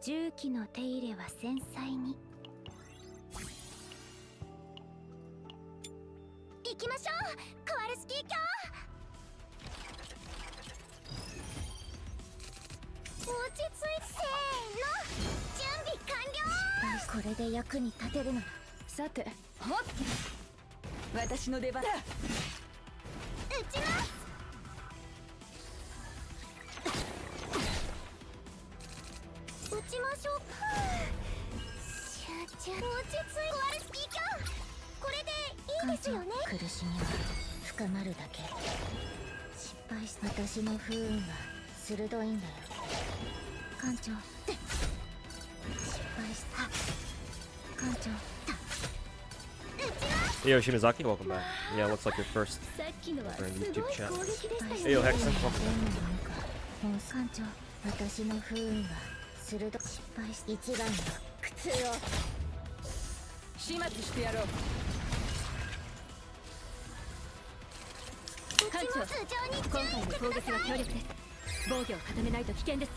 重機の手入れは繊細に。行きましょう、コワルスキー卿。落ち着いて、せーの、準備完了。これで役に立てるなら。さて、ほっ、私の出番だ。撃ちます。撃ちましょう。集中。落ち着いて、コワルスキー卿。これでいいですよね。苦しみは深まるだけ。失敗した。私の不運は鋭いんだよ。艦長。失敗した。艦長。Yo, Shimazaki, welcome back. Yeah, what's like your first YouTube chat? Hey, yo, Hexen, welcome back. 艦長、私の不運は鋭い。失敗し、一番の苦痛を始末してやろう。艦長、今回の攻撃は強烈です。防御を固めないと危険です。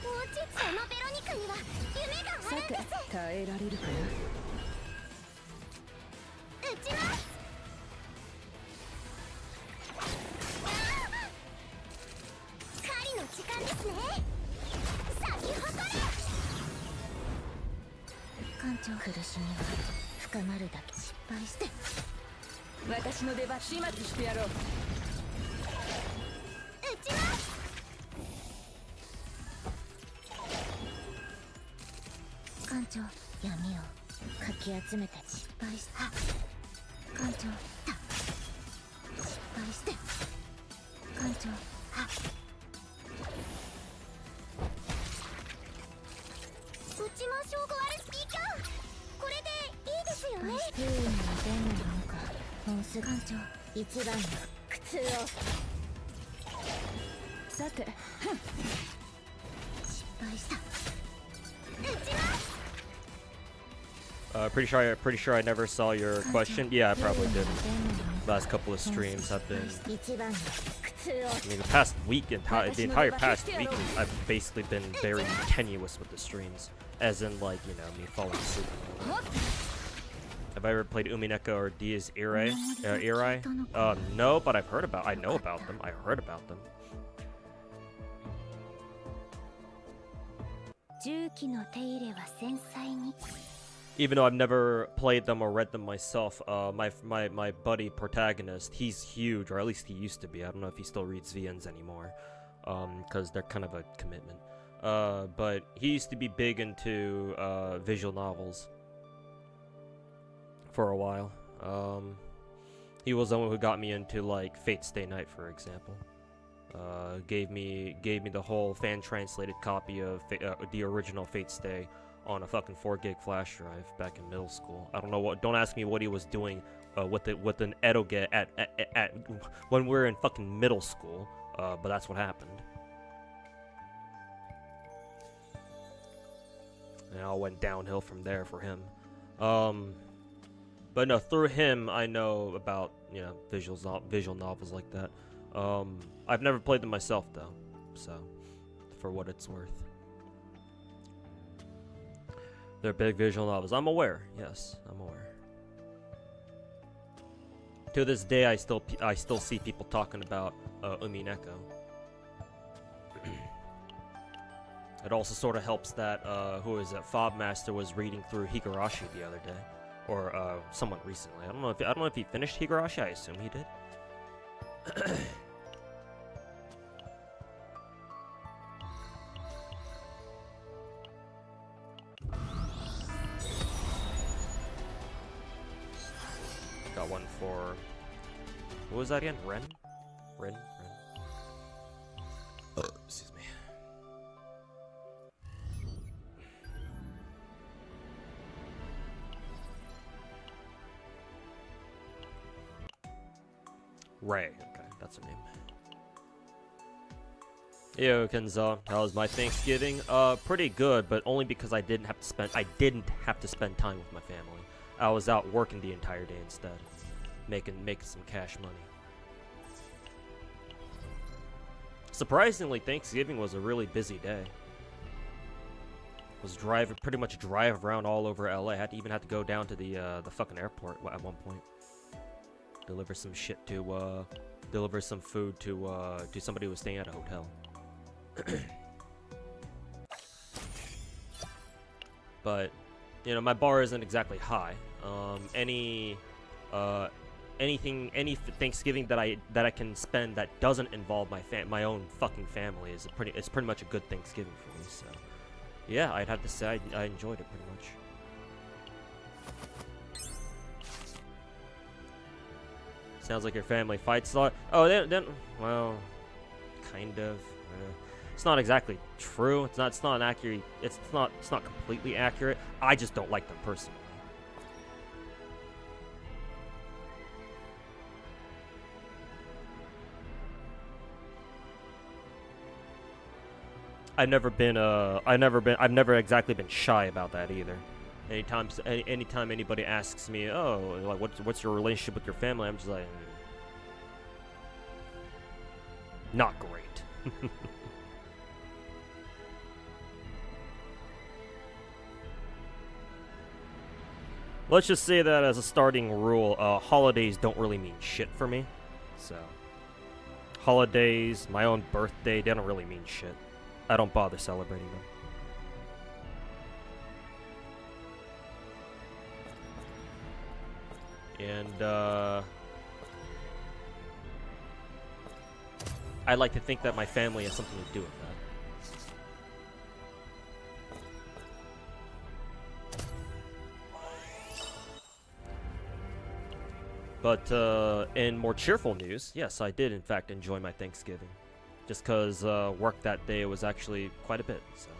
そのベロニカには夢があるんです。さて、耐えられるかな。撃ちます。狩りの時間ですね。咲き誇れ。艦長、苦しみは深まるだけ。失敗して私の出番。始末してやろう。撃ちます。艦長、闇をかき集めて。失敗した。艦長、失敗して艦長。撃ちましょう、コワルスキー卿。これでいいですよね。不運の弁なのか。もうすぐ。艦長、一番の苦痛を。さて、失敗した。撃ちます。Pretty sure I never saw your question. Yeah, I probably didn't. Last couple of streams have been. I mean, the past week, the entire past week, I've basically been very tenuous with the streams, as in like, you know, me falling asleep. Have I ever played Umineko or Diaz Irae? No, but I know about them. I heard about them. Even though I've never played them or read them myself, my buddy protagonist, he's huge, or at least he used to be. I don't know if he still reads VNs anymore, because they're kind of a commitment. But he used to be big into visual novels for a while. He was the one who got me into like Fate Stay Night, for example. Gave me the whole fan translated copy of the original Fate Stay on a fucking 4 gig flash drive back in middle school. I don't know what. Don't ask me what he was doing with an edoge at when we were in fucking middle school. But that's what happened. And it all went downhill from there for him. But no, through him I know about, you know, visual novels like that. I've never played them myself though, so for what it's worth. They're big visual novels. I'm aware. Yes, I'm aware. To this day, I still see people talking about Umineko. It also sort of helps that who is it? Fobmaster was reading through Higurashi the other day, or someone recently. I don't know if he finished Higurashi. I assume he did. Got one for, what was that again? Ren? Excuse me. Ray, okay, that's her name. Yo, Kenzo, how was my Thanksgiving? Pretty good, but only because I didn't have to spend time with my family. I was out working the entire day instead, making some cash money. Surprisingly, Thanksgiving was a really busy day. Was pretty much drive around all over LA. I even had to go down to the fucking airport at one point. Deliver some shit to deliver some food to somebody who was staying at a hotel. But you know, my bar isn't exactly high. Any Thanksgiving that I can spend that doesn't involve my own fucking family is pretty much a good Thanksgiving for me. So yeah, I'd have to say I enjoyed it pretty much. Sounds like your family fights a lot. Oh, then well, kind of. It's not exactly true. It's not accurate. It's not completely accurate. I just don't like them personally. I've never exactly been shy about that either. Anytime anybody asks me, oh, like what's your relationship with your family, I'm just like, not great. Let's just say that as a starting rule, holidays don't really mean shit for me. So, holidays, my own birthday, they don't really mean shit. I don't bother celebrating them. And, I like to think that my family has something to do with that. But in more cheerful news, yes, I did in fact enjoy my Thanksgiving. Just because work that day was actually quite a bit, so.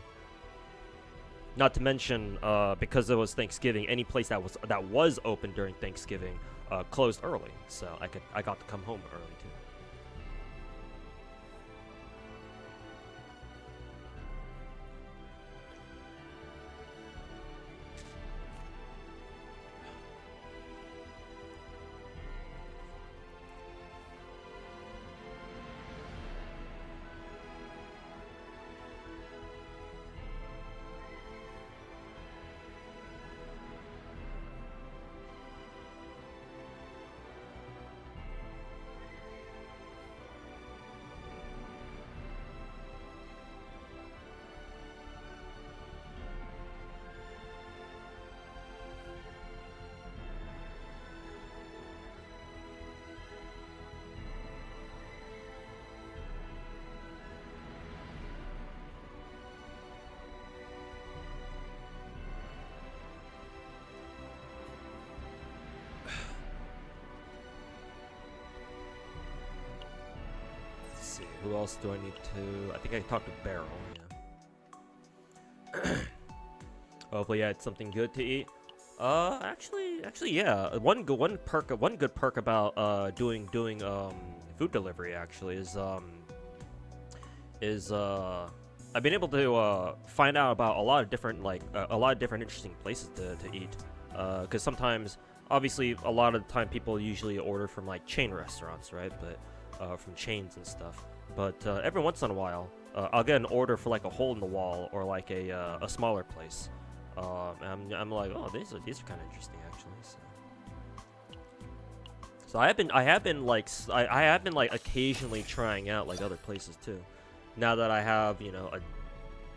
Not to mention, because it was Thanksgiving, any place that was open during Thanksgiving closed early, so I got to come home early too. Who else do I need to? I think I talked to Beryl. Yeah. Hopefully, I had something good to eat. Actually, yeah. One good perk about doing food delivery actually is I've been able to find out about a lot of different interesting places to eat. Because sometimes, obviously, a lot of the time people usually order from like chain restaurants, right? But from chains and stuff. But every once in a while, I'll get an order for like a hole in the wall or like a smaller place. And I'm like, oh, these are kind of interesting actually. So I have been like occasionally trying out like other places too. Now that I have, you know, a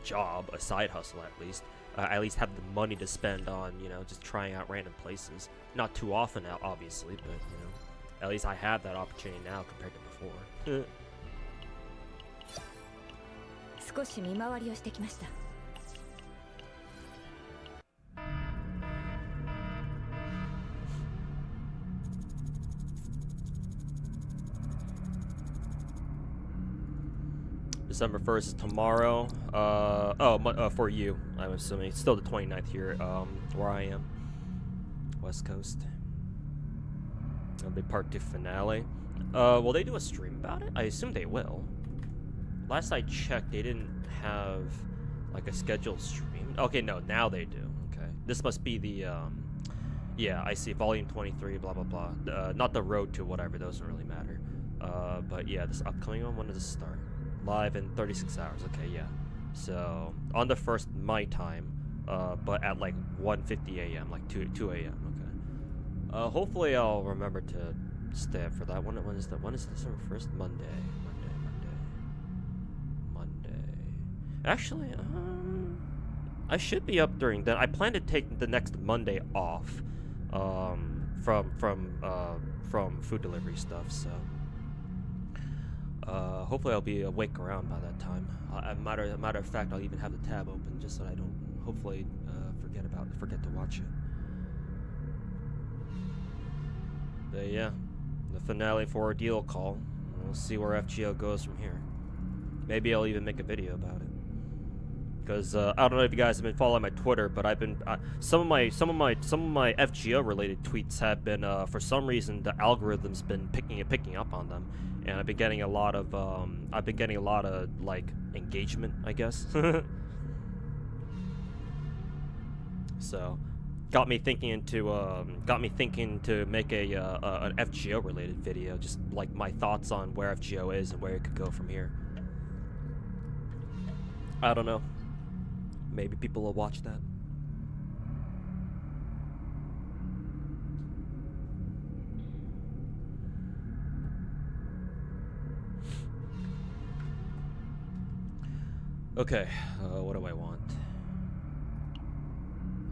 job, a side hustle at least have the money to spend on, you know, just trying out random places. Not too often now, obviously, but you know, at least I have that opportunity now compared to before. 少し見回りをしてきました。December 1st is tomorrow. For you, I'm assuming. It's still the 29th here, where I am. West Coast. It'll be part 2 finale. Will they do a stream about it? I assume they will. Last I checked, they didn't have like a scheduled stream. Okay, no, now they do. Okay, this must be the yeah, I see, volume 23, blah blah blah. Not the road to whatever, those don't really matter. But yeah, this upcoming one, when does it start? Live in 36 hours. Okay, yeah. So on the 1st my time, but at like 1:50 a.m., like 2 a.m. Okay. Hopefully I'll remember to stay up for that. When is that? When is December 1st? Monday. Actually, I should be up during then. I plan to take the next Monday off, from food delivery stuff. So, hopefully I'll be awake around by that time. Matter of fact, I'll even have the tab open just so I don't hopefully forget to watch it. But yeah, the finale for Ordeal Call. We'll see where FGO goes from here. Maybe I'll even make a video about it. Because I don't know if you guys have been following my Twitter, but I've been some of my FGO related tweets have been for some reason the algorithm's been picking up on them, and I've been getting a lot of like engagement, I guess. So, got me thinking to make a an FGO related video, just like my thoughts on where FGO is and where it could go from here. I don't know. Maybe people will watch that. Okay, what do I want?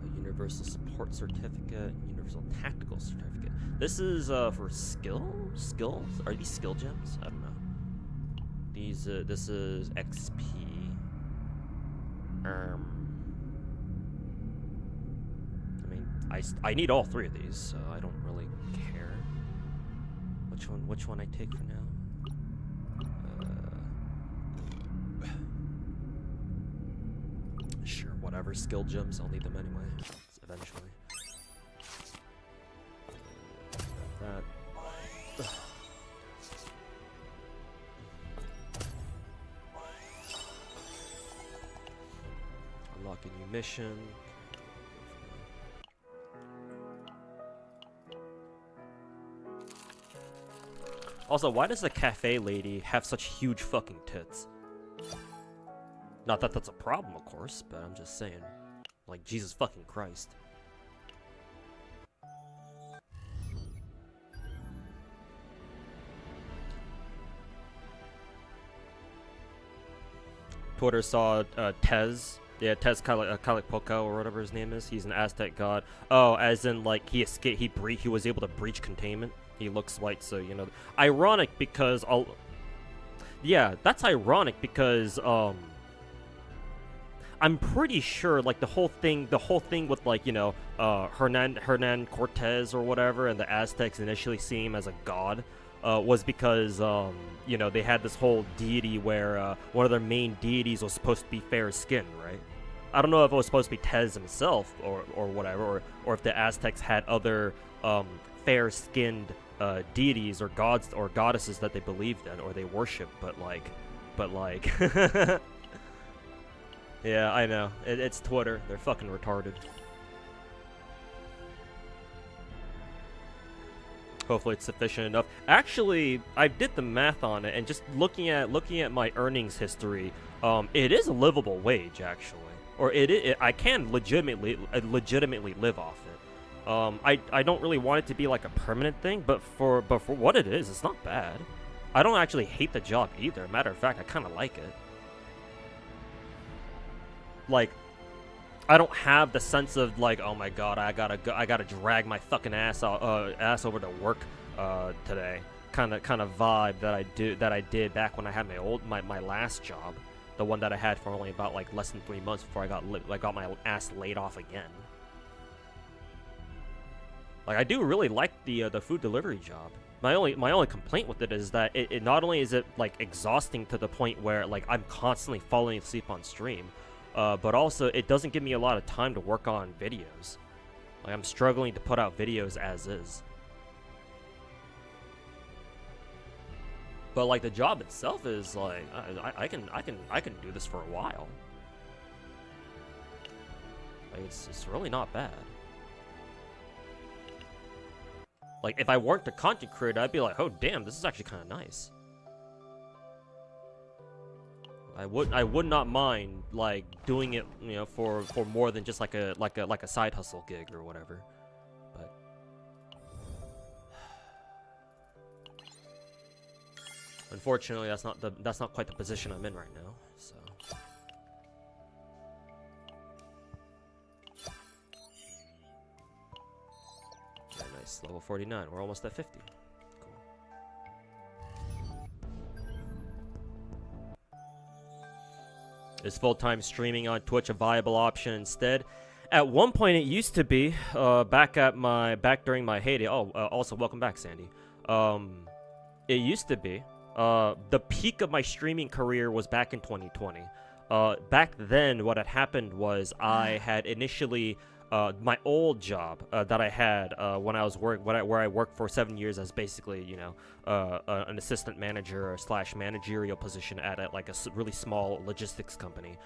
A universal support certificate, universal tactical certificate. This is for skills? Are these skill gems? I don't know. These this is XP. I mean, I need all 3 of these, so I don't really care which one I take for now. Sure, whatever. Skill gems, I'll need them anyway, eventually. That. Unlock a new mission. Also, why does the cafe lady have such huge fucking tits? Not that that's a problem, of course, but I'm just saying. Like, Jesus fucking Christ. Twitter saw Tez. Yeah, Tez Calipoco or whatever his name is. He's an Aztec god. Oh, as in like he escaped. He was able to breach containment. He looks white, so you know. Ironic because yeah, that's ironic because I'm pretty sure like the whole thing with like you know Hernan Cortez or whatever, and the Aztecs initially seeing him as a god. Was because, you know, they had this whole deity where one of their main deities was supposed to be fair-skinned, right? I don't know if it was supposed to be Tez himself or whatever, or if the Aztecs had other fair-skinned deities or gods or goddesses that they believed in or they worshipped, but like, yeah, I know. It's Twitter. They're fucking retarded. Hopefully it's sufficient enough. Actually, I did the math on it, and just looking at my earnings history, it is a livable wage actually, or I can legitimately live off it. I don't really want it to be like a permanent thing, but for what it is, it's not bad. I don't actually hate the job either. Matter of fact, I kind of like it. Like, I don't have the sense of like, oh my god, I gotta drag my fucking ass over to work today. Kind of vibe that I did back when I had my last job, the one that I had for only about like less than 3 months before I got my ass laid off again. Like, I do really like the food delivery job. My only complaint with it is that it not only is it like exhausting to the point where like I'm constantly falling asleep on stream. But also, it doesn't give me a lot of time to work on videos. Like, I'm struggling to put out videos as is. But like, the job itself is like, I can do this for a while. Like, it's really not bad. Like, if I weren't a content creator, I'd be like, oh damn, this is actually kind of nice. I would not mind like doing it, you know, for more than just like a side hustle gig or whatever. But unfortunately, that's not quite the position I'm in right now. So very nice, level 49. We're almost at 50. Is full-time streaming on Twitch a viable option instead? At one point, it used to be. Back during my heyday. Oh, also welcome back, Sandy. It used to be. The peak of my streaming career was back in 2020. Back then, what had happened was I had initially my old job that I had when I was where I worked for 7 years as basically, you know, an assistant manager / managerial position at a really small logistics company.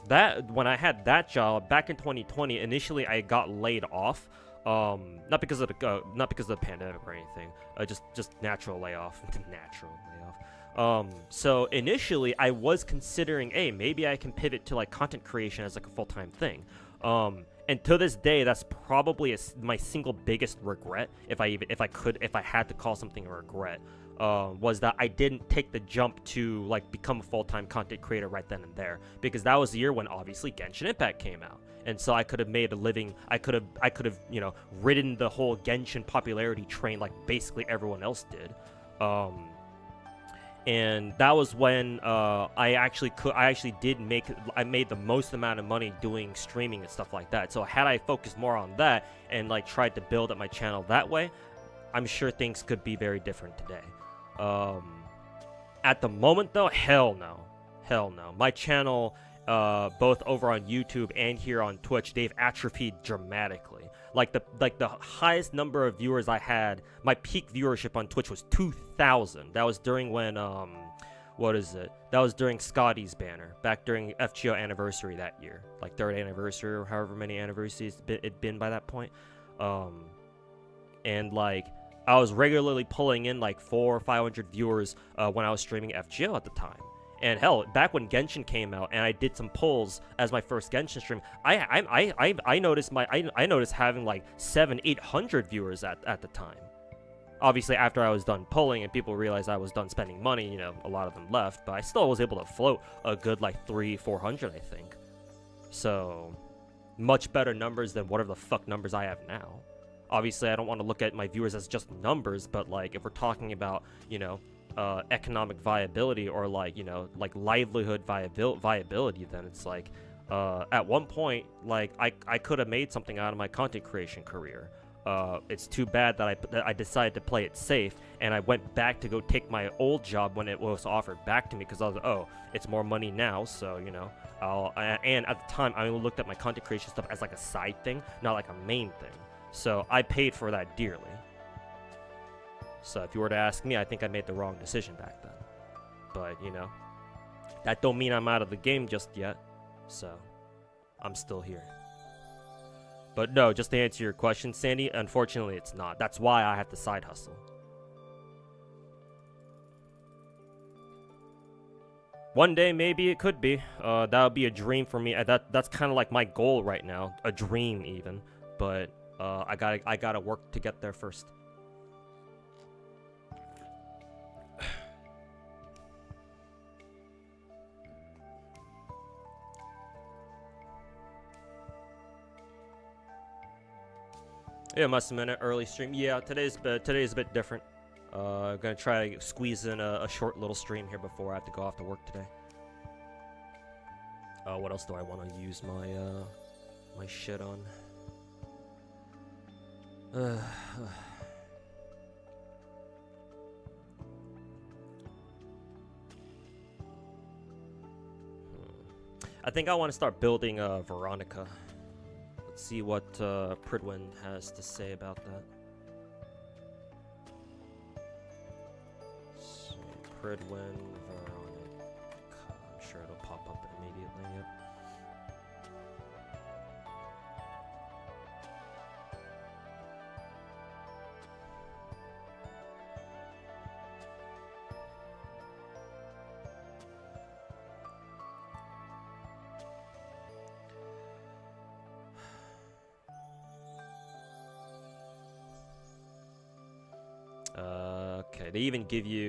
That when I had that job back in 2020, initially I got laid off. Not because of the pandemic or anything. Just natural layoff. Natural layoff. So initially I was considering, hey, maybe I can pivot to like content creation as like a full-time thing. And to this day, that's probably my single biggest regret, if I had to call something a regret, was that I didn't take the jump to like become a full-time content creator right then and there, because that was the year when obviously Genshin Impact came out, and so I could have made a living. I could have you know, ridden the whole Genshin popularity train like basically everyone else did. And that was when I made the most amount of money doing streaming and stuff like that. So had I focused more on that and like tried to build up my channel that way, I'm sure things could be very different today. At the moment though, hell no. My channel, both over on YouTube and here on Twitch, they've atrophied dramatically. Like the highest number of viewers I had, my peak viewership on Twitch was 2,000. That was during when that was during Scotty's banner, back during FGO anniversary that year, like 3rd anniversary or however many anniversaries it'd been by that point. And like I was regularly pulling in like 400 or 500 viewers when I was streaming FGO at the time. And hell, back when Genshin came out, and I did some polls as my first Genshin stream, I noticed having like 700-800 viewers at the time. Obviously, after I was done polling and people realized I was done spending money, you know, a lot of them left, but I still was able to float a good like 300-400, I think. So much better numbers than whatever the fuck numbers I have now. Obviously, I don't want to look at my viewers as just numbers, but like if we're talking about, you know, economic viability or like, you know, like livelihood viability, then it's like at one point, like I could have made something out of my content creation career. It's too bad that I decided to play it safe, and I went back to go take my old job when it was offered back to me, because I was like, oh, it's more money now, so, you know, and at the time I only looked at my content creation stuff as like a side thing, not like a main thing. So I paid for that dearly. So if you were to ask me, I think I made the wrong decision back then. But, you know, that don't mean I'm out of the game just yet. So I'm still here. But no, just to answer your question, Sandy, unfortunately it's not. That's why I have to side hustle. One day, maybe it could be. That would be a dream for me. That's kind of like my goal right now. A dream, even. But I gotta work to get there first. Yeah, must have been an early stream. Yeah, today's a bit different. Gonna try to squeeze in a short little stream here before I have to go off to work today. What else do I want to use my my shit on? I think I want to start building Veronica. Let's see what Pridwin has to say about that. So, Pridwin, Veronica. I'm sure it'll pop up immediately. Yep. Okay,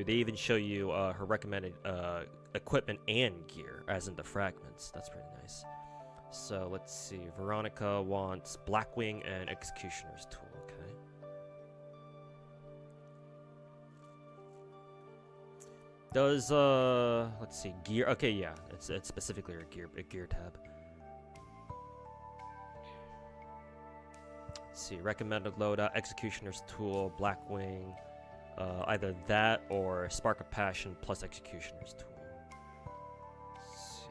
they even show you her recommended equipment and gear, as in the fragments. That's pretty nice. So let's see. Veronica wants Blackwing and Executioner's Tool. Okay. Does let's see, gear. Okay, yeah, it's specifically a gear tab. Let's see, recommended loadout, Executioner's Tool, Blackwing, either that or Spark of Passion plus Executioner's Tool. Let's see.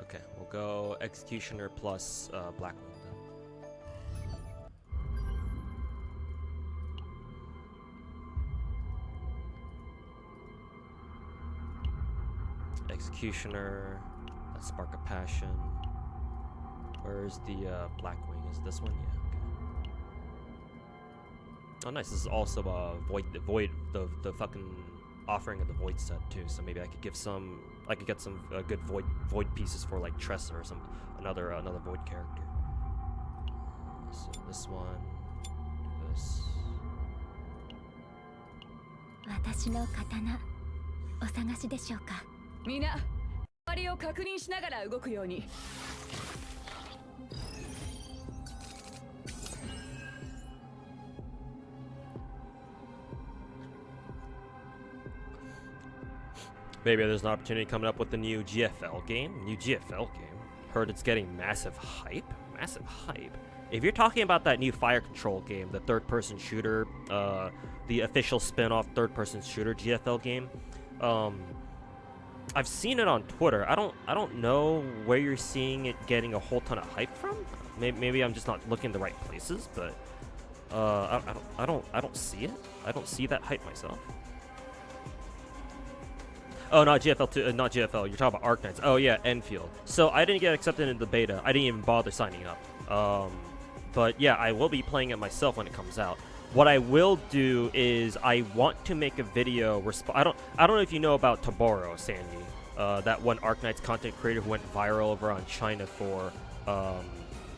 Okay, we'll go Executioner plus Blackwing then. Executioner, that's Spark of Passion. Where's the Blackwing? Is this one? Yeah. Okay. Oh, nice. This is also the fucking offering of the Void set too. So maybe I could get some good Void pieces for like Tressa or another Void character. So this one, this. 私の刀お探しでしょうか。みんな周りを確認しながら動くように。Maybe there's an opportunity coming up with the new GFL game. Heard it's getting massive hype. Massive hype. If you're talking about that new Fire Control game, the third-person shooter, the official spin-off third-person shooter GFL game, I've seen it on Twitter. I don't know where you're seeing it getting a whole ton of hype from. Maybe I'm just not looking in the right places, but I don't see it. I don't see that hype myself. Oh, not GFL, not GFL. You're talking about Arknights. Oh yeah, Enfield. So I didn't get accepted into the beta. I didn't even bother signing up. But yeah, I will be playing it myself when it comes out. What I will do is I want to make a video. I don't know if you know about Taboro, Sandy. That one Arknights content creator who went viral over on China for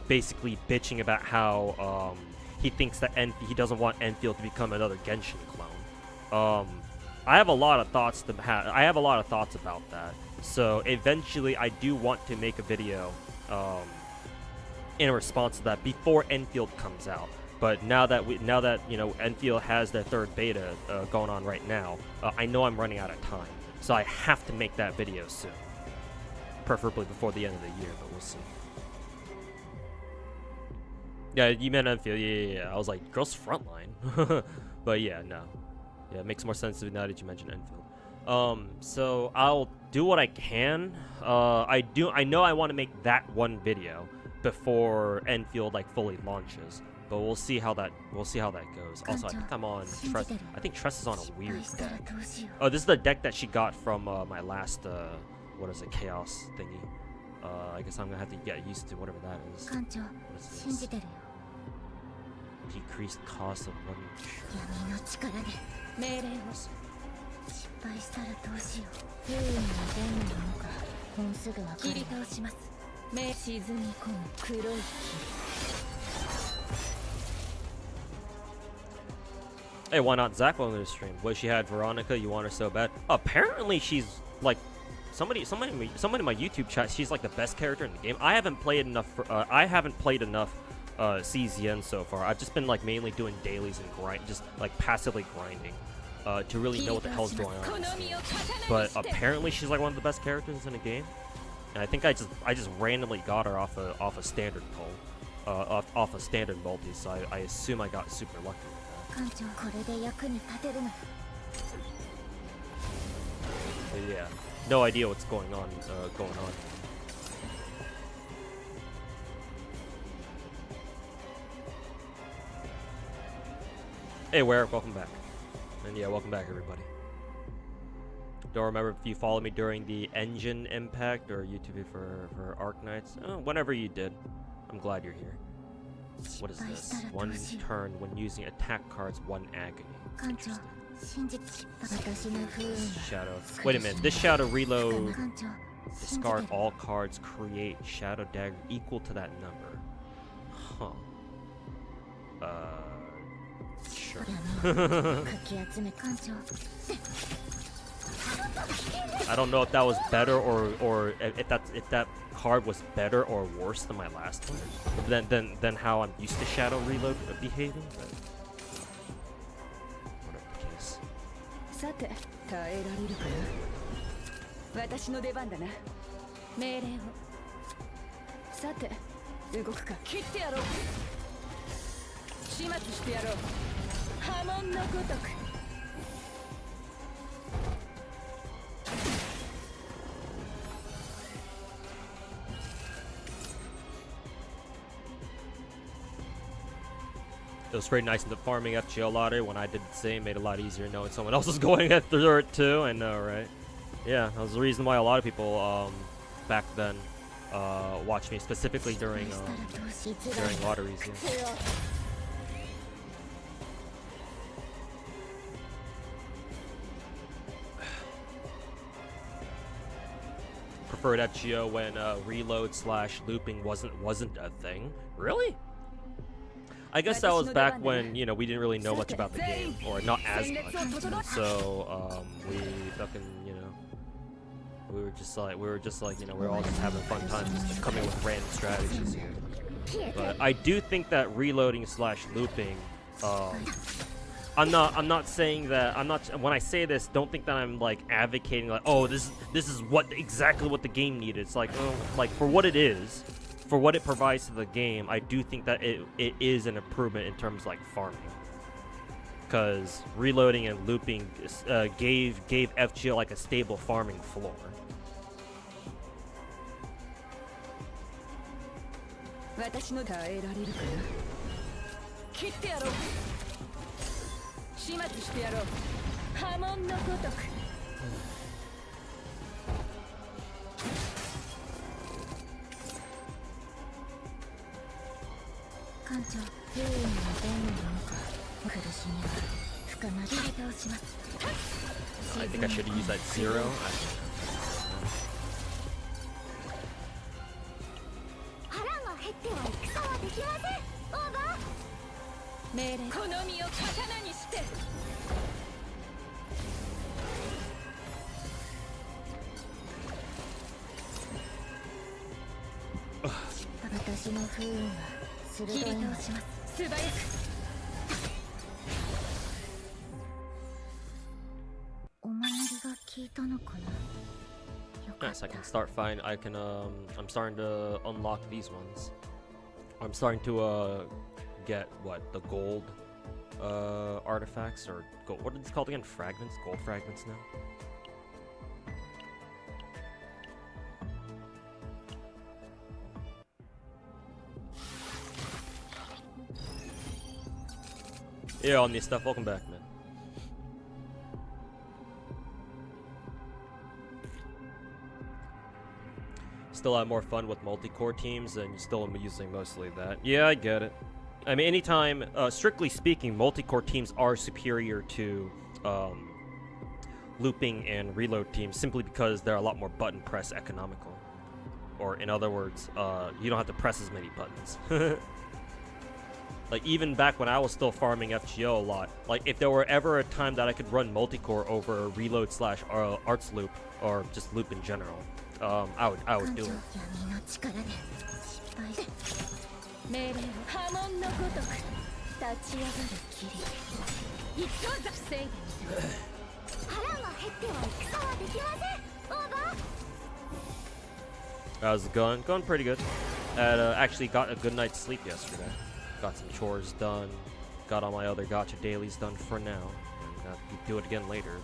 basically bitching about how he thinks that he doesn't want Enfield to become another Genshin clone. I have a lot of thoughts about that. So eventually, I do want to make a video in response to that before Enfield comes out. But now that you know Enfield has their third beta going on right now, I know I'm running out of time, so I have to make that video soon, preferably before the end of the year. But we'll see. Yeah, you meant Enfield. Yeah. I was like, Girls Frontline, but yeah, no. Yeah, it makes more sense now that you mentioned Enfield. So I'll do what I can. I know I want to make that one video before Enfield like fully launches, but we'll see how that goes. Also, I think I'm on Tress. I think Tress is on a weird deck. Oh, this is the deck that she got from my last what is it, Chaos thingy. I guess I'm gonna have to get used to whatever that is. What is this? Decreased cost of one. 命令を失敗したらどうしよう。不運にどんなものかもうすぐ分かる。切り倒します。沈み込む黒い霧。Hey, why not Zach on the stream? Wish she had Veronica. You want her so bad. Apparently, she's like somebody in my YouTube chat. She's like the best character in the game. I haven't played enough. CZN so far. I've just been like mainly doing dailies and just like passively grinding to really know what the hell's going on. But apparently she's like one of the best characters in the game, and I think I just randomly got her off a standard pull, off a standard multi. So I assume I got super lucky with that. But yeah, no idea what's going on. Hey, Ware, welcome back. And yeah, welcome back, everybody. Don't remember if you followed me during the Engine Impact or YouTube for Arc Knights. Oh, whenever you did. I'm glad you're here. What is this? One turn when using attack cards, one agony. Interesting. Shadow. Wait a minute. This shadow reload. Discard all cards. Create shadow dagger equal to that number. Huh. Sure. I don't know if that was better or if that card was better or worse than my last one. Than how I'm used to shadow reload behaving. But whatever the case. さて、耐えられるかな。私の出番だな。命令を。さて、動くか。切ってやろう。始末してやろう。波紋のごとく。It was very nice in the farming FGL lottery when I did the same. Made it a lot easier knowing someone else was going through it too. I know, right? Yeah, that was the reason why a lot of people back then watched me, specifically during lotteries. Yeah. Preferred FGO when reload/looping wasn't a thing. Really? I guess that was back when, you know, we didn't really know much about the game, or not as much. So we fucking, you know, we were just like, you know, we're all just having fun times, just coming with random strategies here. But I do think that reloading/looping, I'm not saying that, when I say this, don't think that I'm like advocating like, oh, this is exactly what the game needed. It's like, oh, like for what it is, for what it provides to the game, I do think that it is an improvement in terms of like farming. Because reloading and looping gave FGL like a stable farming floor. I think I should have used that 0. Nice, I can start I'm starting to unlock these ones. I'm starting to get the gold artifacts, or gold, what are these called again? Fragments? Gold fragments now. Yeah, on this stuff, welcome back, man. Still have more fun with multi-core teams, and you still am using mostly that. Yeah, I get it. I mean, anytime, strictly speaking, multi-core teams are superior to looping and reload teams simply because they're a lot more button press economical. Or in other words, you don't have to press as many buttons. Like, even back when I was still farming FGO a lot, like, if there were ever a time that I could run multi-core over reload/arts loop, or just loop in general, I would do it. How's it going? Going pretty good. Actually got a good night's sleep yesterday. Got some chores done. Got all my other gacha dailies done for now. I'm gonna do it again later.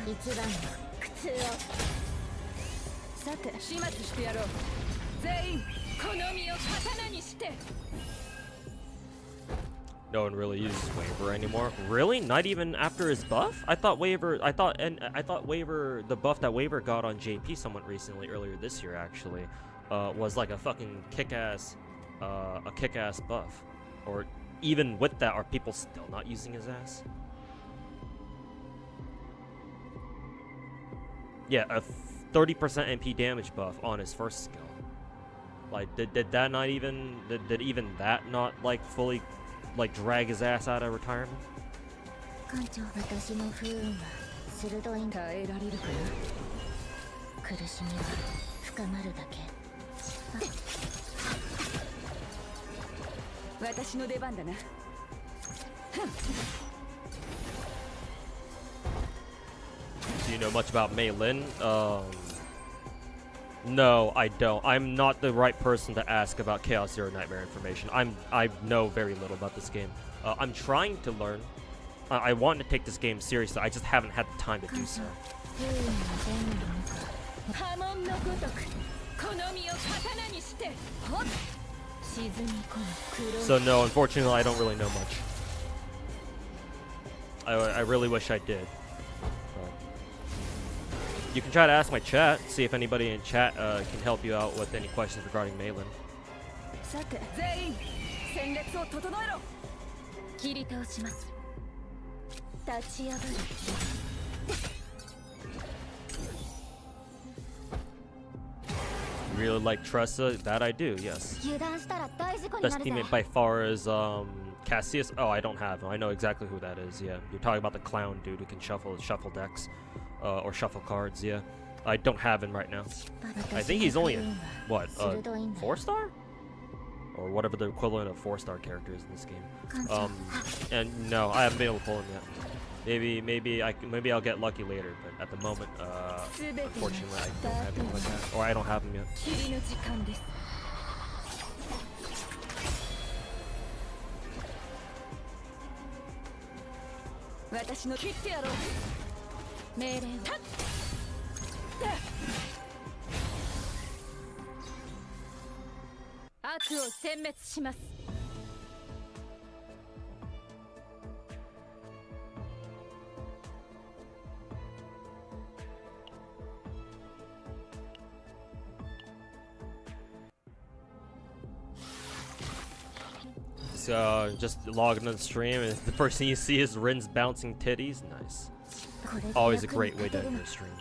一番の苦痛を。さて始末してやろう。全員この身を刀にして。 No one really uses Waver anymore. Really? Not even after his buff? I thought Waver, I thought Waver, the buff that Waver got on JP somewhat recently, earlier this year actually, was like a fucking kick-ass buff. Or even with that, are people still not using his ass? Yeah, a 30% MP damage buff on his first skill. Like, did that not even, did even that not like fully like drag his ass out of retirement? 艦長、私の不運は鋭いんだ。耐えられるかな。苦しみは深まるだけ。私の出番だな。 Do you know much about Mei Lin? No, I don't. I'm not the right person to ask about Chaos Zero Nightmare information. I know very little about this game. I'm trying to learn. I want to take this game seriously. I just haven't had the time to do so. So no, unfortunately, I don't really know much. I really wish I did. You can try to ask my chat, see if anybody in chat can help you out with any questions regarding Mei Lin. You really like Tressa? That I do, yes. Best teammate by far is Cassius. Oh, I don't have him. I know exactly who that is. Yeah, you're talking about the clown dude who can shuffle decks. Or shuffle cards, yeah. I don't have him right now. I think he's only, what, 4-star? Or whatever the equivalent of 4-star character is in this game. And no, I haven't been able to pull him yet. Maybe I'll get lucky later, but at the moment, unfortunately, I don't have him like that. Or I don't have him yet. Just log into the stream, and the first thing you see is Rin's bouncing titties. Nice. Always a great way to end your stream.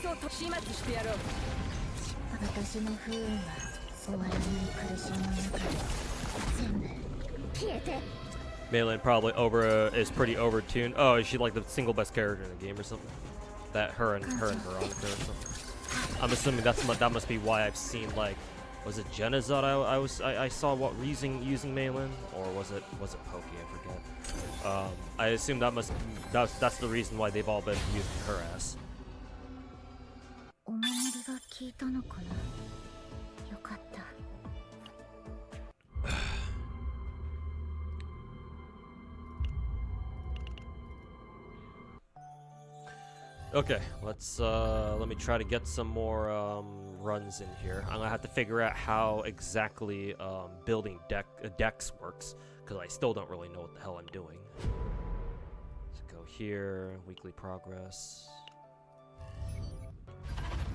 をと始末してやろう。私の不運は終わらない苦しみの中で全部消えて。Maylin probably is pretty overtuned. Oh, is she like the single best character in the game or something? That her and Veronica or something. I'm assuming that must be why I've seen, like, was it Genazot I saw what using Maylin, or was it Pokey? I forget. I assume that's the reason why they've all been using her ass. お守りが効いたのかな。よかった。Okay, let me try to get some more runs in here. I'm gonna have to figure out how exactly building decks works, because I still don't really know what the hell I'm doing. Let's go here, weekly progress.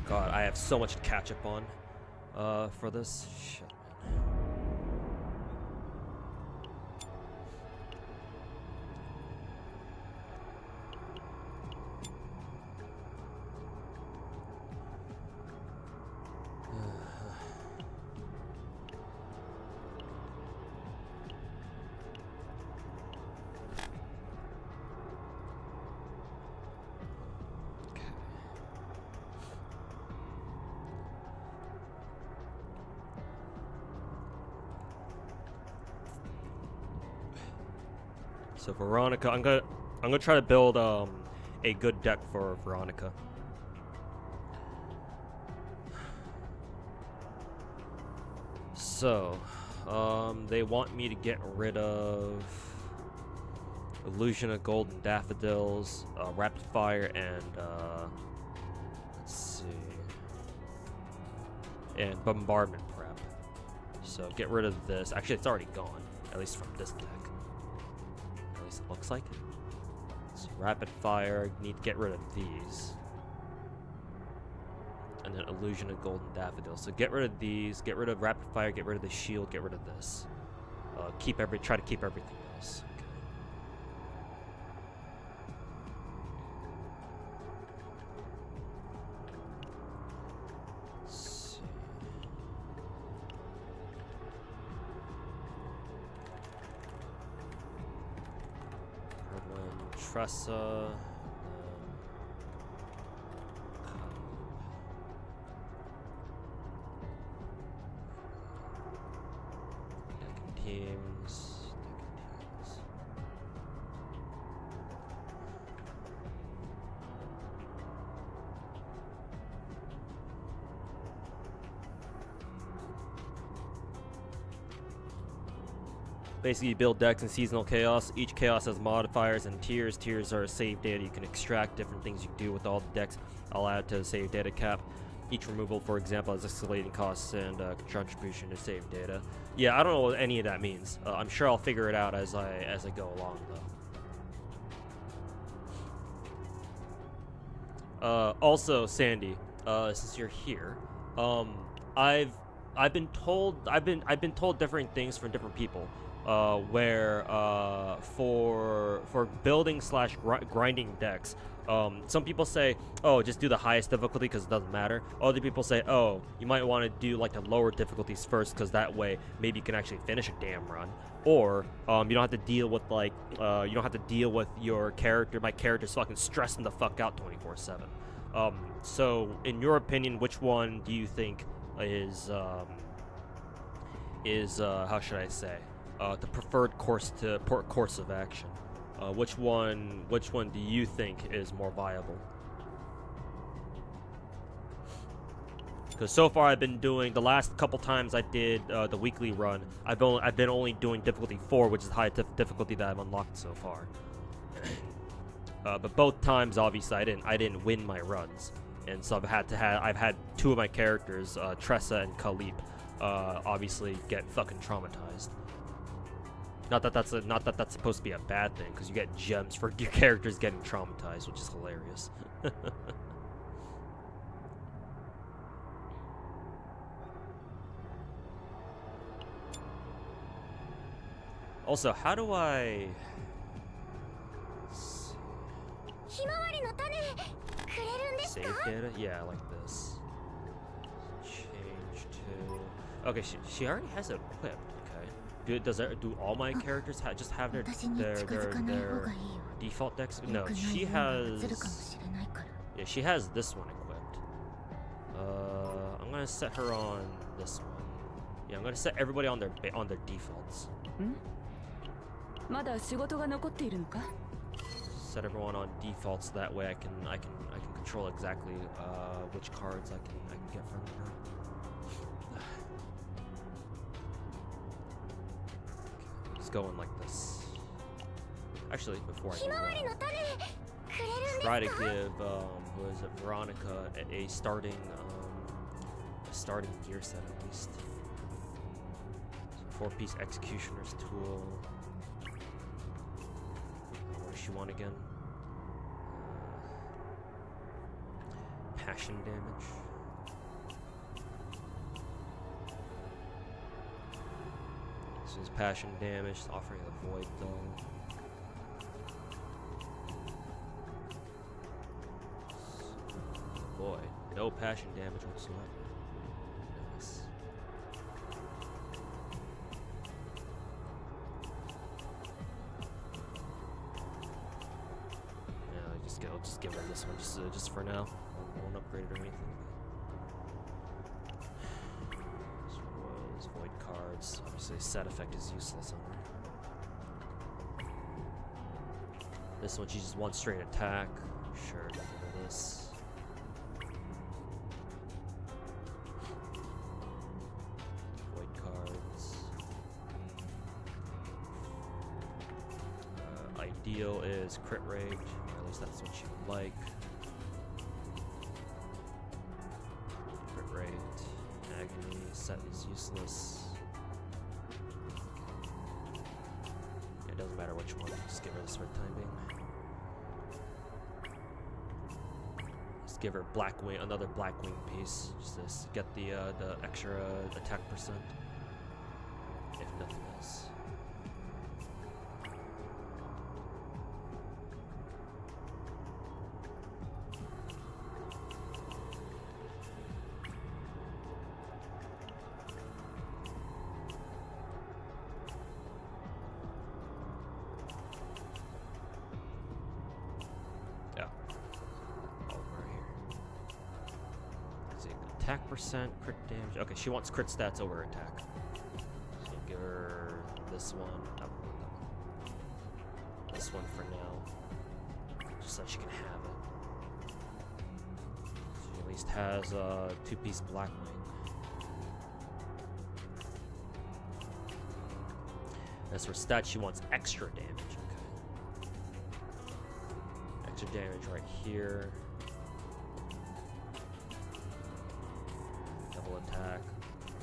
God, I have so much to catch up on for this. Shit, man. So Veronica, I'm gonna try to build a good deck for Veronica. So, they want me to get rid of Illusion of Golden Daffodils, Rapid Fire, and let's see, and Bombardment Prep. So get rid of this. Actually, it's already gone, at least from this deck. It looks like. So Rapid Fire, need to get rid of these. And then Illusion of Golden Daffodils. So get rid of these, get rid of Rapid Fire, get rid of the shield, get rid of this. Try to keep everything else. Tressa, teams. Basically, you build decks in Seasonal Chaos. Each Chaos has modifiers and tiers. Tiers are save data you can extract, different things you can do with all the decks. I'll add to the save data cap. Each removal, for example, has escalating costs and contribution to save data. Yeah, I don't know what any of that means. I'm sure I'll figure it out as I go along, though. Also, Sandy, since you're here, I've been told different things from different people. Where for building / grinding decks, some people say, oh, just do the highest difficulty because it doesn't matter. Other people say, oh, you might want to do like the lower difficulties first because that way maybe you can actually finish a damn run. Or you don't have to deal with your character. My character's fucking stressing the fuck out 24/7. So in your opinion, which one do you think is how should I say? The preferred course of action. Which one do you think is more viable? Because so far I've been doing, the last couple times I did the weekly run, I've been only doing difficulty 4, which is the highest difficulty that I've unlocked so far. But both times, obviously, I didn't win my runs, and so I've had 2 of my characters, Tressa and Khalip, obviously get fucking traumatized. Not that that's supposed to be a bad thing, because you get gems for your characters getting traumatized, which is hilarious. Also, how do I... ひまわりの種くれるんでし save data? Yeah, like this. Change to... Okay, she already has it equipped, okay. Do all my characters just have their default decks? No, she has... Yeah, she has this one equipped. I'm gonna set her on this one. Yeah, I'm gonna set everybody on their defaults. Set everyone on defaults, that way I can control exactly which cards I can get from her. Just going like this. Actually, before I do that, try to give who is it, Veronica, a starting gear set at least. So 4-piece executioner's tool. What does she want again? Passion damage. This is passion damage, offering the void though. Boy, no passion damage whatsoever. Nice. Yeah, I'll just give her this one just for now. I won't upgrade it or anything. This was void cards. Obviously, set effect is useless on her. This one, she just wants straight attack. Sure, give her this. Ideal is crit rate, or at least that's what you would like. Crit rate, agony, set is useless. It doesn't matter which one, just give her this for the time being. Just give her black wing, another black wing piece, just to get the extra attack percent, if nothing else. Attack percent, crit damage. Okay, she wants crit stats over attack. So give her this one. Oh, this one for now. Just so she can have it. She at least has a 2-piece black wing. As for stats, she wants extra damage. Okay. Extra damage right here. Attack.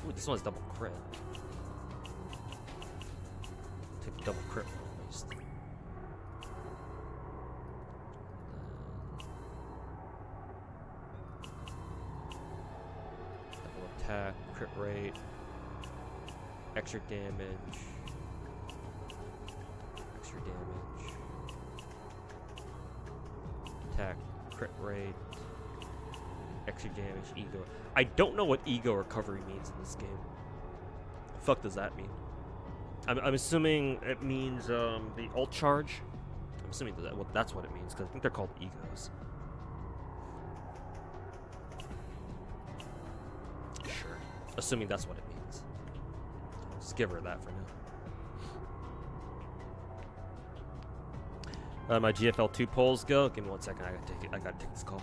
Ooh, this one's double crit. Take the double crit one at least. Double attack, crit rate, extra damage, attack, crit rate. Extra damage, ego. I don't know what ego recovery means in this game. The fuck does that mean? I'm assuming it means the ult charge. I'm assuming that's what it means, because I think they're called egos. Sure. Assuming that's what it means. Just give her that for now. My GFL 2 polls go. Give me 1 second. I gotta take this call.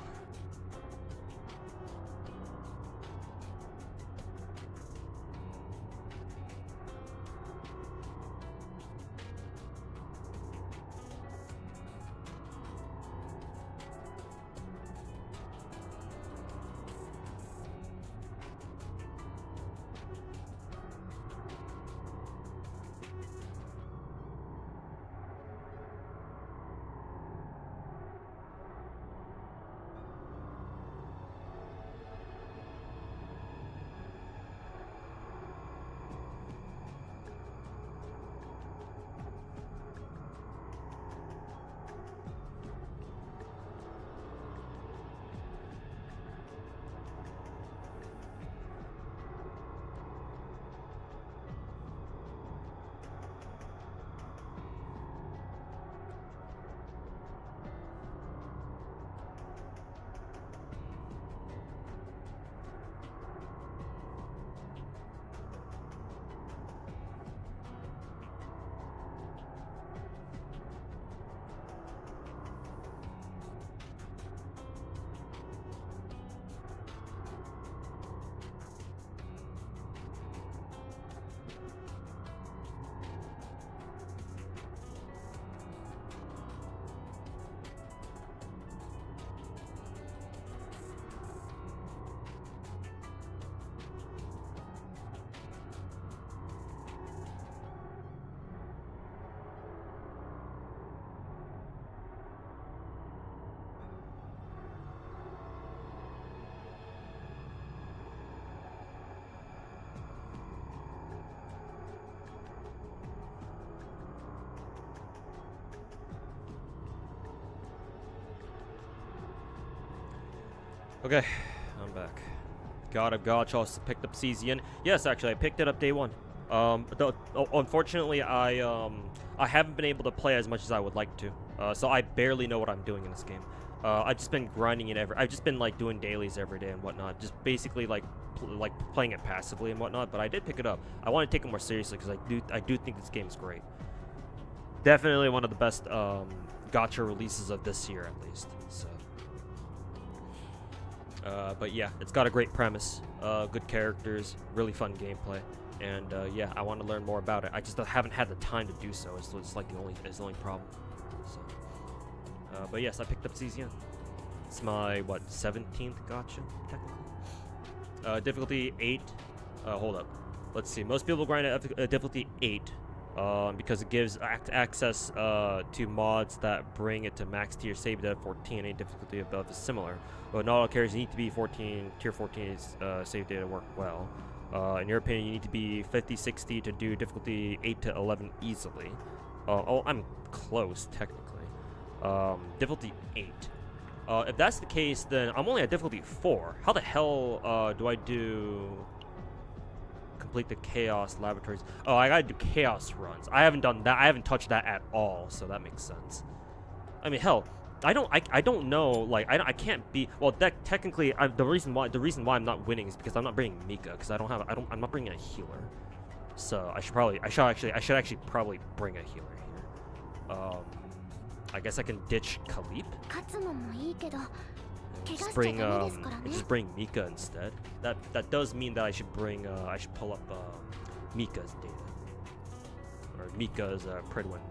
Okay, I'm back. God of Gacha also picked up CZN. Yes, actually, I picked it up day one. Unfortunately, I haven't been able to play as much as I would like to. So I barely know what I'm doing in this game. I've just been grinding it I've just been like doing dailies every day and whatnot. Just basically like playing it passively and whatnot. But I did pick it up. I want to take it more seriously because I do think this game is great. Definitely one of the best gacha releases of this year at least. So. But yeah, it's got a great premise, good characters, really fun gameplay, and yeah, I want to learn more about it. I just haven't had the time to do so. It's like the only problem. So, but yes, I picked up CZN. It's my 17th gacha technically. Difficulty 8. Hold up. Let's see. Most people grind at difficulty 8. Because it gives access to mods that bring it to max tier save at 14. Any difficulty above is similar. But not all characters need to be 14. Tier 14 is save data work well. In your opinion, you need to be 50-60 to do difficulty 8 to 11 easily. Oh, I'm close technically. Difficulty 8. If that's the case, then I'm only at difficulty 4. How the hell do I do? Complete the chaos laboratories. Oh, I gotta do chaos runs. I haven't done that. I haven't touched that at all, so that makes sense. I mean, hell, I don't know. Like, I can't be. Well, that technically, the reason why I'm not winning is because I'm not bringing Mika, because I'm not bringing a healer. So I should actually probably bring a healer here. I guess I can ditch Khalip. Just bring Mika instead. That does mean that I should pull up Mika's data, or Mika's Pridwin.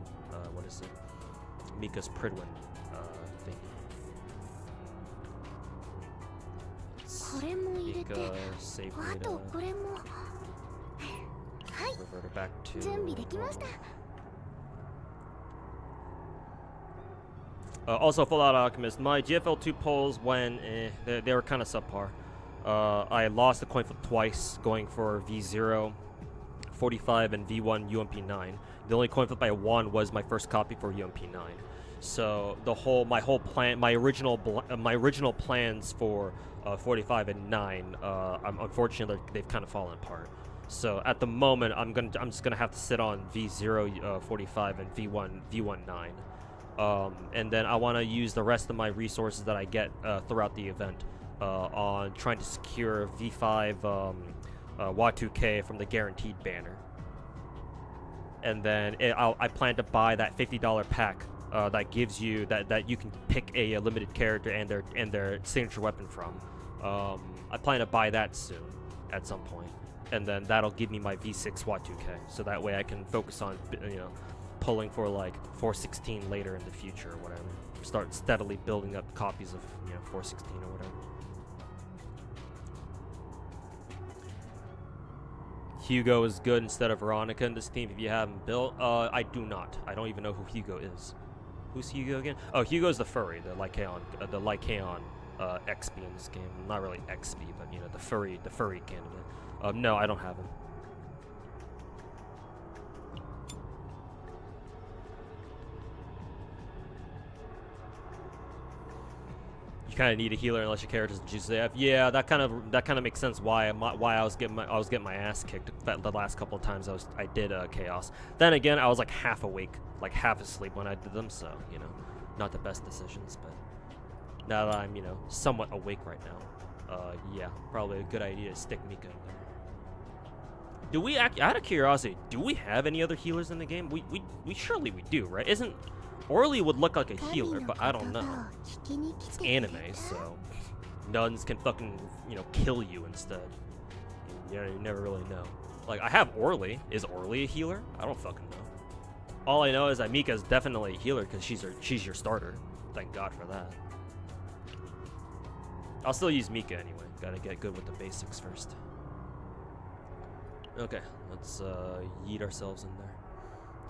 What is it? Mika's Pridwin thing. Mika save data. Revert it back to. Also, Fallout Alchemist. My GFL 2 polls went, they were kind of subpar. I lost the coin flip twice, going for V0, 45, and V1 UMP9. The only coin flip I won was my first copy for UMP9. So my original plans for 45 and 9, unfortunately, they've kind of fallen apart. So at the moment, I'm just gonna have to sit on V0 45 and V1 9. And then I want to use the rest of my resources that I get throughout the event on trying to secure V5 Y2K from the guaranteed banner. And then I plan to buy that $50 pack that gives you that you can pick a limited character and their signature weapon from. I plan to buy that soon at some point, and then that'll give me my V6 Y2K, so that way I can focus on pulling for like 416 later in the future or whatever. Start steadily building up copies of 416 or whatever. Hugo is good instead of Veronica in this team if you haven't built. I do not. I don't even know who Hugo is. Who's Hugo again? Oh, Hugo's the furry, the Lycaon XP in this game. Not really XP, but the furry candidate. No, I don't have him. You kind of need a healer unless your character's juice AF. Yeah, that kind of makes sense why I was getting my ass kicked the last couple of times I did chaos. Then again, I was like half awake, like half asleep when I did them, so not the best decisions. But now that I'm somewhat awake right now, yeah, probably a good idea to stick Mika in there. Do we out of curiosity, do we have any other healers in the game? We surely we do, right? Isn't Orly would look like a healer, but I don't know. It's anime, so nuns can fucking, kill you instead. You never really know. Like, I have Orly. Is Orly a healer? I don't fucking know. All I know is that Mika's definitely a healer because she's your starter. Thank God for that. I'll still use Mika anyway. Gotta get good with the basics first. Okay, let's yeet ourselves in there.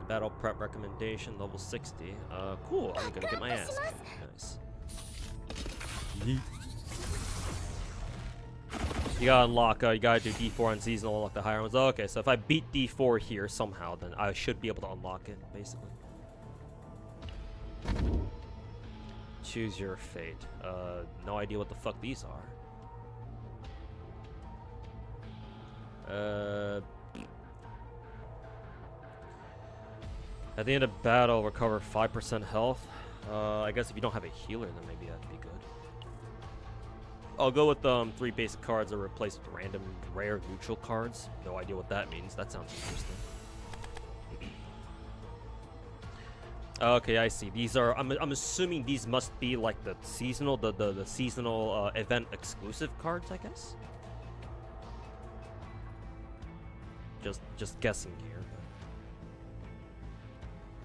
Battle prep recommendation, level 60. Cool, I'm gonna get my ass kicked. Nice. Yeet. You gotta unlock, you gotta do D4 on seasonal, unlock the higher ones. Oh, okay, so if I beat D4 here somehow, then I should be able to unlock it, basically. Choose your fate. No idea what the fuck these are. At the end of battle, recover 5% health. I guess if you don't have a healer, then maybe that'd be good. I'll go with 3 basic cards that are replaced with random rare neutral cards. No idea what that means. That sounds interesting. Okay, I see. These are. I'm assuming these must be like the seasonal, the seasonal event exclusive cards, I guess. Just guessing here.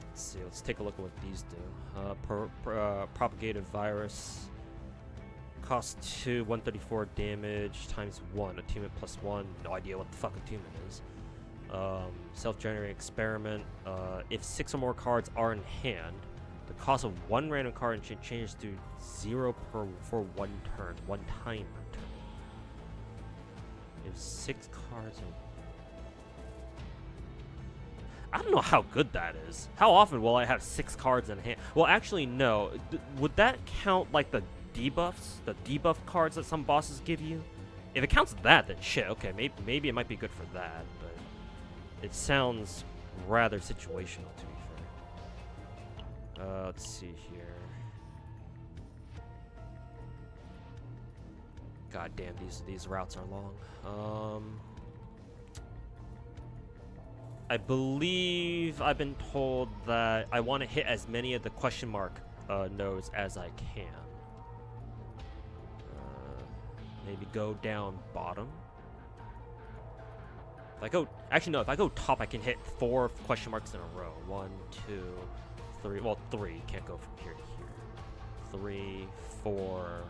Let's see. Let's take a look at what these do. Propagated virus. Cost 2, 134 damage times 1. Attunement plus 1. No idea what the fuck attunement is. Self-generating experiment. If 6 or more cards are in hand, the cost of 1 random card should change to 0 for 1 turn. 1 time per turn. If 6 cards are... I don't know how good that is. How often will I have 6 cards in hand? Well, actually, no. Would that count like the debuffs? The debuff cards that some bosses give you? If it counts that, then shit. Okay, maybe it might be good for that, but it sounds rather situational, to be fair. Let's see here. God damn, these routes are long. I believe I've been told that I want to hit as many of the question mark nodes as I can. Maybe go down bottom. If I go, actually no, if I go top, I can hit 4 question marks in a row. 1, 2, 3. Well, 3. Can't go from here to here. 3, 4.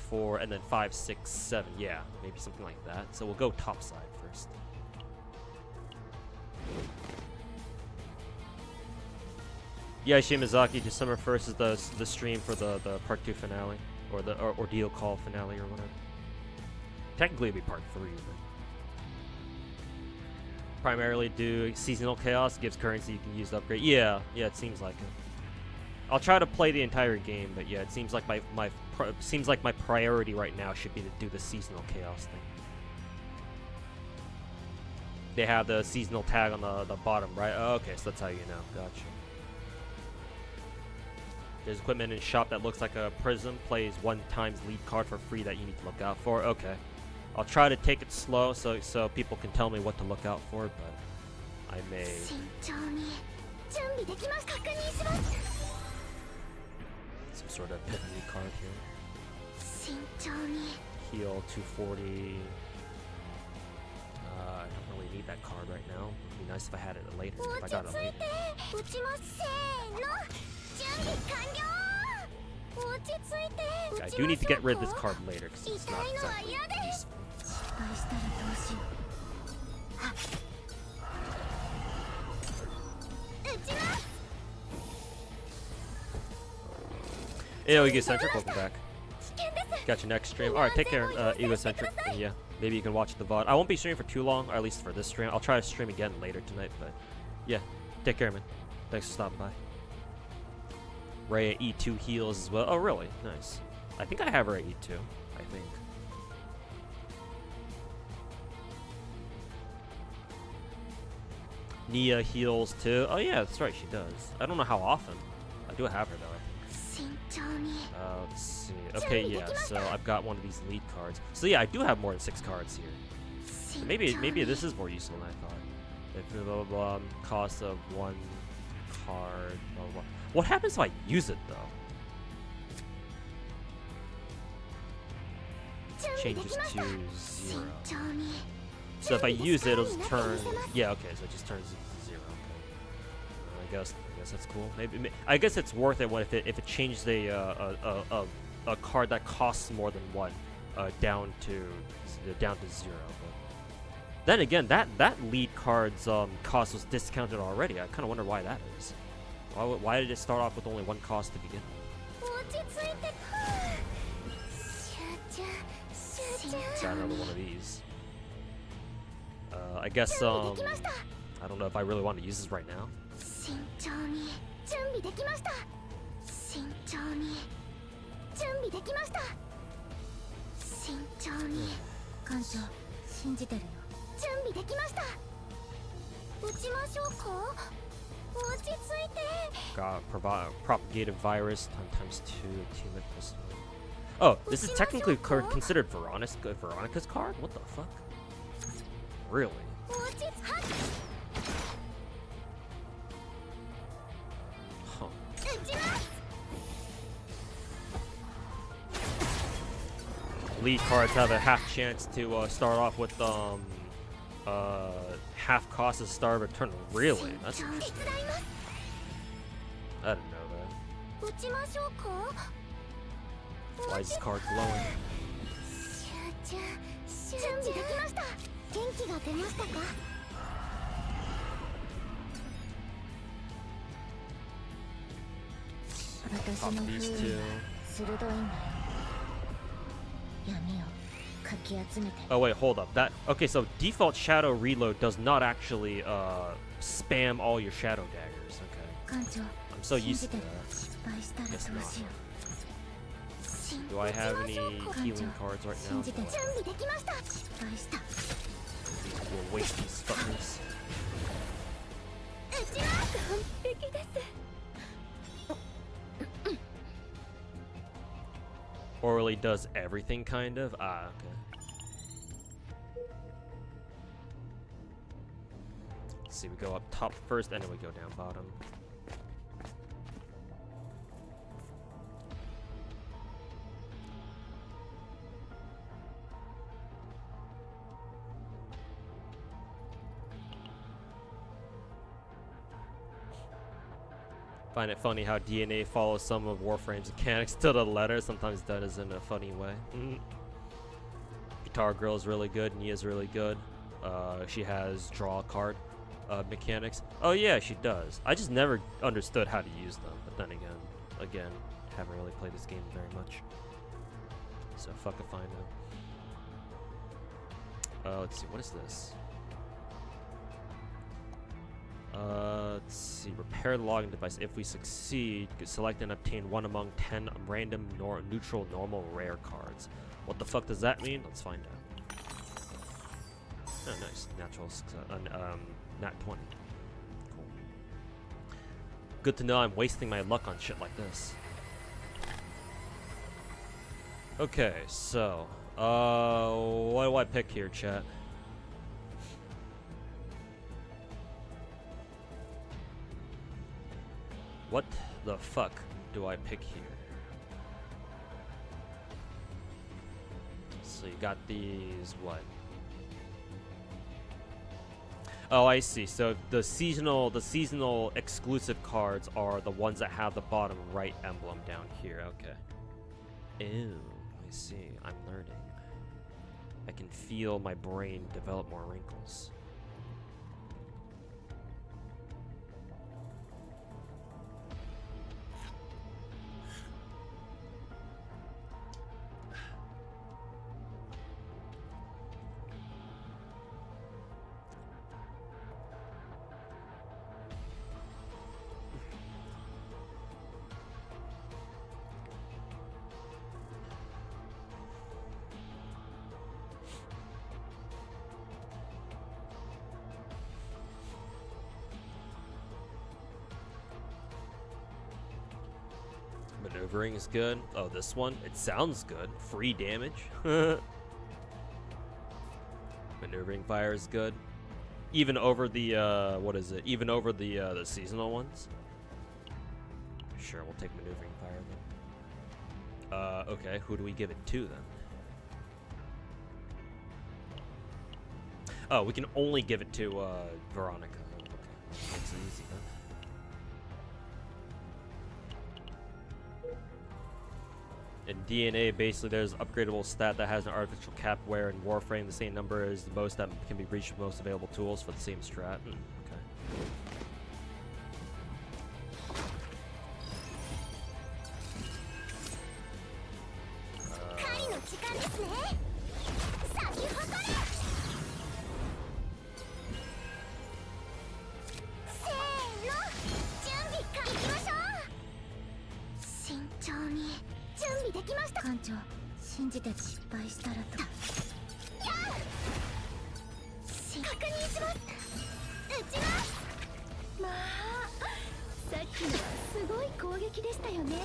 4, and then 5, 6, 7. Yeah, maybe something like that. So we'll go top side first. Yeah, Shimazaki, December 1st is the stream for the part 2 finale, or the ordeal call finale, or whatever. Technically, it'd be part 3, but primarily do seasonal chaos, gives currency you can use to upgrade. Yeah, it seems like it. I'll try to play the entire game, but yeah, it seems like my priority right now should be to do the seasonal chaos thing. They have the seasonal tag on the bottom, right? Oh, okay, so that's how you know. Gotcha. There's equipment in shop that looks like a prism. Plays 1 times lead card for free that you need to look out for. Okay. I'll try to take it slow so people can tell me what to look out for, but I may... Some sort of epiphany card here. Heal 240. I don't really need that card right now. It'd be nice if I had it later. If I got it later. I do need to get rid of this card later because it's not exactly useful. Hey, Egocentric, welcome back. Got your next stream. Alright, take care, Egocentric. And yeah, maybe you can watch the VOD. I won't be streaming for too long, or at least for this stream. I'll try to stream again later tonight, but yeah, take care, man. Thanks for stopping by. Rhea E2 heals as well. Oh, really? Nice. I think I have her at E2. I think. Nia heals too. Oh yeah, that's right, she does. I don't know how often. I do have her though, I think. Let's see. Okay, yeah, so I've got one of these lead cards. So yeah, I do have more than 6 cards here. So maybe this is more useful than I thought. If blah, blah, blah, cost of 1 card, blah, blah, blah. What happens if I use it though? Changes to 0. So if I use it, it'll just turn. Yeah, okay. So it just turns into 0. Okay. I guess that's cool. Maybe I guess it's worth it if it changes a card that costs more than 1 down to 0. But then again, that lead card's cost was discounted already. I kind of wonder why that is. Why did it start off with only 1 cost to begin with? Got another one of these. I guess I don't know if I really want to use this right now. 慎重に準備できました。慎重に準備できました。慎重に艦長信じてるよ。準備できました。撃ちましょうか。落ち着いて。Got propagated virus times 2 team plus. Oh, this is technically considered Veronica's card? What the fuck? Really? 落ち着はっ Huh. 撃ちます。 Lead cards have a half chance to start off with half cost to start of a turn. Really? That's 手伝い interesting. ます。 I didn't know 撃ちましょうか。 that. Why is this card glowing? 集中準備できました。元気が出ましたか。 Pop these two. 鋭いんだよ。闇をかき集めて。 Oh wait, hold up. Okay, so default shadow reload does not actually spam all your shadow daggers. Okay. 艦長 I'm so used to 信じてる。 that. 失敗したらどう Guess し not. よう。 Do I have any healing cards right 信 now? じて No. 準備できました。失敗した。 We'll waste these fuckers. 撃ちます。完璧です。 Orally does everything, kind of. Ah, okay. Let's see, we go up top first, and then we go down bottom. Find it funny how DNA follows some of Warframe's mechanics to the letter. Sometimes that is in a funny way. Guitar Girl is really good. Nia's really good. She has draw card mechanics. Oh yeah, she does. I just never understood how to use them. But then again, haven't really played this game very much. So fuck if I know. Let's see, what is this? Let's see. Repair the logging device. If we succeed, select and obtain one among 10 random neutral normal rare cards. What the fuck does that mean? Let's find out. Oh, nice. Natural nat 20. Cool. Good to know I'm wasting my luck on shit like this. Okay, so what do I pick here, chat? What the fuck do I pick here? So you got these, what? Oh, I see. So the seasonal exclusive cards are the ones that have the bottom right emblem down here. Okay. Ew, I see. I'm learning. I can feel my brain develop more wrinkles. Maneuvering is good. Oh, this one? It sounds good. Free damage. Maneuvering fire is good. Even over the, what is it? Even over the seasonal ones? Sure, we'll take maneuvering fire then. Okay, who do we give it to then? Oh, we can only give it to, Veronica. Okay, makes it easy then. In DNA, basically, there's an upgradable stat that has an artificial cap, where in Warframe, the same number is the most that can be reached with most available tools for the same strat. Okay. 準備できました艦長信じて失敗したらと確認します撃ちますまあさっきのはすごい攻撃でしたよね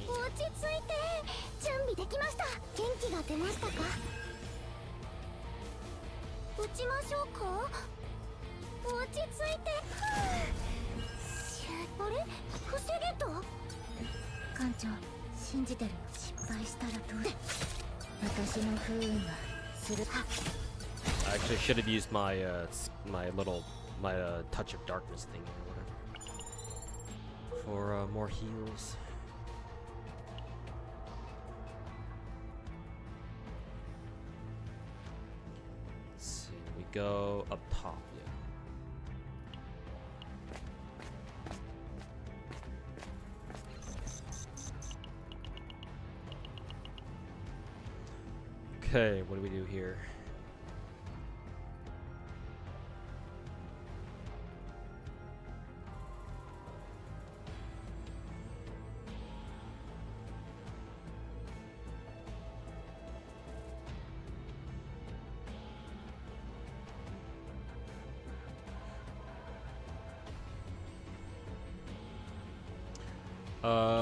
落ち着いて準備できました元気が出ましたか撃ちましょうか落ち着いてあれ防げた艦長信じてるの失敗したらどう私の不運はする I actually should have used my touch of darkness thing or whatever for more heals. Let's see, we go up top, yeah. Okay, what do we do here?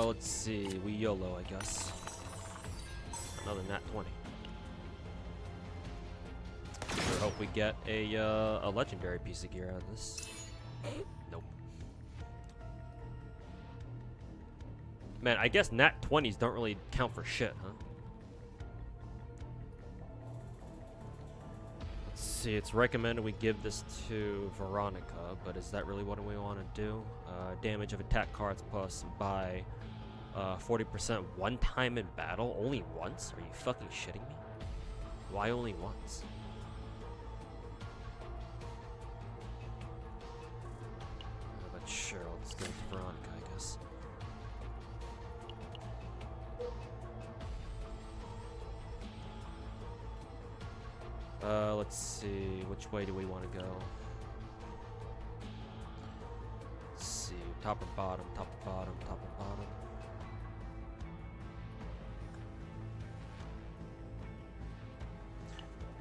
Let's see, we YOLO, I guess. Another nat 20. Sure hope we get a legendary piece of gear out of this. Nope. Man, I guess nat 20s don't really count for shit, huh? Let's see, it's recommended we give this to Veronica, but is that really what we want to do? Damage of attack cards plus by 40% one time in battle? Only once? Are you fucking shitting me? Why only once? But sure, let's go to Veronica, I guess. Let's see, which way do we want to go? Let's see, top or bottom, top or bottom, top or bottom.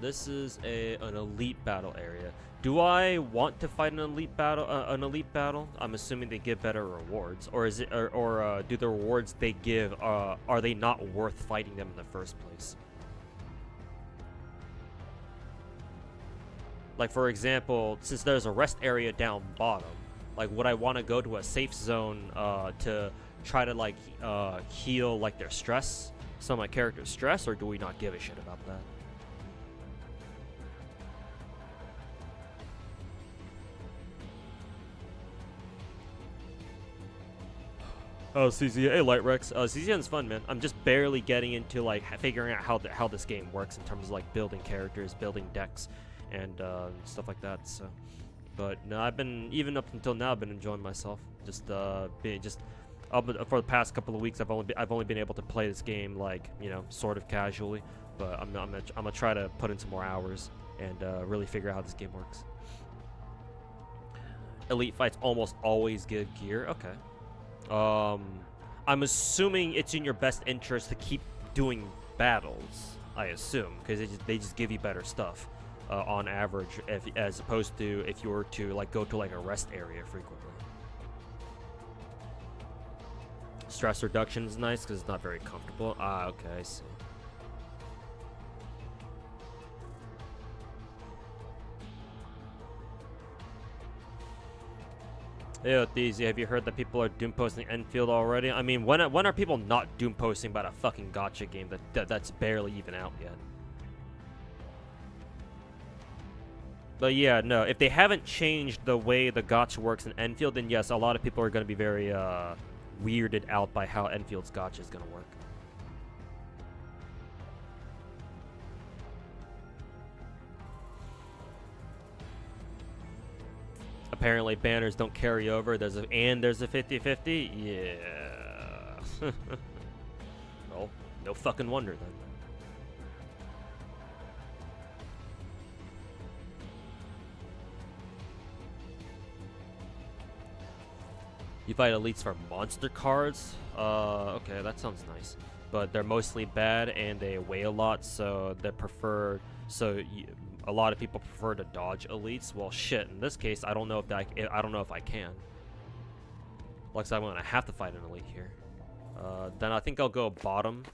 This is an elite battle area. Do I want to fight an elite battle? I'm assuming they give better rewards, or is it, or do the rewards they give are they not worth fighting them in the first place? Like, for example, since there's a rest area down bottom, like, would I want to go to a safe zone to try to like heal like their stress, some of my character's stress, or do we not give a shit about that? Oh, CZN, hey, Light Rex. CZN's fun, man. I'm just barely getting into like figuring out how this game works in terms of like building characters, building decks, and stuff like that. So, but no, I've been even up until now. I've been enjoying myself. Just for the past couple of weeks, I've only been able to play this game like, you know, sort of casually. But I'm gonna try to put in some more hours and really figure out how this game works. Elite fights almost always give gear. Okay. I'm assuming it's in your best interest to keep doing battles, I assume, because they just give you better stuff on average, as opposed to if you were to like go to like a rest area frequently. Stress reduction is nice because it's not very comfortable. Ah, okay, I see. Hey, Theezy, have you heard that people are doom posting Enfield already? I mean, when are people not doom posting about a fucking gacha game that's barely even out yet? But yeah, no, if they haven't changed the way the gacha works in Enfield, then yes, a lot of people are going to be very weirded out by how Enfield's gacha is going to work. Apparently banners don't carry over. There's a 50-50. Yeah. Well, no fucking wonder then. You fight elites for monster cards? Okay, that sounds nice. But they're mostly bad and they weigh a lot, so they're preferred. So a lot of people prefer to dodge elites. Well, shit. In this case, I don't know if I don't know if I can. Looks like I'm gonna have to fight an elite here. Then I think I'll go bottom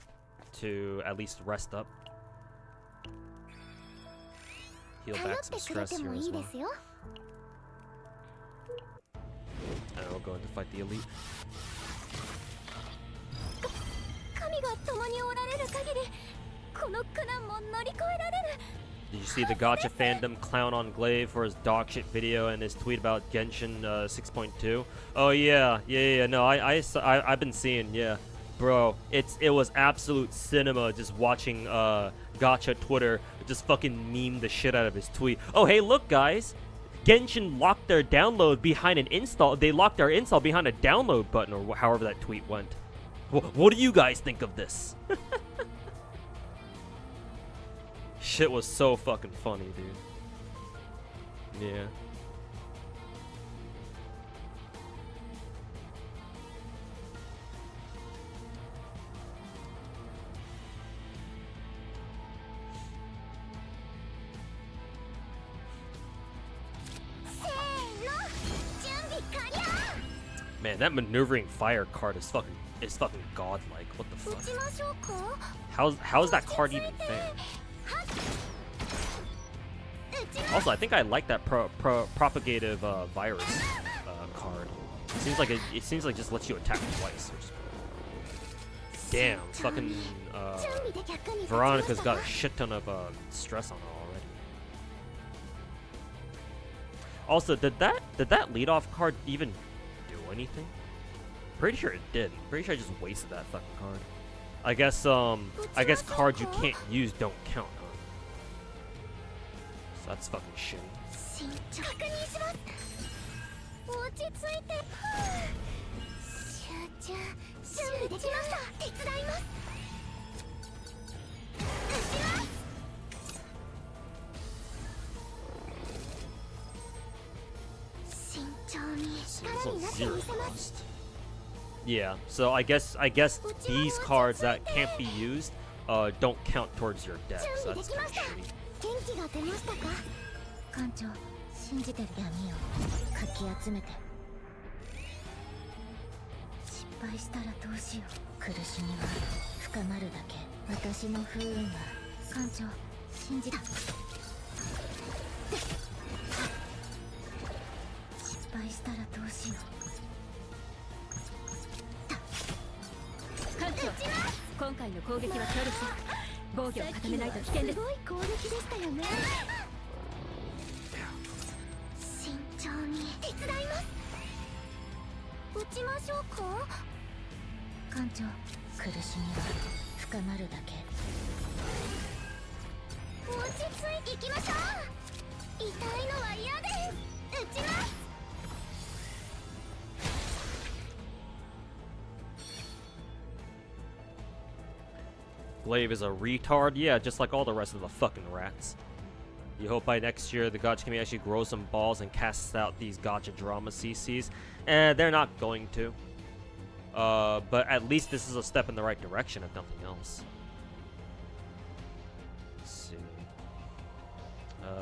to at least rest up. Heal back some stress here as well. And we'll go in to fight the elite. Did you see the Gacha fandom clown on Glaive for his dog shit video and his tweet about Genshin 6.2? Oh yeah. No, I've been seeing, yeah, bro. It was absolute cinema just watching Gacha Twitter just fucking meme the shit out of his tweet. Oh hey, look guys, Genshin locked their download behind an install. They locked their install behind a download button, or however that tweet went. What do you guys think of this? Shit was so fucking funny, dude. Yeah. Man, that maneuvering fire card is fucking godlike. What the fuck? How is that card even fair? Also, I think I like that propagative virus card. It seems like just lets you attack twice. Or something. Damn, fucking Veronica's got a shit ton of stress on her already. Also, did that leadoff card even do anything? Pretty sure it did. Pretty sure I just wasted that fucking card. I guess cards you can't use don't count, huh? So that's fucking shitty. Zero cost. Yeah, so I guess these cards that can't be used don't count towards your deck, so that's kind of shitty. Glaive is a retard? Yeah, just like all the rest of the fucking rats. You hope by next year the Gacha community actually grows some balls and casts out these Gacha drama CCs. And they're not going to. But at least this is a step in the right direction, if nothing else. Let's see.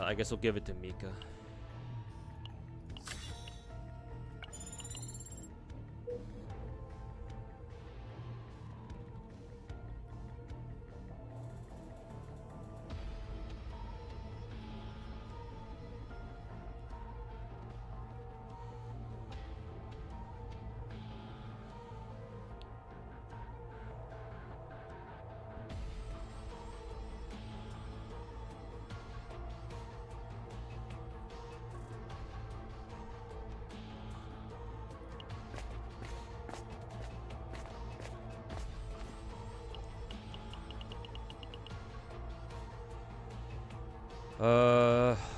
I guess we'll give it to Mika.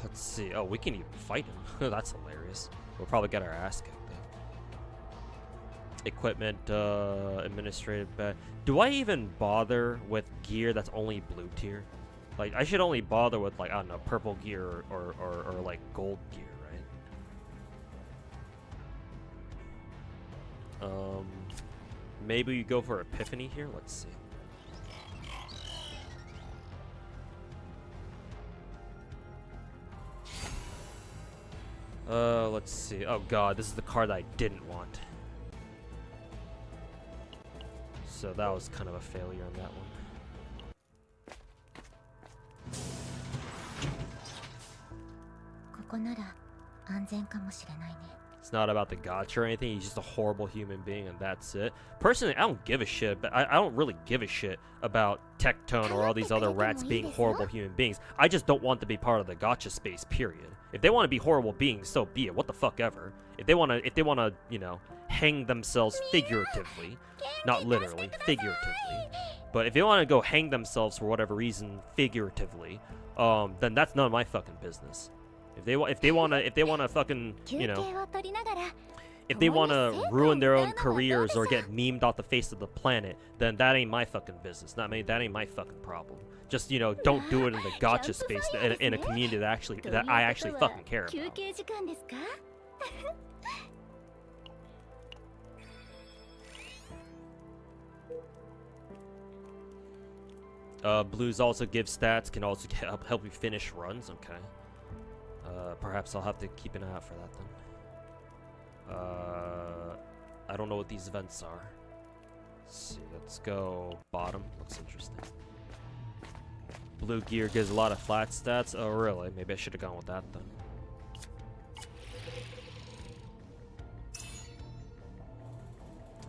Let's see. Oh, we can even fight him. That's hilarious. We'll probably get our ass kicked though. Equipment, administrative bed. Do I even bother with gear that's only blue tier? Like, I should only bother with, like, I don't know, purple gear or like gold gear, right? Maybe you go for Epiphany here. Let's see. Let's see. Oh god, this is the card I didn't want. So that was kind of a failure on that one. It's not about the gacha or anything. He's just a horrible human being, and that's it. Personally, I don't give a shit. But I don't really give a shit about Tectone or all these other rats being horrible human beings. I just don't want to be part of the gacha space. Period. If they want to be horrible beings, so be it. What the fuck ever. If they want to, you know, hang themselves figuratively, not literally, figuratively. But if they want to go hang themselves for whatever reason, figuratively, then that's none of my fucking business. If they want to fucking, you know, if they want to ruin their own careers or get memed off the face of the planet, then that ain't my fucking business. That ain't my fucking problem. Just, you know, don't do it in the gacha space in a community that I actually fucking care about. Blues also give stats, can also help you finish runs. Okay. Perhaps I'll have to keep an eye out for that then. I don't know what these events are. Let's see, let's go bottom. Looks interesting. Blue gear gives a lot of flat stats. Oh, really? Maybe I should have gone with that then.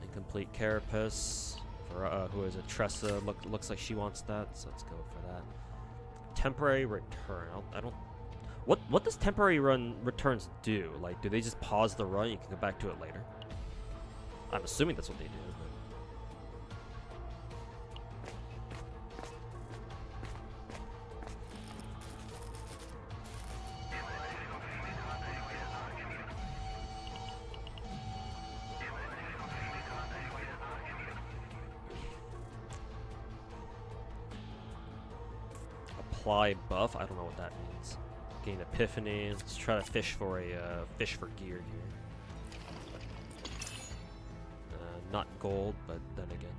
Incomplete carapace. For, who is it? Tressa. Looks like she wants that, so let's go for that. Temporary return. I don't... What does temporary returns do? Like, do they just pause the run? You can go back to it later. I'm assuming that's what they do. Apply buff. I don't know what that means. Gain epiphany. Let's try to fish for gear here. Not gold, but then again.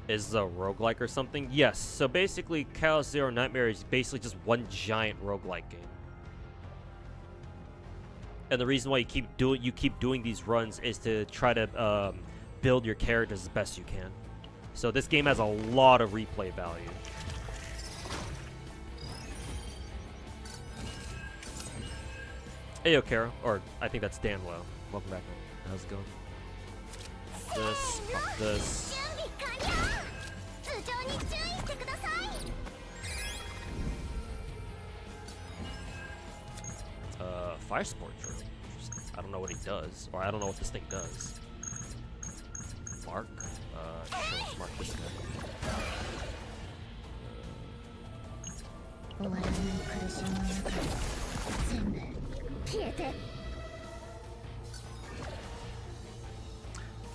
Is a roguelike or something? Yes. So basically, Chaos Zero Nightmare is basically just one giant roguelike game. And the reason why you keep doing these runs is to try to build your characters as best you can. So this game has a lot of replay value. Hey, yo, Kara. Or, I think that's Dan Lowe. Welcome back, man. How's it going? This. Fire sports room. I don't know what he does. Or I don't know what this thing does. Mark? Sure, let's mark this guy.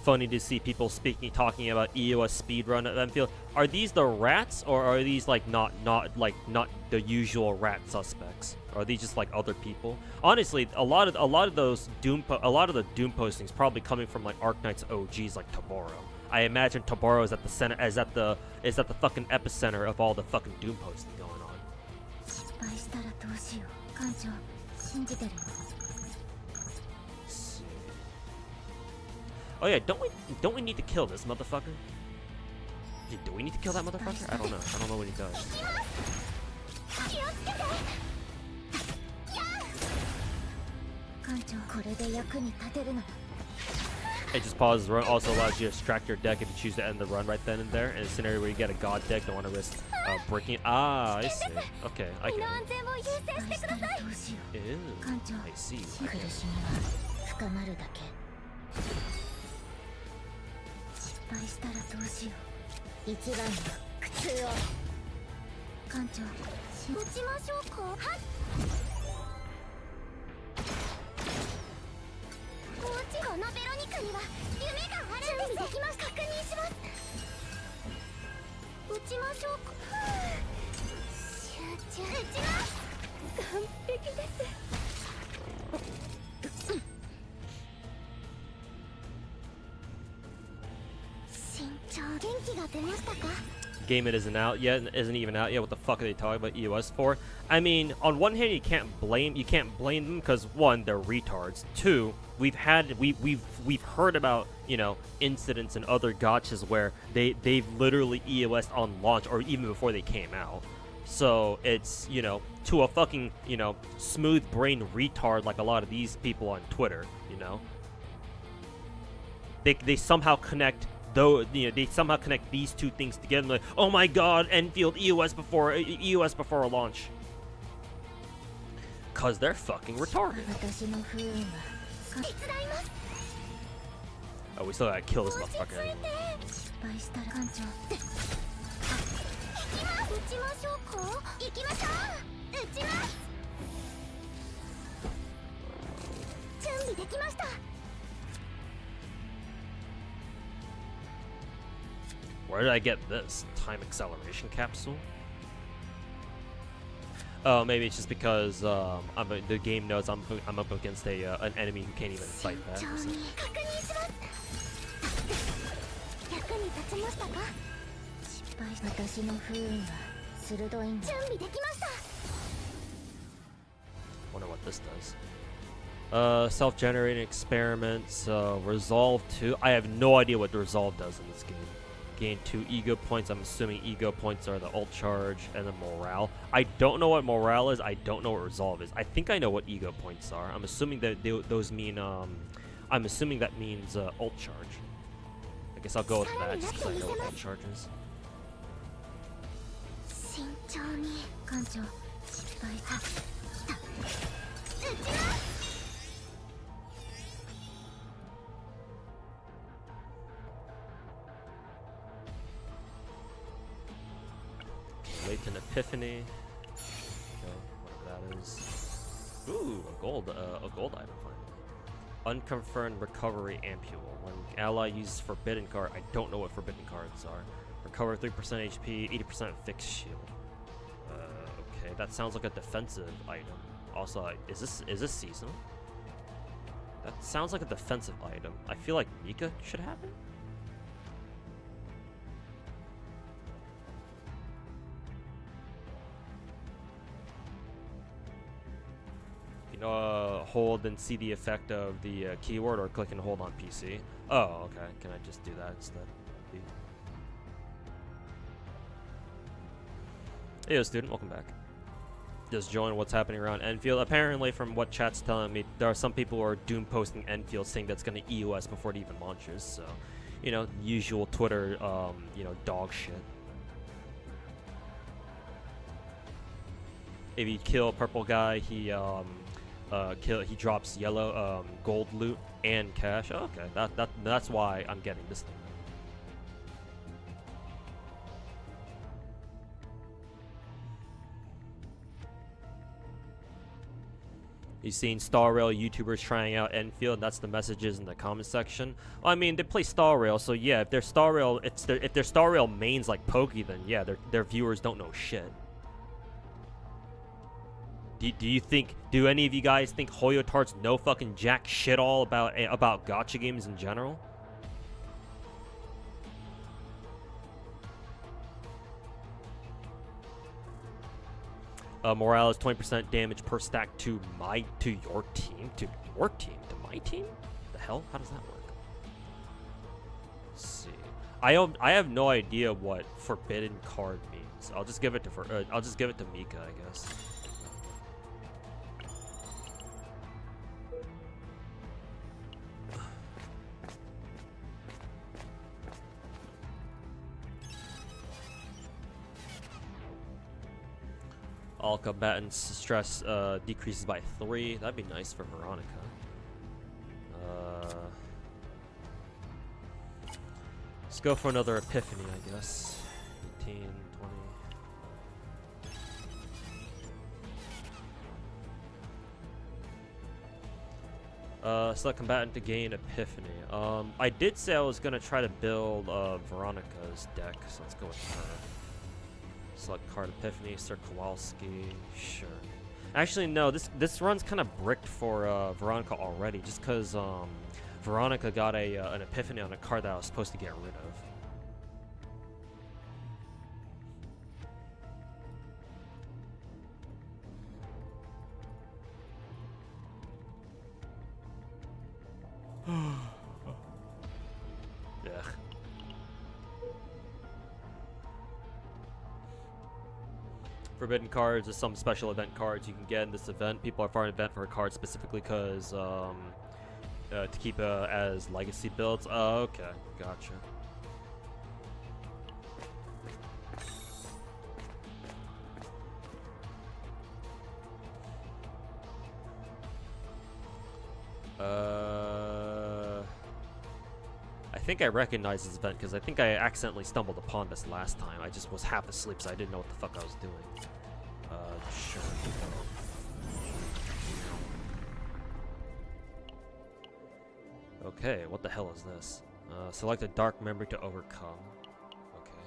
Funny to see people talking about EOS speedrun at Enfield. Are these the rats, or are these like not the usual rat suspects? Or are these just like other people? Honestly, a lot of the Doom postings probably coming from like Arknight's OGs like Taboro. I imagine Taboro is at the center, is at the fucking epicenter of all the fucking Doom posting going on. Oh yeah, don't we need to kill this motherfucker? Do we need to kill that motherfucker? I don't know. I don't know what he does. It just pauses the run. Also allows you to extract your deck if you choose to end the run right then and there. In a scenario where you get a god deck, don't want to risk breaking it. Ah, I see. Okay, I get it. Ew, I see. 完璧です。身長元気が出ましたか？ Game it isn't out yet, isn't even out yet. What the fuck are they talking about EOS for? I mean, on one hand, you can't blame them because one, they're retards. Two, we've heard about, you know, incidents and other gachas where they've literally EOS'd on launch or even before they came out. So it's, you know, to a fucking, you know, smooth brain retard like a lot of these people on Twitter, you know, they somehow connect. Though, you know, they somehow connect these two things together. Like, oh my god, Enfield EOS before a launch. Cause they're fucking retarded. Oh, we still gotta kill this motherfucker. Where did I get this? Time acceleration capsule? Oh, maybe it's just because the game knows I'm up against an enemy who can't even fight back or something. Wonder what this does. Self-generating experiments, Resolve 2. I have no idea what the Resolve does in this game. Gain 2 ego points. I'm assuming ego points are the ult charge and the morale. I don't know what morale is. I don't know what resolve is. I think I know what ego points are. I'm assuming that those mean I'm assuming that means ult charge. I guess I'll go with that just because I know what ult charge is. Latent Epiphany. Okay, whatever that is. Ooh, a gold item finally. Unconfirmed Recovery Ampule. When ally uses Forbidden Card, I don't know what Forbidden Cards are. Recover 3% HP, 80% fixed shield. Okay, that sounds like a defensive item. Also, is this seasonal? That sounds like a defensive item. I feel like Mika should have it. Hold and see the effect of the keyword, or click and hold on PC. Oh, okay. Can I just do that instead? Hey, yo, student, welcome back. Just join what's happening around Enfield. Apparently, from what chat's telling me, there are some people who are doom posting Enfield saying that's going to EOS before it even launches. So, you know, usual Twitter, you know, dog shit. If you kill a purple guy, he drops yellow gold loot and cash. Oh, okay, that's why I'm getting this thing. You've seen Star Rail YouTubers trying out Enfield. That's the messages in the comment section. Well, I mean, they play Star Rail, so yeah. If they're Star Rail, if they're Star Rail mains like Pokey, then yeah, their viewers don't know shit. Do any of you guys think Hoyotards know fucking jack shit all about gacha games in general? Morale is 20% damage per stack to my team. To my team? The hell? How does that work? Let's see. I have no idea what forbidden card means. I'll just give it to Mika, I guess. All combatants' stress decreases by 3. That'd be nice for Veronica. Let's go for another Epiphany, I guess. 18, 20. Select combatant to gain Epiphany. I did say I was gonna try to build Veronica's deck, so let's go with her. Select card Epiphany, Sir Kowalski, sure. Actually, no. This run's kind of bricked for Veronica already, just because Veronica got an epiphany on a card that I was supposed to get rid of. Yeah. Forbidden cards is some special event cards you can get in this event. People are farming event for a card specifically because to keep as legacy builds. Oh, okay, gotcha. I think I recognize this event because I think I accidentally stumbled upon this last time. I just was half asleep, so I didn't know what the fuck I was doing. Sure. Okay, what the hell is this? Select a dark memory to overcome. Okay.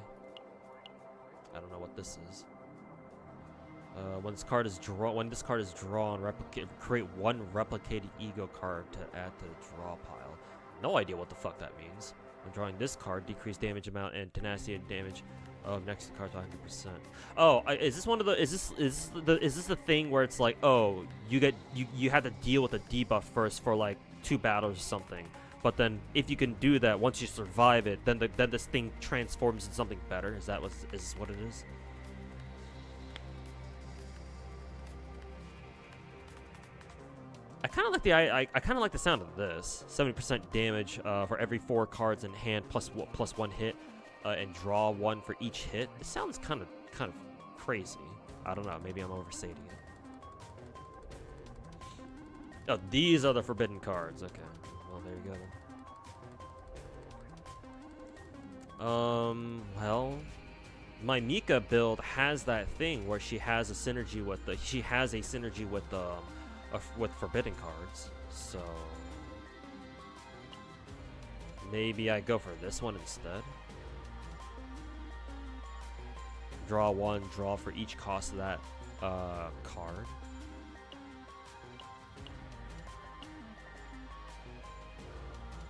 I don't know what this is. When this card is drawn, create one replicated ego card to add to the draw pile. No idea what the fuck that means. When drawing this card, decrease damage amount and tenacity and damage of next card to 100%. Oh, is this one of the? Is this the thing where it's like, oh, you had to deal with a debuff first for like 2 battles or something, but then if you can do that once you survive it, then this thing transforms into something better. Is this what it is? I kind of like I kind of like the sound of this. 70% damage for every 4 cards in hand plus 1 hit, and draw 1 for each hit. It sounds kind of crazy. I don't know. Maybe I'm overstating it. Oh, these are the forbidden cards. Okay. Well, there you go. Well, my Mika build has that thing where she has a synergy with forbidden cards, so maybe I go for this one instead. Draw 1, draw for each cost of that card.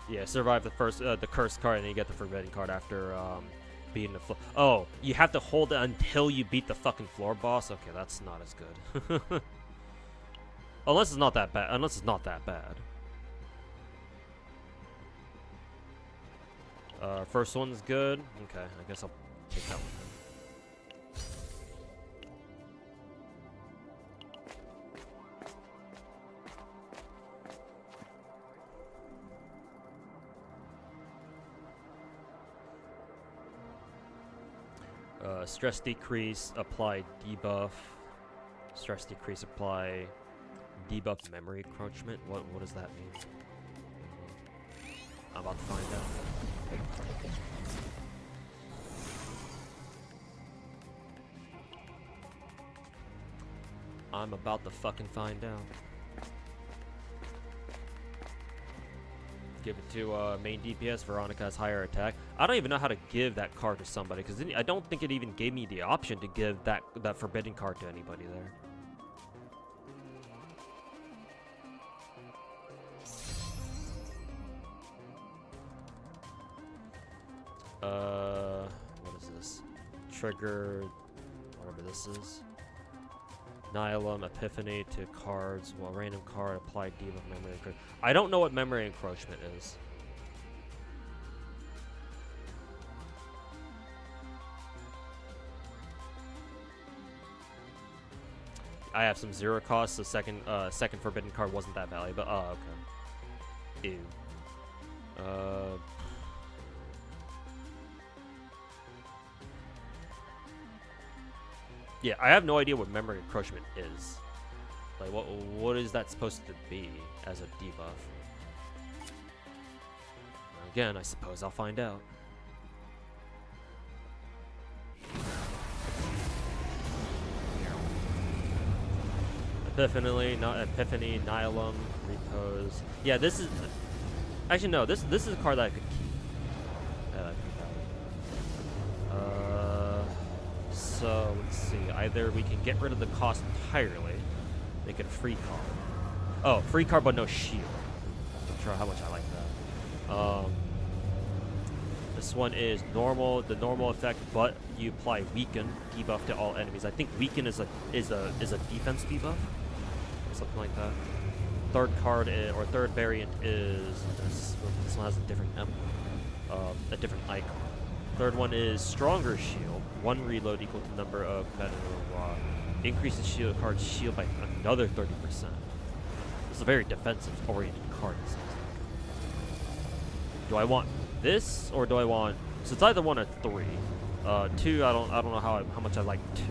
Yeah, survive the first the cursed card, and then you get the forbidden card after beating the floor. Oh, you have to hold it until you beat the fucking floor boss. Okay, that's not as good. Unless it's not that bad. First one's good. Okay, I guess I'll take that one then. Stress decrease, apply debuff. Stress decrease, apply debuff memory encroachment. What does that mean? I'm about to find out. I'm about to fucking find out. Give it to main DPS. Veronica has higher attack. I don't even know how to give that card to somebody because I don't think it even gave me the option to give that forbidden card to anybody there. What is this? Trigger, whatever this is. Nihilum, Epiphany to cards. Well, random card, apply debuff memory encroachment. I don't know what memory encroachment is. I have some 0 costs. The second forbidden card wasn't that valuable. Oh, okay. Ew. Yeah, I have no idea what memory encroachment is. Like, what is that supposed to be as a debuff? Again, I suppose I'll find out. Epiphany, Nihilum, Repose. Yeah, this is... Actually, no, this is a card that I could keep. So, let's see. Either we can get rid of the cost entirely, Make it a free card. Oh, free card but no shield. I'm not sure how much I like that. This one is normal, the normal effect, but you apply weaken debuff to all enemies. I think weaken is a defense debuff, or something like that. Third card or third variant is this. This one has a different emblem, a different icon. Third one is stronger shield. One reload equal to the number of competitive increases shield card's shield by another 30%. This is a very defensive oriented card. Do I want this or do I want? So it's either 1 or 3. 2, I don't know how much I like 2.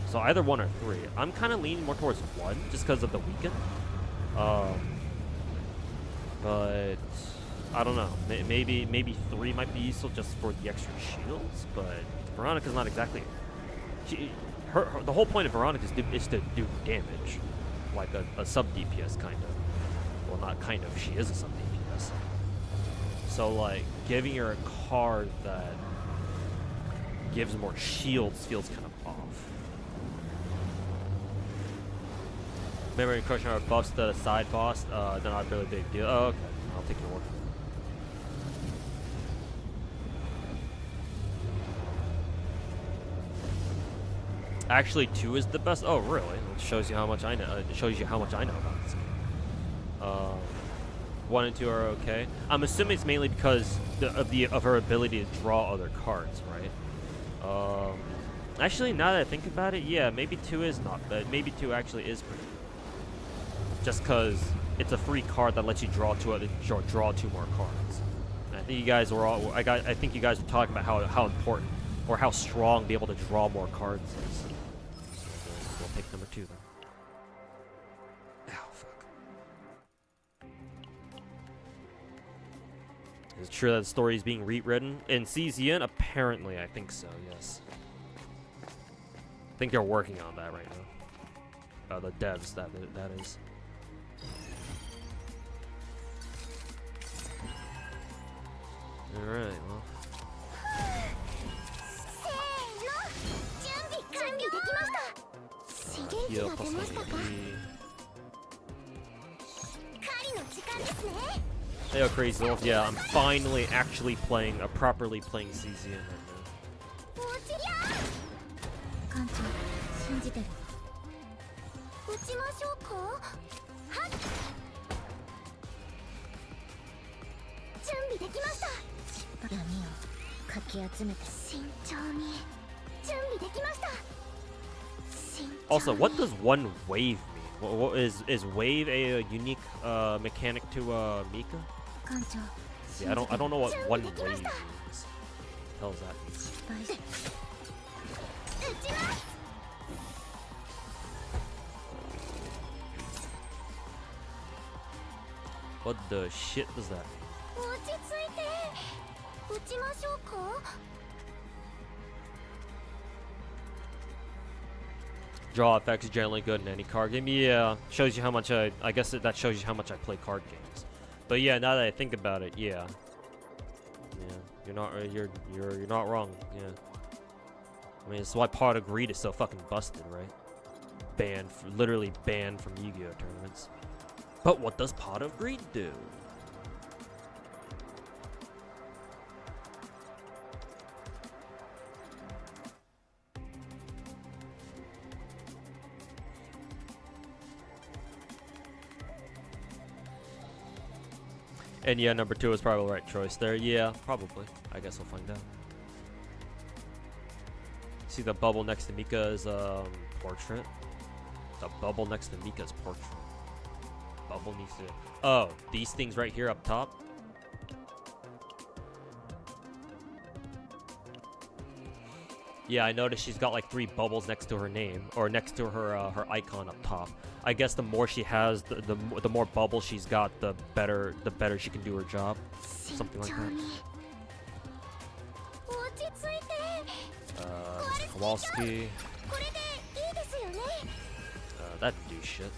So either 1 or 3. I'm kind of leaning more towards 1 just because of the weaken. But I don't know. Maybe 3 might be useful just for the extra shields. But Veronica's not exactly. The whole point of Veronica is to do damage, like a sub DPS kind of. Well, not kind of. She is a sub DPS. So like giving her a card that gives more shields feels kind of off. Remember you crushing our buffs to the side boss? They're not really big deal. Oh, okay. I'll take your word. Actually, 2 is the best. Oh, really? It shows you how much I know. It shows you how much I know about this game. 1 and 2 are okay. I'm assuming it's mainly because of her ability to draw other cards, right? Actually, now that I think about it, yeah, maybe 2 is not bad. Maybe 2 actually is pretty good. Just because it's a free card that lets you draw 2 more cards. And I think you guys were all. I think you guys were talking about how important or how strong being able to draw more cards is. We'll take number 2 then. Ow, fuck. Is it true that the story is being rewritten in CZN? Apparently, I think so. Yes. I think they're working on that right now. The devs, that is. All right. Well. Heal plus 180. Hey, yo, Crazy Wolf. Yeah, I'm finally actually properly playing CZN right now. Also, what does one wave mean? What is wave a unique mechanic to Mika? Yeah, I don't know what one wave means. What the hell does that mean? What the shit does that mean? Draw effects is generally good in any card game. Yeah, shows you how much I guess that shows you how much I play card games. But yeah, now that I think about it, yeah, you're not wrong. Yeah, I mean, it's why Pot of Greed is so fucking busted, right? Literally banned from Yu-Gi-Oh tournaments. But what does Pot of Greed do? And yeah, number 2 is probably the right choice there. Yeah, probably. I guess we'll find out. See the bubble next to Mika's portrait? The bubble next to Mika's portrait. Bubble needs to... Oh, these things right here up top? Yeah, I noticed she's got like 3 bubbles next to her name, or next to her her icon up top. I guess the more she has, the more bubbles she's got, the better she can do her job. Something like that. Mr. Kowalski. That do shit.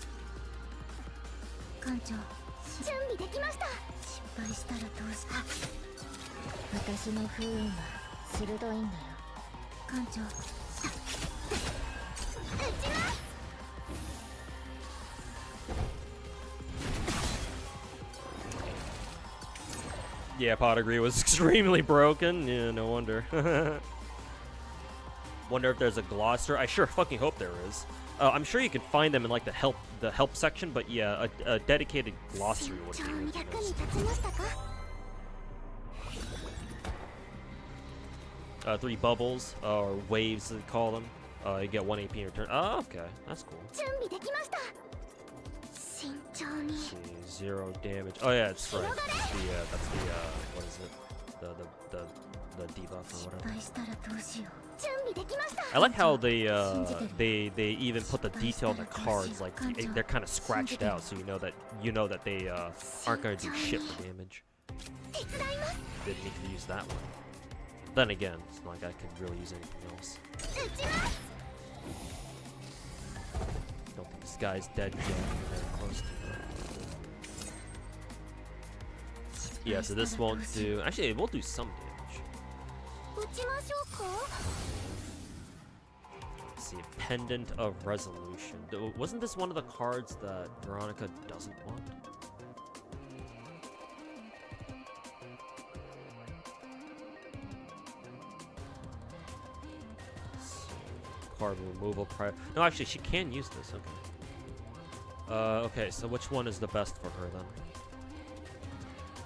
Yeah, Pottery was extremely broken. Yeah, no wonder. Wonder if there's a glosser. I sure fucking hope there is. I'm sure you can find them in like the help section, but yeah, a dedicated glossary would be really nice. 3 bubbles, or waves they call them. You get 1 AP in return. Oh, okay, that's cool. See, 0 damage. Oh yeah, it's right. That's the what is it? The debuff or whatever. I like how they even put the detail on the cards, like they're kind of scratched out, so you know that they aren't gonna do shit for damage. Didn't need to use that one. Then again, it's not like I could really use anything else. Don't think this guy's dead yet. Very close to it. Yeah, so this won't do. Actually, it will do some damage. Let's see, Pendant of Resolution. Wasn't this one of the cards that Veronica doesn't want? Card removal prior. No, actually, she can use this. Okay. Okay, so which one is the best for her then?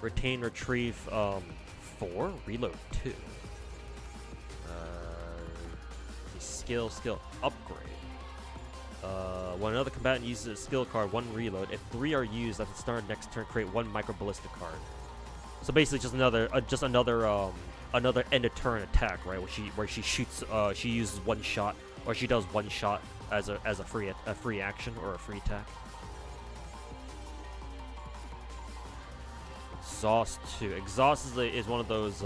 Retain, retrieve, 4, reload 2. Skill, upgrade. When another combatant uses a skill card, 1 reload. If 3 are used at the start of next turn, create 1 micro ballistic card. So basically, just another end of turn attack, right? Where she shoots, she uses 1 shot, or she does 1 shot as a free action or a free attack. Exhaust 2. Exhaust is one of those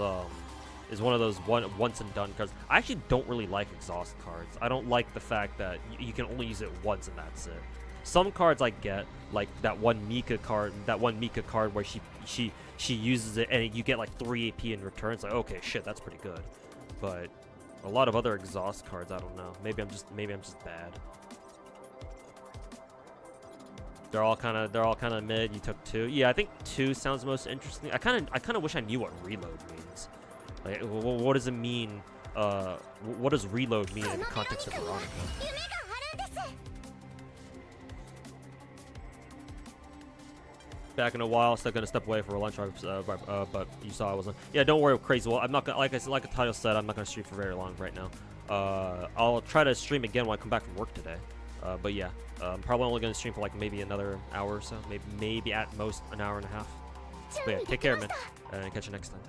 once and done cards. I actually don't really like exhaust cards. I don't like the fact that you can only use it once and that's it. Some cards I get, like that one Mika card where she uses it and you get like 3 AP in return. It's like, okay, shit, that's pretty good. But a lot of other exhaust cards, I don't know. Maybe I'm just bad. They're all kind of mid. You took 2. Yeah, I think 2 sounds most interesting. I kind of wish I knew what reload means. Like, what does it mean? What does reload mean in the context of Veronica? Back in a while, still gonna step away for a lunch, but you saw I wasn't. Yeah, don't worry, crazy. Well, I'm not gonna, like the title said, I'm not gonna stream for very long right now. I'll try to stream again when I come back from work today. But yeah, I'm probably only gonna stream for like maybe another hour or so, maybe at most an hour and a half. But yeah, take care, man, and catch you next time.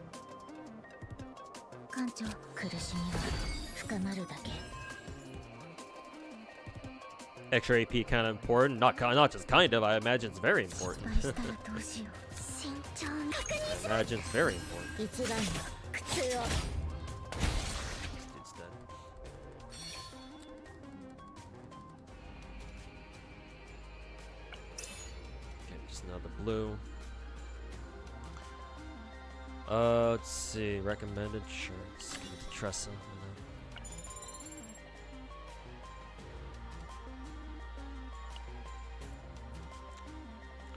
Extra AP kind of important, not just kind of. I imagine it's very important. I imagine it's very important. Dude's dead. Okay, just another blue. Let's see. Recommended? Sure. Let's give it to Tressa.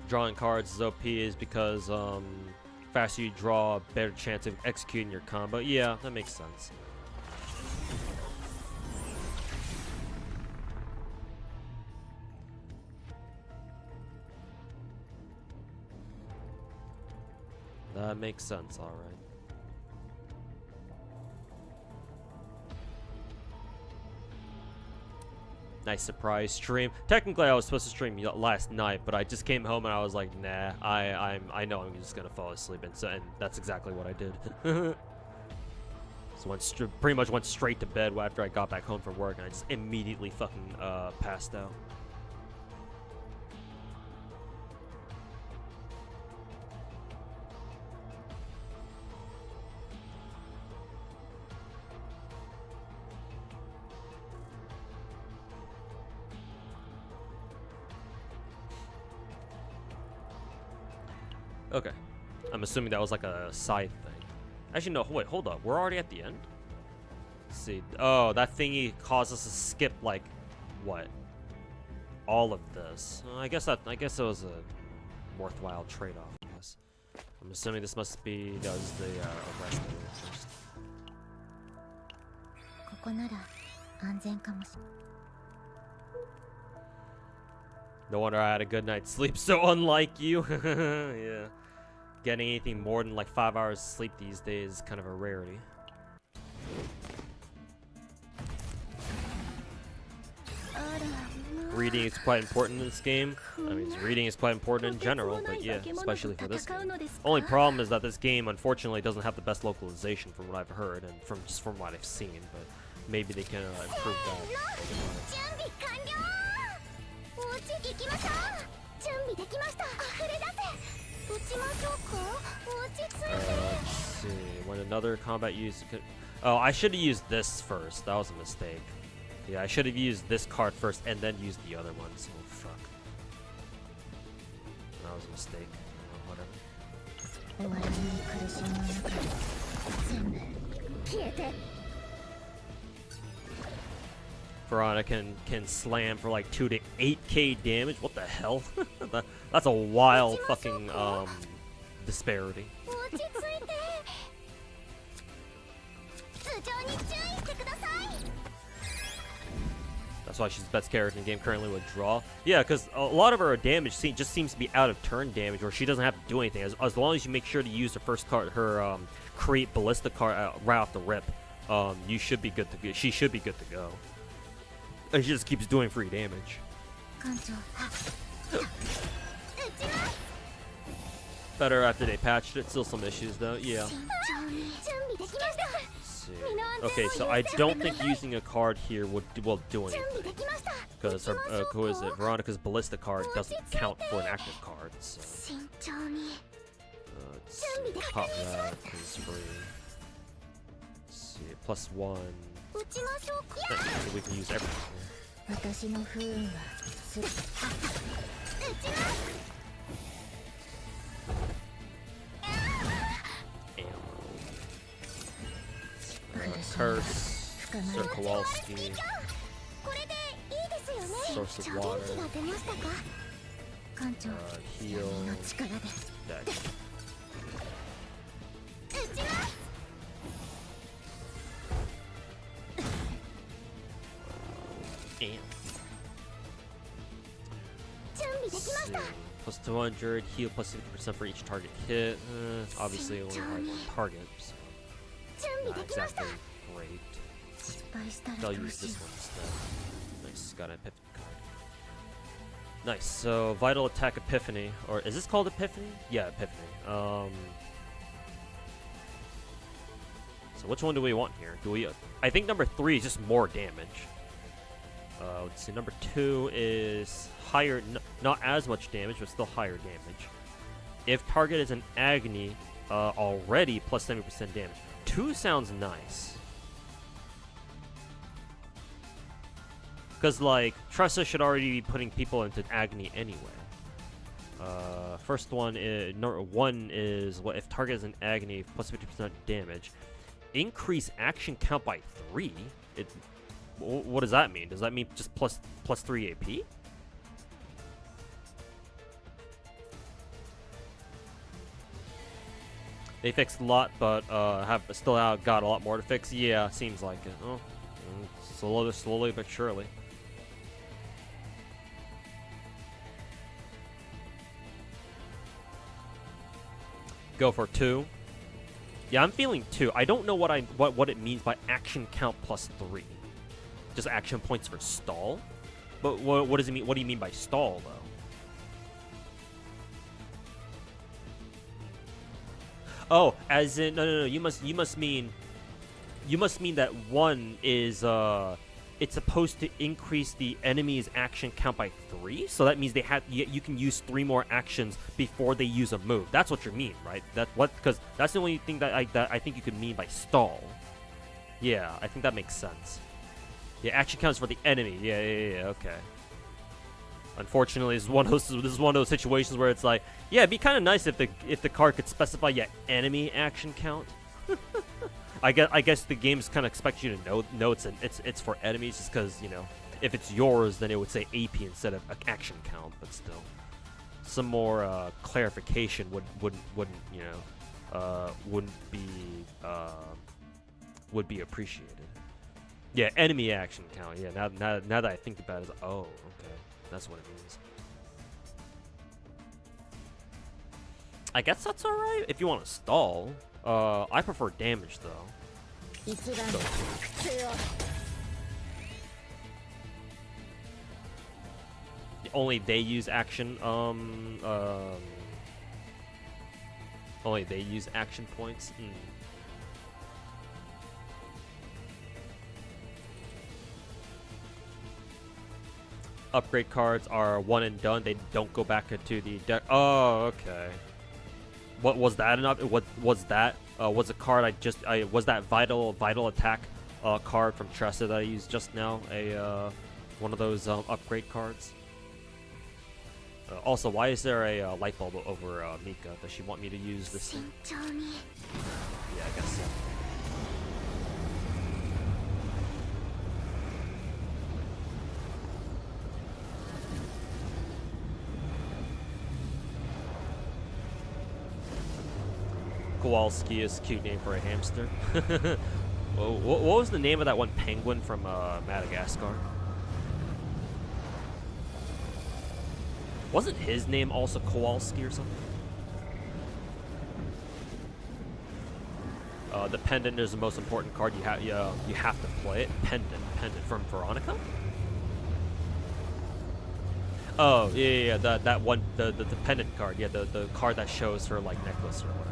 Drawing cards is OP is because faster you draw, better chance of executing your combo. Yeah, that makes sense. That makes sense, alright. Nice surprise stream. Technically, I was supposed to stream last night, but I just came home and I was like, nah, I know I'm just gonna fall asleep, and that's exactly what I did. So pretty much went straight to bed after I got back home from work, and I just immediately fucking passed out. Okay. I'm assuming that was like a side thing. Actually, no, wait, hold up. We're already at the end? Let's see. Oh, that thingy caused us to skip, like, what? All of this. I guess it was a worthwhile trade-off, I guess. I'm assuming this must be no, this is the arrest first. ここなら安全かもし No wonder I had a good night's sleep. So unlike you. Yeah. Getting anything more than like 5 hours sleep these days is kind of a rarity. Reading is quite important in this game. I mean, reading is quite important in general, but yeah, especially for this game. Only problem is that this game, unfortunately, doesn't have the best localization from what I've heard and from what I've seen. But maybe they can improve that. Let's see. When another combat use. Oh, I should have used this first. That was a mistake. Yeah, I should have used this card first and then used the other ones. Oh, fuck. That was a mistake. Whatever. Veronica can slam for like 2 to 8k damage. What the hell? That's a wild fucking disparity. That's why she's the best character in the game currently with draw. Yeah, because a lot of her damage just seems to be out of turn damage, where she doesn't have to do anything. As long as you make sure to use her first card, her create ballista card right off the rip, you should be good to go. She should be good to go. And she just keeps doing free damage. Better after they patched it. Still some issues though. Yeah. Okay, so I don't think using a card here will do anything, because who is it? Veronica's ballista card doesn't count for an active card. So let's see, pop that. It's free. Let's see, +1. We can use everything here. Curse, Sir Kowalski, Source of Water, Heal, Deck. Plus 200, heal plus 50% for each target hit. Obviously only hard one target, so not exactly great. I'll use this one instead. Nice, got an Epiphany card. Nice, so Vital Attack Epiphany, or is this called Epiphany? Yeah, Epiphany. So which one do we want here? I think number 3 is just more damage. Let's see, number 2 is higher, not as much damage, but still higher damage. If target is an Agni, already plus 70% damage. 2 sounds nice. Because, like, Tressa should already be putting people into Agni anyway. First one is, number 1 is, what if target is an Agni, plus 50% damage. Increase action count by 3? What does that mean? Does that mean just plus 3 AP? They fixed a lot, but still got a lot more to fix. Yeah, seems like it. Oh, slowly but surely. Go for 2. Yeah, I'm feeling 2. I don't know what it means by action count plus 3. Just action points for stall? But what does it mean? What do you mean by stall, though? Oh, as in no. You must mean that 1 is it's supposed to increase the enemy's action count by 3. So that means you can use 3 more actions before they use a move. That's what you mean, right? Because that's the only thing that I think you could mean by stall. Yeah, I think that makes sense. Yeah, action counts for the enemy. Yeah. Okay. Unfortunately, this is one of those situations where it's like, yeah, it'd be kind of nice if the card could specify enemy action count. I guess the games kind of expect you to know it's for enemies, just because if it's yours, then it would say AP instead of action count. But still, some more clarification wouldn't you know would be appreciated. Yeah, enemy action count. Yeah, now that I think about it, oh, okay, that's what it means. I guess that's all right if you want to stall. I prefer damage though. Only they use action. Only they use action points. Upgrade cards are one and done. They don't go back into the deck. Oh, okay. What was that enough? What was that? Was a card was that vital attack card from Tressa that I used just now a one of those upgrade cards? Also, why is there a light bulb over Mika? Does she want me to use this thing? Yeah, I guess so. Kowalski is a cute name for a hamster. What was the name of that one penguin from Madagascar? Wasn't his name also Kowalski or something? The pendant is the most important card you have to play it. Pendant from Veronica. Oh yeah, that one the pendant card. Yeah, the card that shows her like necklace or whatever.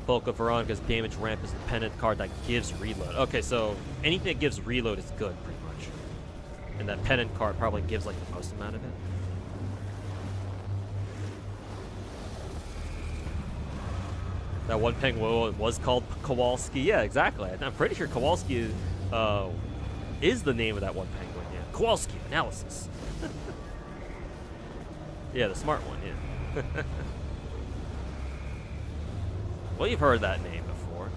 Bulk of Veronica's damage ramp is the pendant card that gives reload. Okay, so anything that gives reload is good, pretty much. And that pendant card probably gives like the most amount of it. That one penguin was called Kowalski. Yeah, exactly. I'm pretty sure Kowalski is the name of that one penguin. Yeah, Kowalski analysis. Yeah, the smart one. Yeah. Well, you've heard that name before.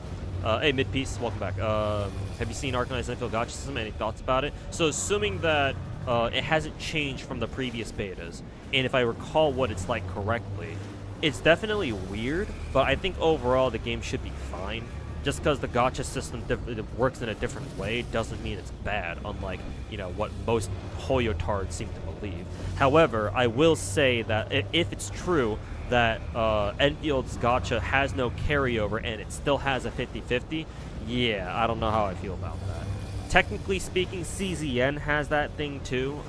Hey, Midpiece, welcome back. Have you seen Arcanized Enfield Gacha System? Any thoughts about it? So, assuming that it hasn't changed from the previous betas, and if I recall what it's like correctly, it's definitely weird, but I think overall the game should be fine. Just because the gacha system works in a different way doesn't mean it's bad, unlike, you know, what most Hoyotards seem to believe. However, I will say that if it's true that Enfield's gacha has no carryover and it still has a 50-50, yeah, I don't know how I feel about that. Technically speaking, CZN has that thing too.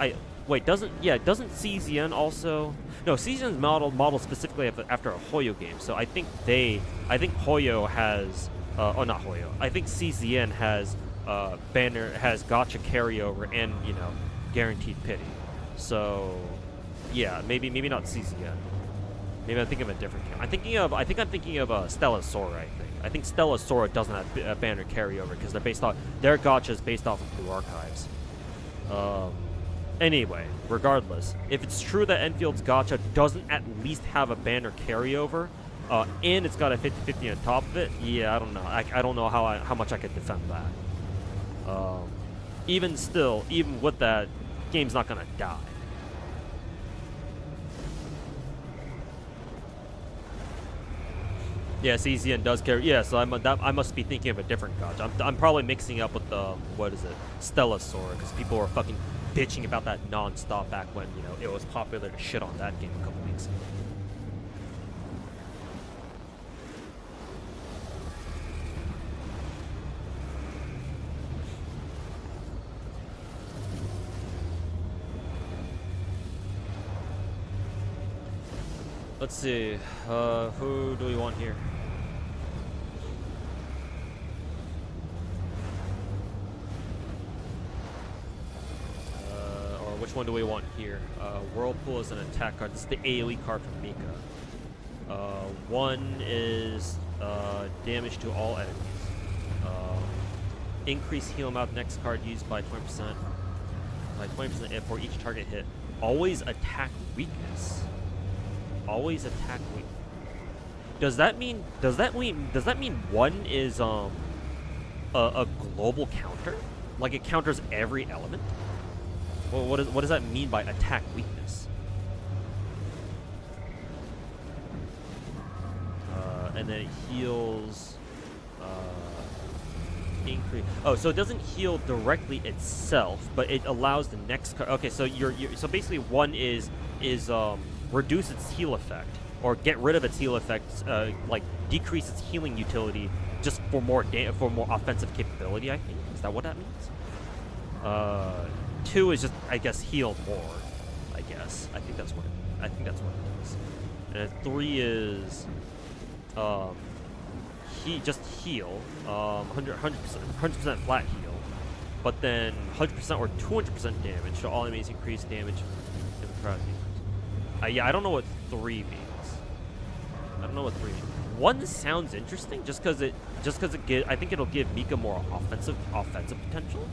Doesn't CZN also? No, CZN's modeled specifically after a Hoyo game, so I think Hoyo has, not Hoyo. I think CZN has gacha carryover and, you know, guaranteed pity. So, yeah, maybe not CZN. Maybe I'm thinking of a different game. I think I'm thinking of Stella Sora. I think Stella Sora doesn't have a banner carryover because their gacha is based off of Blue Archives. Anyway, regardless, if it's true that Enfield's gacha doesn't at least have a banner carryover, and it's got a 50-50 on top of it, yeah, I don't know. I don't know how much I could defend that. Even with that, game's not gonna die. Yeah, CZN does carry. Yeah, so I must be thinking of a different gacha. I'm probably mixing up with the Stella Sora, because people were fucking bitching about that non-stop back when, you know, it was popular to shit on that game a couple weeks ago. Let's see, who do we want here? Which one do we want here? Whirlpool is an attack card. This is the AoE card from Mika. One is damage to all enemies. Increase heal amount next card used by 20%. By 20% for each target hit. Always attack weakness. Always attack weakness. Does that mean one is a global counter? Like it counters every element? Well, what does that mean by attack weakness? And then it heals. Increase. Oh, so it doesn't heal directly itself, but it allows the next card. Okay, so so basically one is reduce its heal effect or get rid of its heal effect, like decrease its healing utility just for more offensive capability. I think is that what that means. 2 is just, I guess, heal more. I guess I think that's what it is. And 3 is just heal, 100% flat heal, but then 100% or 200% damage. So all enemies increase damage. Yeah, I don't know what 3 means. I don't know what 3 means. 1 sounds interesting, just because it I think it'll give Mika more offensive potential,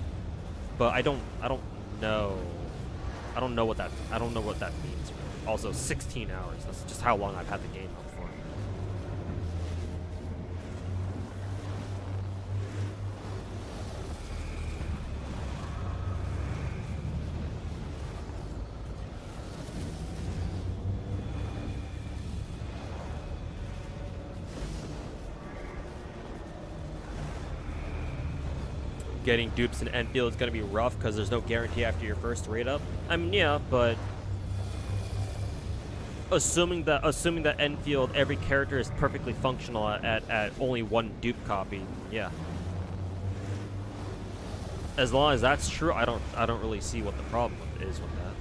but I don't know what that means. Really. Also, 16 hours. That's just how long I've had the game up for. Getting dupes in Enfield is going to be rough because there's no guarantee after your first raid up. I mean, yeah, but assuming that Enfield every character is perfectly functional at only 1 dupe copy, yeah. As long as that's true, I don't really see what the problem is with that.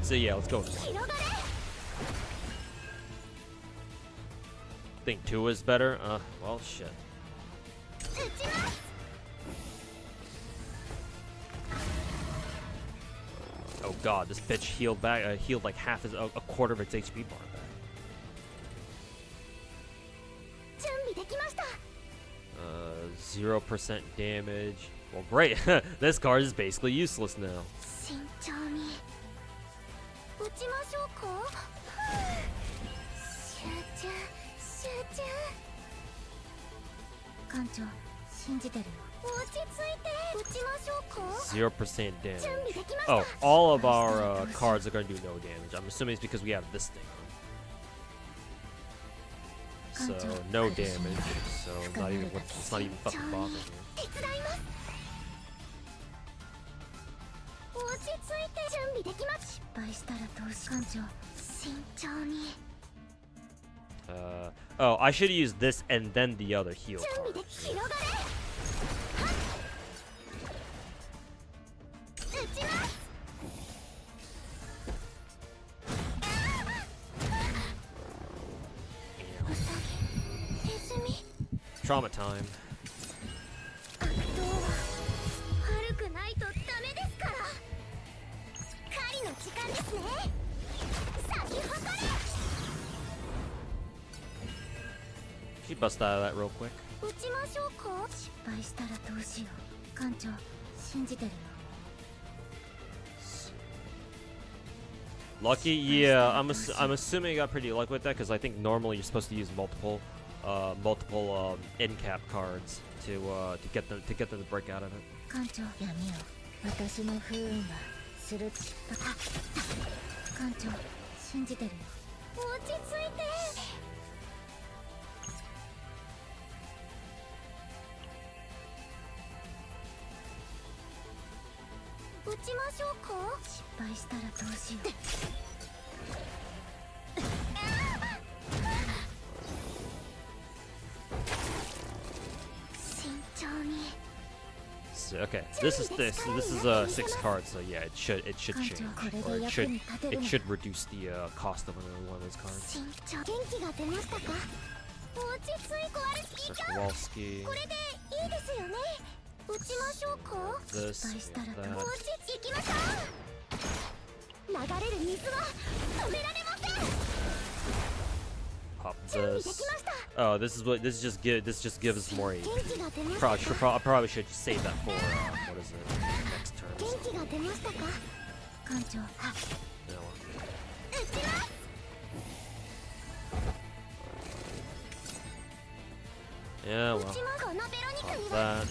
So yeah, let's go. Think 2 is better? Well, shit. Oh god, this bitch healed like half a quarter of its HP bar back. 0% damage. Well, great. This card is basically useless now. Kancho, 0% damage. Oh, all of our cards are going to do no damage. I'm assuming it's because we have this thing on. So no damage. So it's not even fucking bothering me. Oh, I should use this and then the other heal card. Trauma time. She bust out of that real quick. Lucky? Yeah, I'm assuming I got pretty lucky with that because I think normally you're supposed to use multiple end cap cards to get them to break out of it. So, okay, this is 6 cards, so yeah, it should change, or it should reduce the cost of one of those cards. Kowalski. This, that. Pop this. Oh, this just gives more AP. Probably should just save that for what is it? Next turn. Yeah, well. Pop that.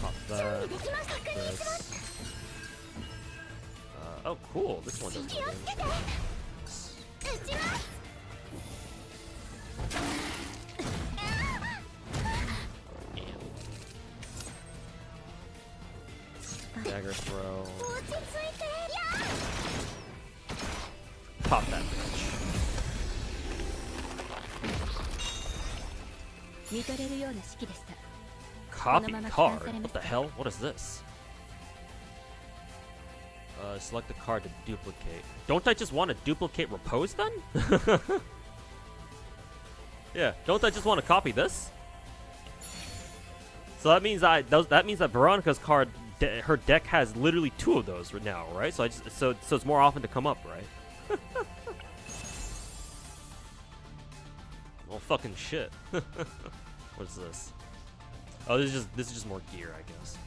Pop that. This. Oh, cool. This one does more damage. Dagger throw. Pop that bitch. Copy card? What the hell? What is this? Select the card to duplicate. Don't I just want to duplicate Repose then? Yeah, don't I just want to copy this? So that means that Veronica's card, her deck has literally 2 of those right now, right? So so it's more often to come up, right? Well, fucking shit. What is this? Oh, this is just more gear, I guess.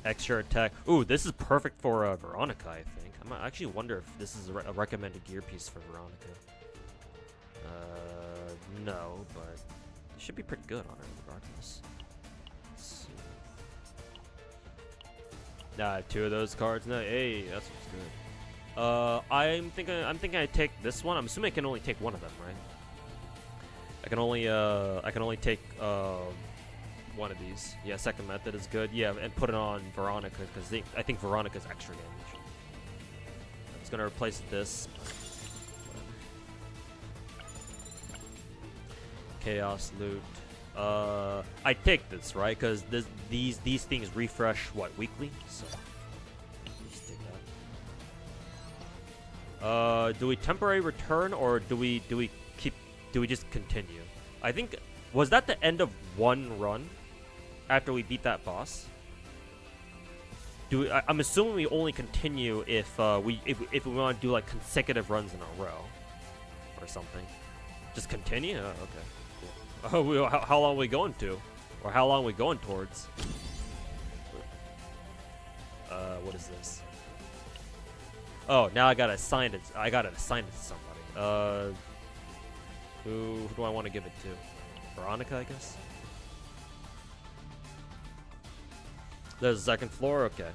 Extra attack. Ooh, this is perfect for Veronica, I think. I actually wonder if this is a recommended gear piece for Veronica. No, but it should be pretty good on her regardless. Let's see. Nah, I have 2 of those cards now. Hey, that's what's good. I'm thinking I take this one. I'm assuming I can only take one of them, right? I can only take one of these. Yeah, second method is good. Yeah, and put it on Veronica because I think Veronica's extra damage. I'm just gonna replace this. Chaos loot. I take this, right? Because these things refresh what, weekly? So let's take that. Do we temporary return or do we just continue? I think, was that the end of one run after we beat that boss? I'm assuming we only continue if we want to do like consecutive runs in a row or something. Just continue? Oh, okay. Oh, how long are we going to? Or how long are we going towards? What is this? Oh, now I gotta assign it. I gotta assign it to somebody. Who do I want to give it to? Veronica, I guess. There's the 2nd floor. Okay.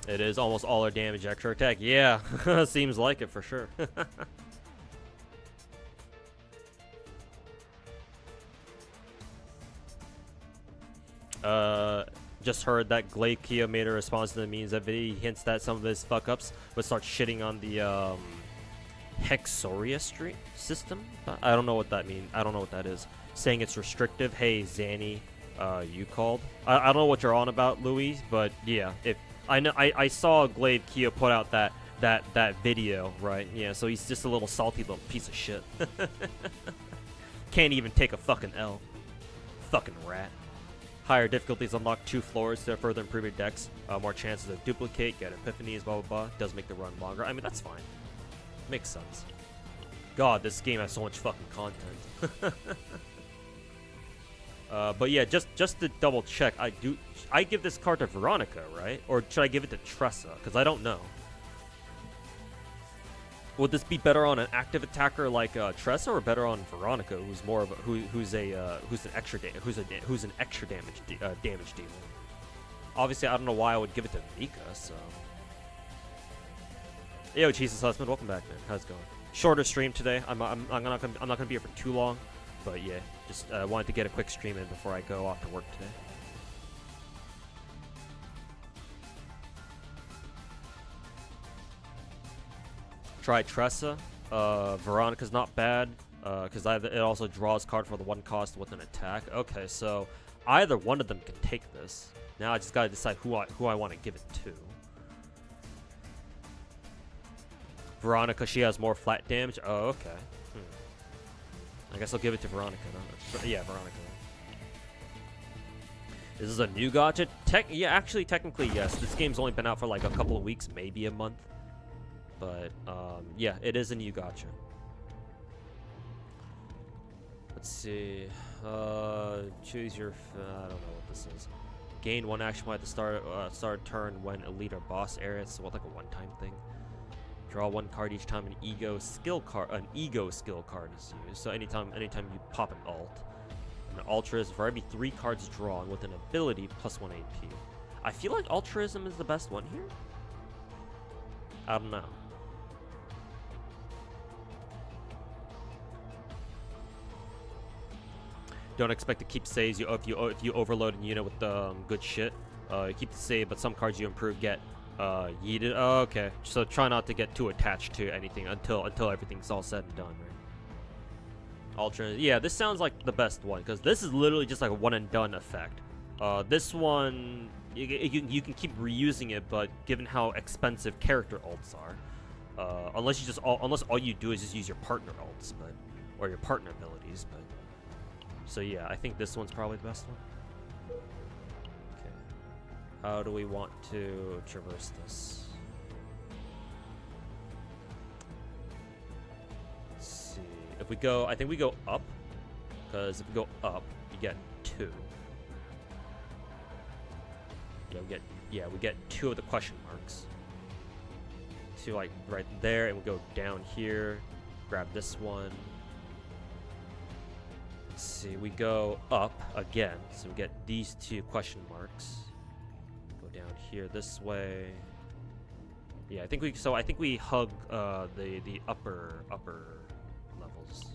It is almost all our damage extra attack. Yeah, seems like it for sure. Just heard that Glakia made a response to the memes that video. He hints that some of his fuck-ups would start shitting on the Hexoria Street system. I don't know what that means. I don't know what that is. Saying it's restrictive. Hey, Zanny, you called. I don't know what you're on about, Louis, but yeah, if I know, I saw Glaive Kia put out that video, right? Yeah, so he's just a little salty little piece of shit. Can't even take a fucking L. Fucking rat. Higher difficulties unlock 2 floors to further improve your decks. More chances of duplicate, get epiphanies, blah blah blah. Does make the run longer. I mean, that's fine. Makes sense. God, this game has so much fucking content. But yeah, just to double check, I give this card to Veronica, right? Or should I give it to Tressa? Because I don't know. Would this be better on an active attacker like Tressa, or better on Veronica, who's more of a, who's an extra damage dealer? Obviously, I don't know why I would give it to Mika. So, yo, Jesus husband, welcome back, man. How's it going? Shorter stream today. I'm not gonna be here for too long, but yeah, just wanted to get a quick stream in before I go off to work today. Try Tressa. Veronica's not bad because it also draws card for the 1 cost with an attack. Okay, so either one of them can take this. Now I just gotta decide who I want to give it to. Veronica, she has more flat damage. Oh, okay. I guess I'll give it to Veronica. No? Yeah, Veronica. Is this a new gacha? Yeah, actually, technically, yes. This game's only been out for like a couple of weeks, maybe a month. But, yeah, it is a new gacha. Let's see. Choose your... I don't know what this is. Gain 1 action point at the start turn when elite or boss area. It's like a one-time thing. Draw one card each time an ego skill card is used. So anytime you pop an alt. And altruism for every 3 cards drawn with an ability plus 1 AP. I feel like altruism is the best one here. I don't know. Don't expect to keep saves. If you overload a unit with good shit, you keep the save, but some cards you improve get yeeted. Oh, okay. So try not to get too attached to anything until everything's all said and done, right? Alternate. Yeah, this sounds like the best one because this is literally just like a one and done effect. This one you can keep reusing it, but given how expensive character alts are, unless all you do is just use your partner alts, or your partner abilities, but. So yeah, I think this one's probably the best one. Okay. How do we want to traverse this? Let's see. If we go, I think we go up, because if we go up, you get 2. Yeah, we get 2 of the question marks. 2 like right there, and we go down here, grab this one. Let's see, we go up again, so we get these 2 question marks. Go down here this way. Yeah, I think we hug the upper levels.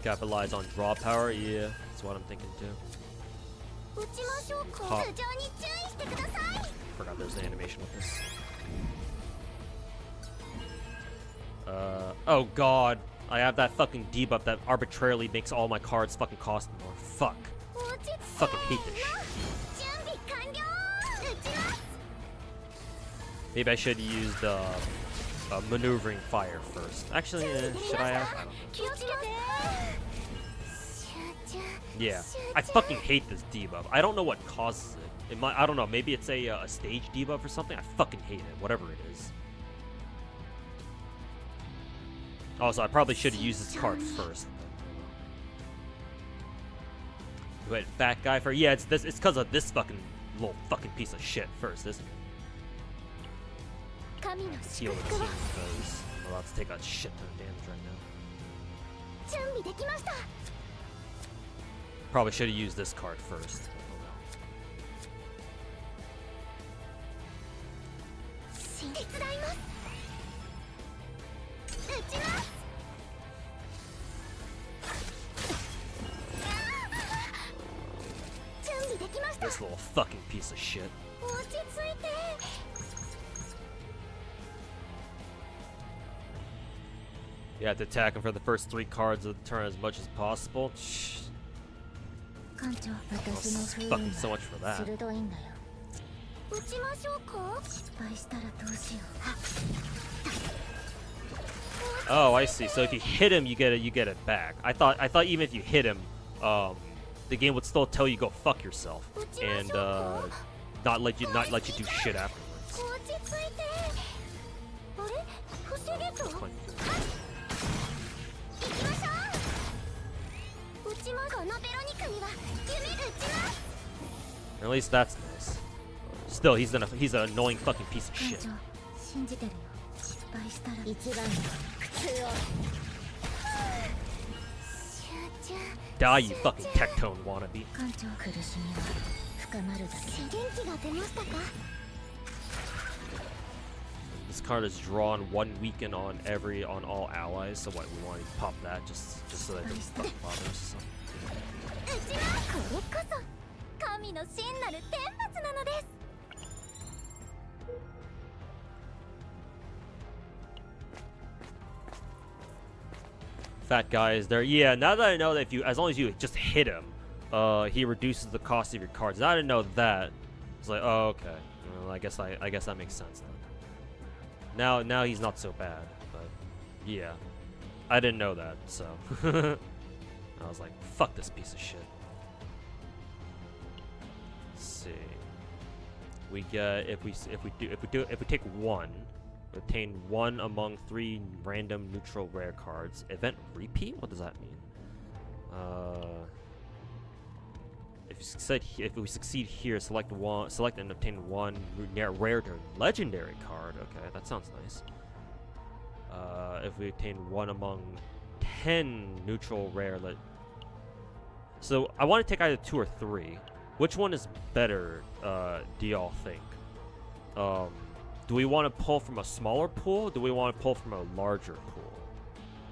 Capitalize on draw power. Yeah, that's what I'm thinking too. Pop. Forgot there's an animation with this. Oh god, I have that fucking debuff that arbitrarily makes all my cards fucking cost more. Fuck. Fucking hate this shit. Maybe I should use the maneuvering fire first. Actually, should I have? I don't know. Yeah, I fucking hate this debuff. I don't know what causes it. It might, I don't know, maybe it's a stage debuff or something. I fucking hate it, whatever it is. Also, I probably should have used this card first. Wait, fat guy for yeah, it's because of this fucking little fucking piece of shit first, isn't it? Heal the team because I'm about to take a shit ton of damage right now. Probably should have used this card first. This little fucking piece of shit. You have to attack him for the first 3 cards of the turn as much as possible. Shh. Fucking so much for that. Oh, I see. So if you hit him, you get it back. I thought even if you hit him, the game would still tell you go fuck yourself and not let you do shit afterwards. At least that's nice. Still, he's an annoying fucking piece of shit. Die, you fucking Tectone wannabe. This card is drawn 1 weekend on all allies. So what, we want to pop that just so that it doesn't fucking bother us. Fat guy is there. Yeah, now that I know that as long as you just hit him, he reduces the cost of your cards. Now I didn't know that. It's like, oh, okay. Well, I guess that makes sense then. Now he's not so bad, but yeah, I didn't know that, so I was like, fuck this piece of shit. Let's see. We get if we take 1. Obtain 1 among 3 random neutral rare cards. Event repeat? What does that mean? If we succeed here, select and obtain one rare to legendary card. Okay, that sounds nice. If we obtain one among 10 neutral rare, so I want to take either 2 or 3. Which one is better? Do y'all think? Do we want to pull from a smaller pool? Or do we want to pull from a larger pool?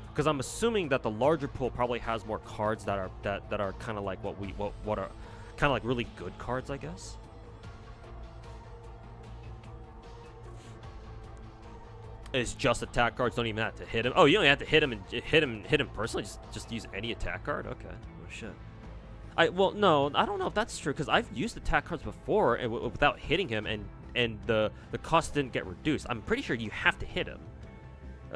Because I'm assuming that the larger pool probably has more cards that are kind of like what are kind of like really good cards, I guess. It's just attack cards. Don't even have to hit him. Oh, you don't have to hit him and hit him personally. Just use any attack card. Okay. Oh shit. Well, no, I don't know if that's true because I've used attack cards before and without hitting him, and the cost didn't get reduced. I'm pretty sure you have to hit him.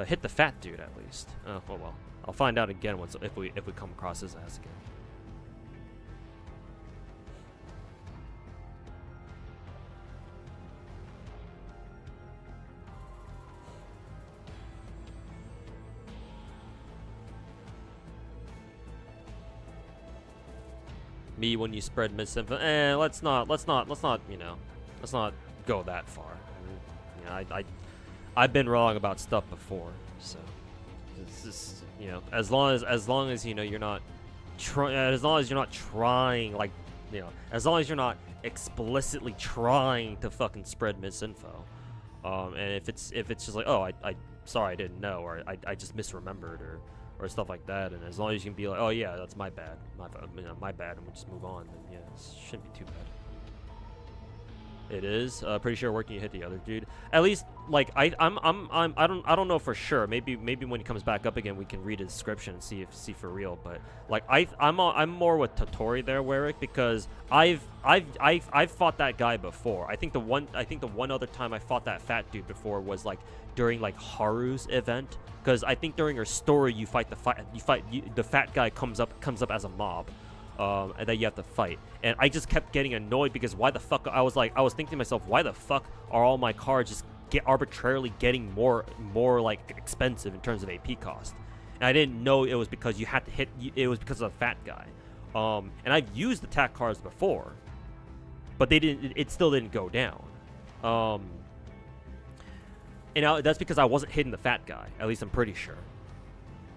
Hit the fat dude at least. Oh well. I'll find out again if we come across his ass again. Me when you spread misinfo. Let's not go that far. I've been wrong about stuff before, so it's just, as long as you're not as long as you're not trying, like, as long as you're not explicitly trying to fucking spread misinfo. And if it's just like, oh, I sorry, I didn't know, or I just misremembered, or stuff like that, and as long as you can be like, oh yeah, that's my bad, my bad, and we'll just move on, then yeah, it shouldn't be too bad. It is pretty sure working you hit the other dude. At least, like, I don't know for sure. Maybe when he comes back up again, we can read his description and see for real. But like, I'm more with Totori there, Warwick, because I've fought that guy before. I think the one other time I fought that fat dude before was like during like Haru's event, because I think during her story the fat guy comes up as a mob. And that you have to fight, and I just kept getting annoyed because why the fuck, I was thinking to myself, why the fuck are all my cards just arbitrarily getting more like expensive in terms of AP cost? And I didn't know it was because you had to hit, it was because of the fat guy. And I've used attack cards before, but it still didn't go down. And that's because I wasn't hitting the fat guy, at least I'm pretty sure.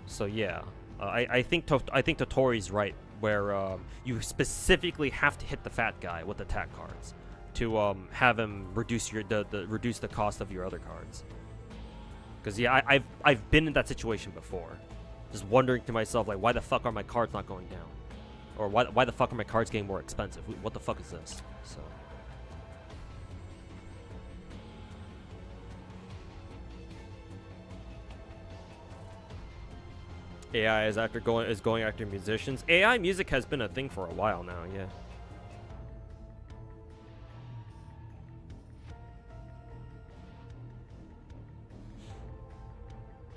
So yeah, I think Totori's right, where you specifically have to hit the fat guy with attack cards to have him reduce the cost of your other cards. Because yeah, I've been in that situation before, just wondering to myself, like, why the fuck are my cards not going down, or why the fuck are my cards getting more expensive? What the fuck is this? So. AI is going after musicians. AI music has been a thing for a while now, yeah.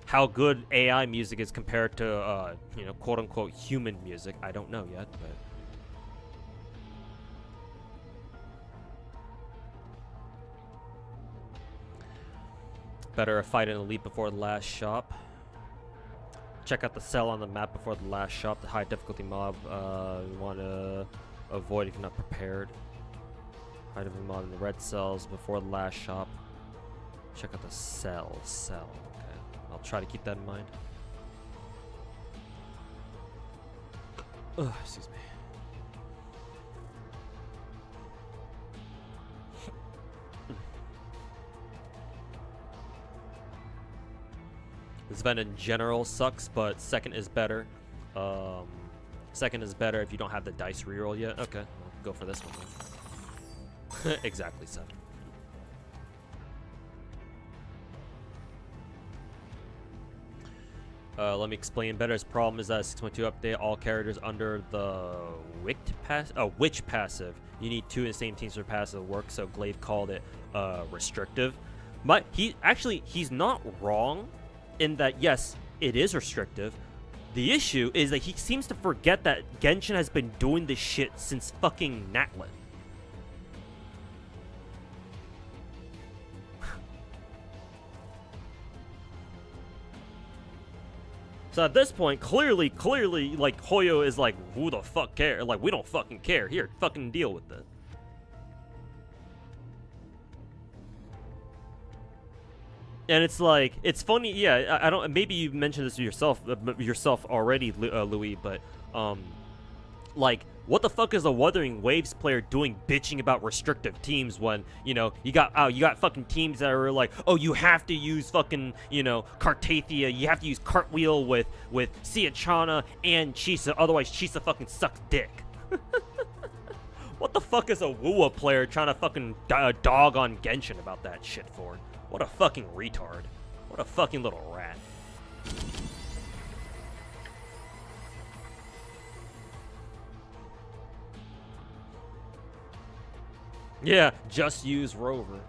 How good AI music is compared to quote unquote human music, I don't know yet, but better a fight in elite before the last shop. Check out the cell on the map before the last shop. The high difficulty mob you want to avoid if you're not prepared. High difficulty mob in the red cells before the last shop. Check out the cell. Okay, I'll try to keep that in mind. Ugh, excuse me. This event in general sucks, but second is better. Second is better if you don't have the dice reroll yet. Okay, I'll go for this one then. Exactly 7. Let me explain better. His problem is that 6.2 update, all characters under the witch passive. You need 2 in the same teams for passive to work, so Glaive called it restrictive. But he's not wrong in that, yes, it is restrictive. The issue is that he seems to forget that Genshin has been doing this shit since fucking Natlin. So at this point, clearly, like, Hoyo is like, who the fuck care? Like, we don't fucking care. Here, fucking deal with it. And it's like, it's funny, yeah, I don't, maybe you mentioned this yourself already, Louis, but, like, what the fuck is a Wuthering Waves player doing bitching about restrictive teams when, you know, you got fucking teams that are like, oh, you have to use fucking, you know, Cartathia, you have to use Cartwheel with Siachana and Chisa, otherwise Chisa fucking sucks dick. What the fuck is a Wuwa player trying to fucking dog on Genshin about that shit for? What a fucking retard. What a fucking little rat. Yeah, just use Rover.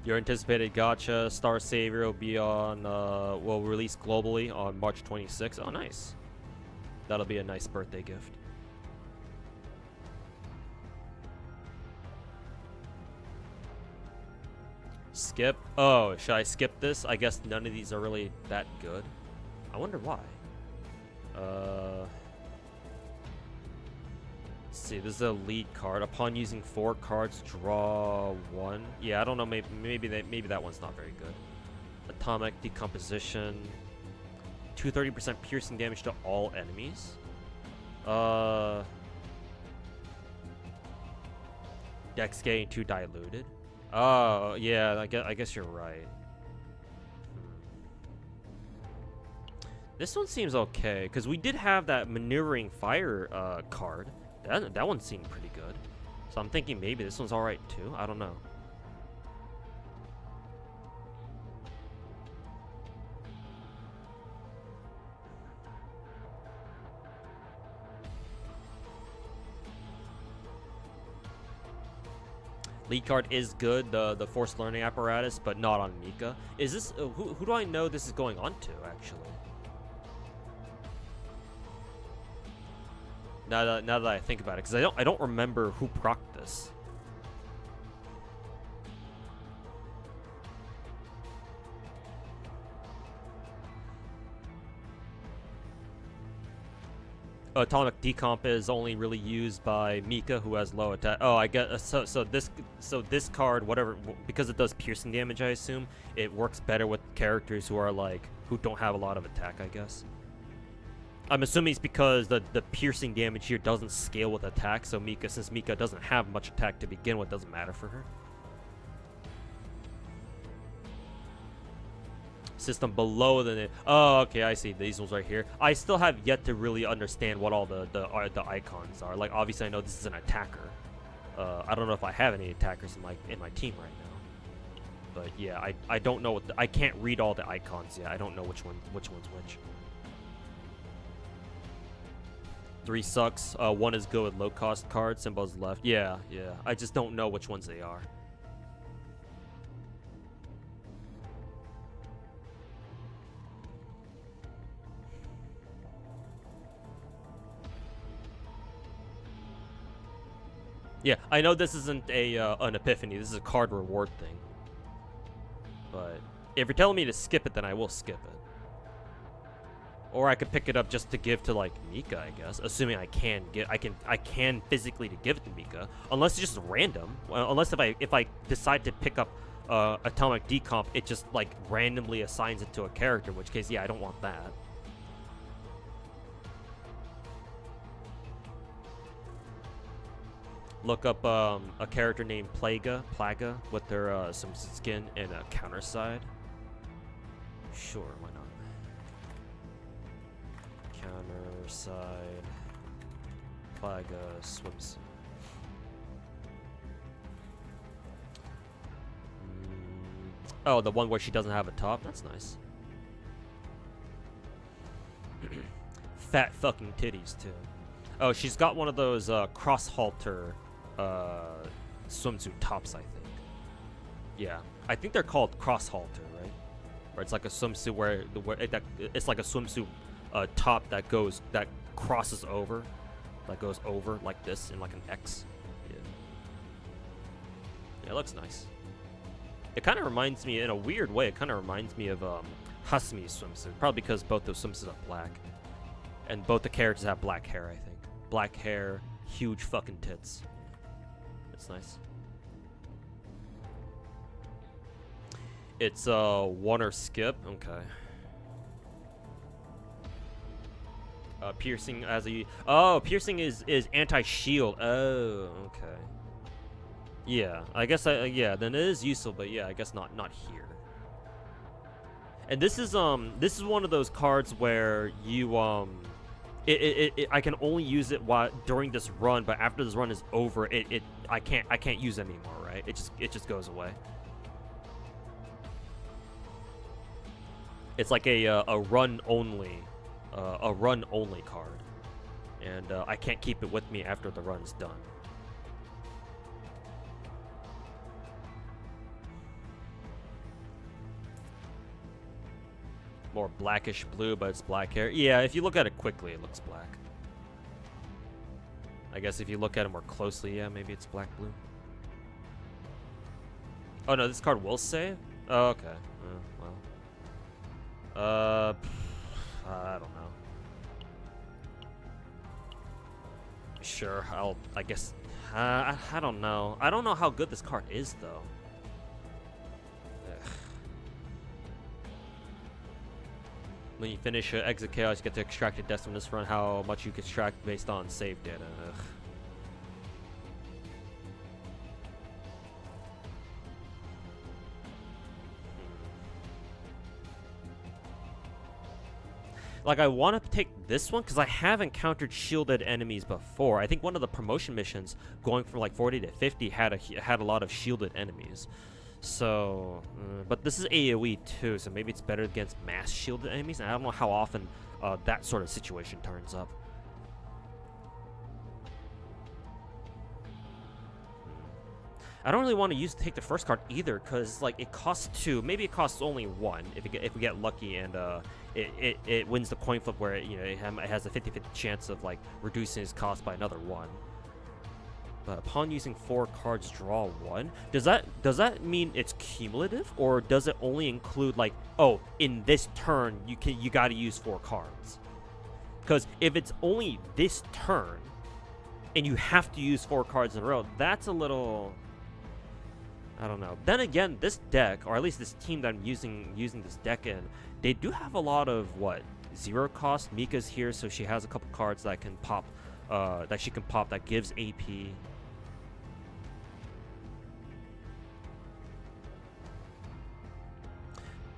Your anticipated gacha Star Savior will be on, will release globally on March 26th. Oh, nice. That'll be a nice birthday gift. Skip? Oh, should I skip this? I guess none of these are really that good. I wonder why. Let's see, this is a lead card. Upon using 4 cards, draw 1. Yeah, I don't know. Maybe that one's not very good. Atomic Decomposition. 230% piercing damage to all enemies. Dex getting too diluted. Oh, yeah, I guess you're right. This one seems okay, because we did have that Maneuvering Fire card. That one seemed pretty good. So I'm thinking maybe this one's alright too. I don't know. Lead card is good, the Forced Learning Apparatus, but not on Mika. Is this who do I know this is going on to actually? Now that I think about it, because I don't remember who procced this. Atomic Decomp is only really used by Mika, who has low attack. Oh, I get so this card, whatever, because it does piercing damage, I assume it works better with characters who are like who don't have a lot of attack, I guess. I'm assuming it's because the piercing damage here doesn't scale with attack, so since Mika doesn't have much attack to begin with, doesn't matter for her. System below the. Oh, okay, I see these ones right here. I still have yet to really understand what all the icons are. Like, obviously, I know this is an attacker. I don't know if I have any attackers in my team right now. But yeah, I don't know I can't read all the icons yet. I don't know which one's which. 3 sucks. 1 is good with low cost cards. Symbols left. Yeah. I just don't know which ones they are. Yeah, I know this isn't an epiphany. This is a card reward thing. But if you're telling me to skip it, then I will skip it. Or I could pick it up just to give to like Mika, I guess. Assuming I can physically to give it to Mika, unless it's just random. Well, unless if I decide to pick up Atomic Decomp, it just like randomly assigns it to a character. In which case, yeah, I don't want that. Look up a character named Plaga with their some skin and a counter side. Sure, why not? Counter side, Plaga swimsuit. Oh, the one where she doesn't have a top. That's nice. Fat fucking titties too. Oh, she's got one of those cross halter swimsuit tops, I think. Yeah, I think they're called cross halter, right? Where it's like a swimsuit where it's like a swimsuit top that crosses over, that goes over like this in like an X. Yeah. Yeah, it looks nice. It kind of reminds me, in a weird way, it kind of reminds me of Hasumi's swimsuit. Probably because both those swimsuits are black. And both the characters have black hair, I think. Black hair, huge fucking tits. It's nice. It's one or skip. Okay. Piercing as a piercing is anti-shield. Oh, okay. Yeah, I guess yeah, then it is useful, but yeah, I guess not here. And this is one of those cards where you I can only use it during this run, but after this run is over, I can't use it anymore, right? It just goes away. It's like a run only card, and I can't keep it with me after the run is done. More blackish blue, but it's black hair. Yeah, if you look at it quickly, it looks black. I guess if you look at it more closely, yeah, maybe it's black blue. Oh no, this card will save? Oh, okay. Well. I don't know. Sure, I guess. I don't know. I don't know how good this card is, though. Ugh. When you finish Exit Chaos, you get to extract a death from this run. How much you can extract based on save data. Ugh. Like, I want to take this one because I have encountered shielded enemies before. I think one of the promotion missions going from like 40 to 50 had a lot of shielded enemies. So, but this is AoE too, so maybe it's better against mass shielded enemies. And I don't know how often that sort of situation turns up. I don't really want to take the first card either, because like it costs 2. Maybe it costs only 1 if we get lucky and it wins the coin flip where it has a 50-50 chance of like reducing its cost by another 1. But upon using 4 cards, draw 1. Does that mean it's cumulative, or does it only include like, oh, in this turn you got to use 4 cards? Because if it's only this turn and you have to use 4 cards in a row, that's a little, I don't know. Then again, this deck, or at least this team that I'm using this deck in, they do have a lot of 0 cost. Mika's here, so she has a couple cards that can pop, that gives AP.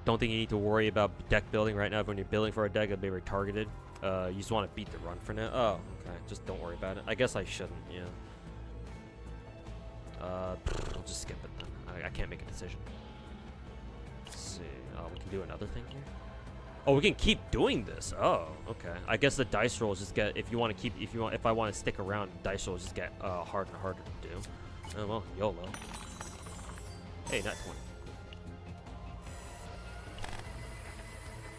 Don't think you need to worry about deck building right now. When you're building for a deck, it'll be retargeted. You just want to beat the run for now. Oh, okay. Just don't worry about it. I guess I shouldn't. Yeah. I'll just skip it then. I can't make a decision. Let's see. We can do another thing here. Oh, we can keep doing this. Oh, okay. I guess the dice rolls just get, if I want to stick around, dice rolls just get harder and harder to do. Oh well, YOLO. Hey, not 20.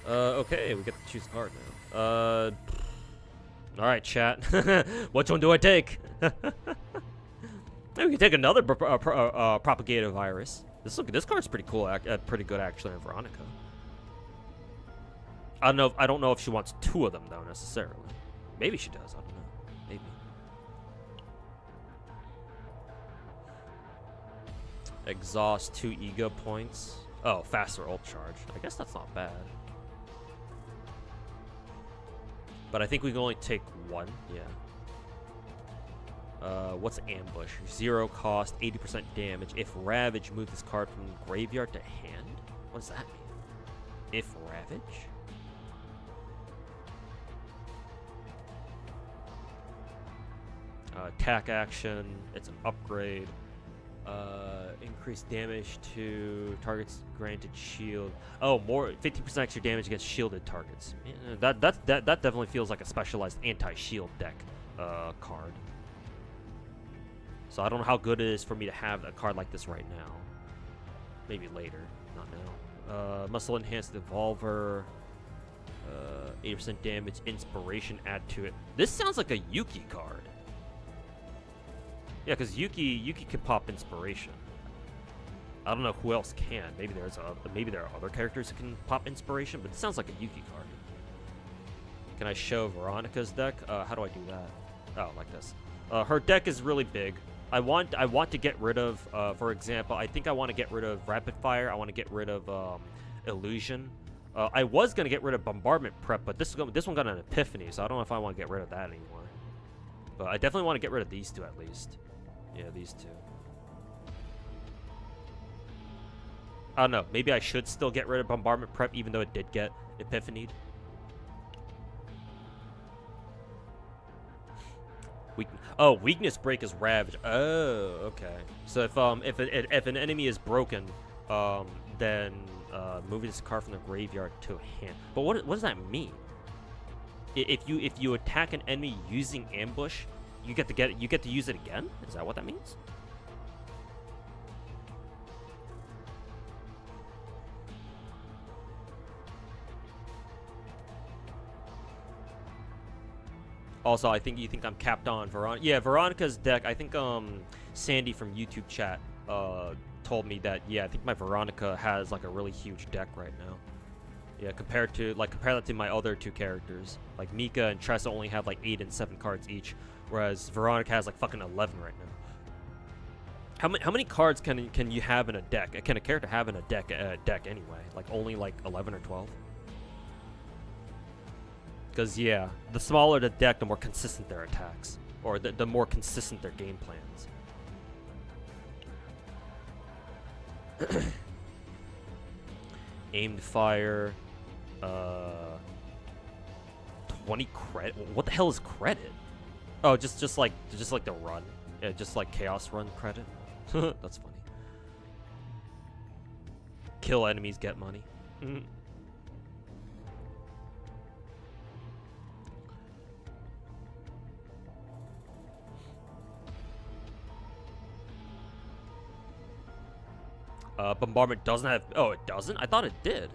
Okay, we get to choose a card now. All right, chat. Which one do I take? Maybe we can take another propagated virus. This card's pretty cool, pretty good actually in Veronica. I don't know if she wants 2 of them though necessarily. Maybe she does. I don't know. Maybe. Exhaust 2 ego points. Oh, faster ult charge. I guess that's not bad. But I think we can only take 1. Yeah. What's ambush? 0 cost, 80% damage. If Ravage, move this card from graveyard to hand. What does that mean? If Ravage? Attack action. It's an upgrade. Increased damage to targets granted shield. Oh, more 50% extra damage against shielded targets. Yeah, that definitely feels like a specialized anti-shield deck card. So I don't know how good it is for me to have a card like this right now. Maybe later, not now. Muscle enhanced evolver. 80% damage, inspiration, add to it. This sounds like a Yuki card. Yeah, because Yuki can pop inspiration. I don't know who else can. Maybe there are other characters who can pop inspiration, but it sounds like a Yuki card. Can I show Veronica's deck? How do I do that? Oh, like this. Her deck is really big. I want to get rid of, for example, I think I want to get rid of Rapid Fire. I want to get rid of Illusion. I was gonna get rid of Bombardment Prep, but this one got an Epiphany, so I don't know if I want to get rid of that anymore. But I definitely want to get rid of these two at least. Yeah, these two. I don't know. Maybe I should still get rid of Bombardment Prep, even though it did get Epiphanied. Weakness Break is Ravage. Oh, okay. So if an enemy is broken, then move this card from the graveyard to a hand. But what does that mean? If you attack an enemy using ambush, you get to use it again? Is that what that means? Also, I think you think I'm capped on Veronica. Yeah, Veronica's deck. I think Sandy from YouTube chat told me that, yeah, I think my Veronica has like a really huge deck right now. Yeah, compare that to my other two characters. Like Mika and Tressa only have like 8 and 7 cards each, whereas Veronica has like fucking 11 right now. How many cards can you have in a deck? Can a character have in a deck anyway? Like only like 11 or 12? Because yeah, the smaller the deck, the more consistent their attacks, or the more consistent their game plans. Aimed fire, 20 credit. What the hell is credit? Oh, just like the run, yeah, just like chaos run credit. That's funny. Kill enemies, get money. Bombardment doesn't have. Oh, it doesn't. I thought it did.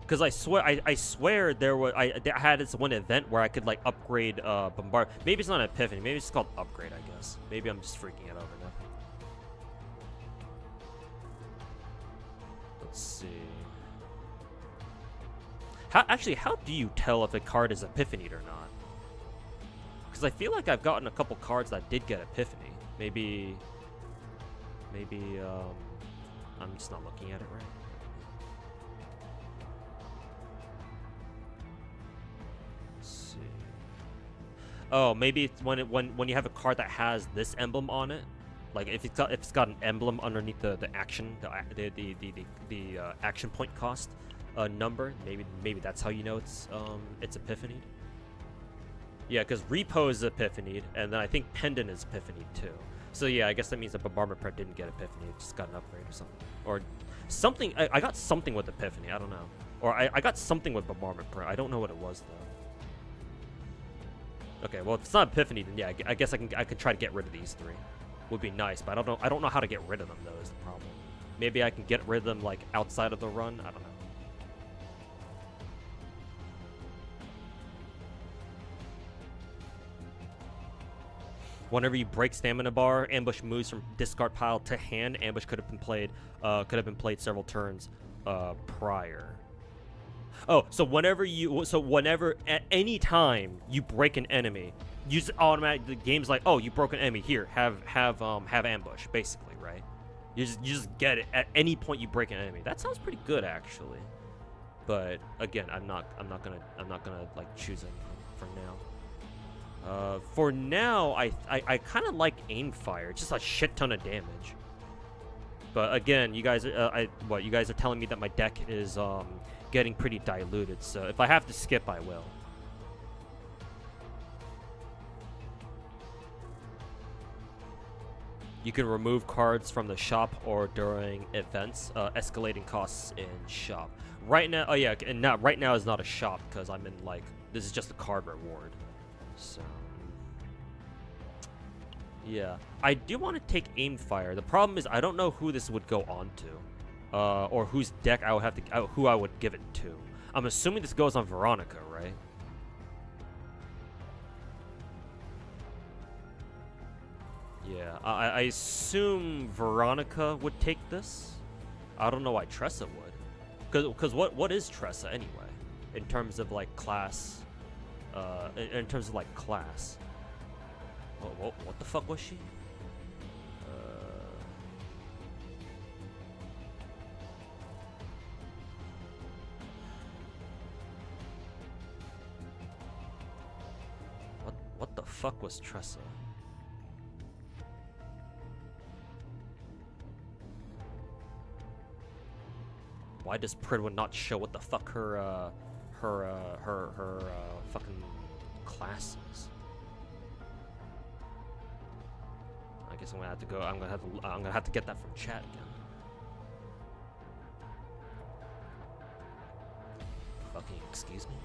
Because I swear there was. I had this one event where I could like upgrade bombard. Maybe it's not an Epiphany. Maybe it's called upgrade. I guess. Maybe I'm just freaking it over nothing. Let's see. How do you tell if a card is Epiphanied or not? Because I feel like I've gotten a couple cards that did get Epiphany. Maybe. I'm just not looking at it right. Let's see. Oh, maybe it's when you have a card that has this emblem on it, like if it's got an emblem underneath the action, the action point cost number. Maybe that's how you know it's Epiphanied. Yeah, because Repo is Epiphanied, and then I think Pendant is Epiphanied too. So yeah, I guess that means that Bombardment Prep didn't get Epiphany, it just got an upgrade or something. Or something, I got something with Epiphany, I don't know. Or I got something with Bombardment Prep, I don't know what it was though. Okay, well if it's not Epiphany, then yeah, I guess I can try to get rid of these three. Would be nice, but I don't know how to get rid of them though, is the problem. Maybe I can get rid of them like outside of the run, I don't know. Whenever you break stamina bar, ambush moves from discard pile to hand. Ambush could have been played several turns prior. Oh, so whenever at any time you break an enemy, you just the game's like, oh, you broke an enemy, here, have ambush, basically, right? You just get it at any point you break an enemy. That sounds pretty good actually. But again, I'm not gonna like choose anything for now. For now, I kind of like aim fire. It's just a shit ton of damage. But again, you guys, you guys are telling me that my deck is getting pretty diluted. So if I have to skip, I will. You can remove cards from the shop or during events. Escalating costs in shop. Right now, oh yeah, and now right now is not a shop because I'm in like this is just a card reward. So, yeah, I do want to take aim fire. The problem is I don't know who this would go on to, or whose deck I would have to, who I would give it to. I'm assuming this goes on Veronica, right? Yeah, I assume Veronica would take this. I don't know why Tressa would. Because what is Tressa anyway? In terms of like class. In terms of like class. What the fuck was she? What the fuck was Tressa? Why does Pridwin not show what the fuck her fucking class is? I guess I'm gonna have to go. I'm gonna have to get that from chat again. Fucking excuse me.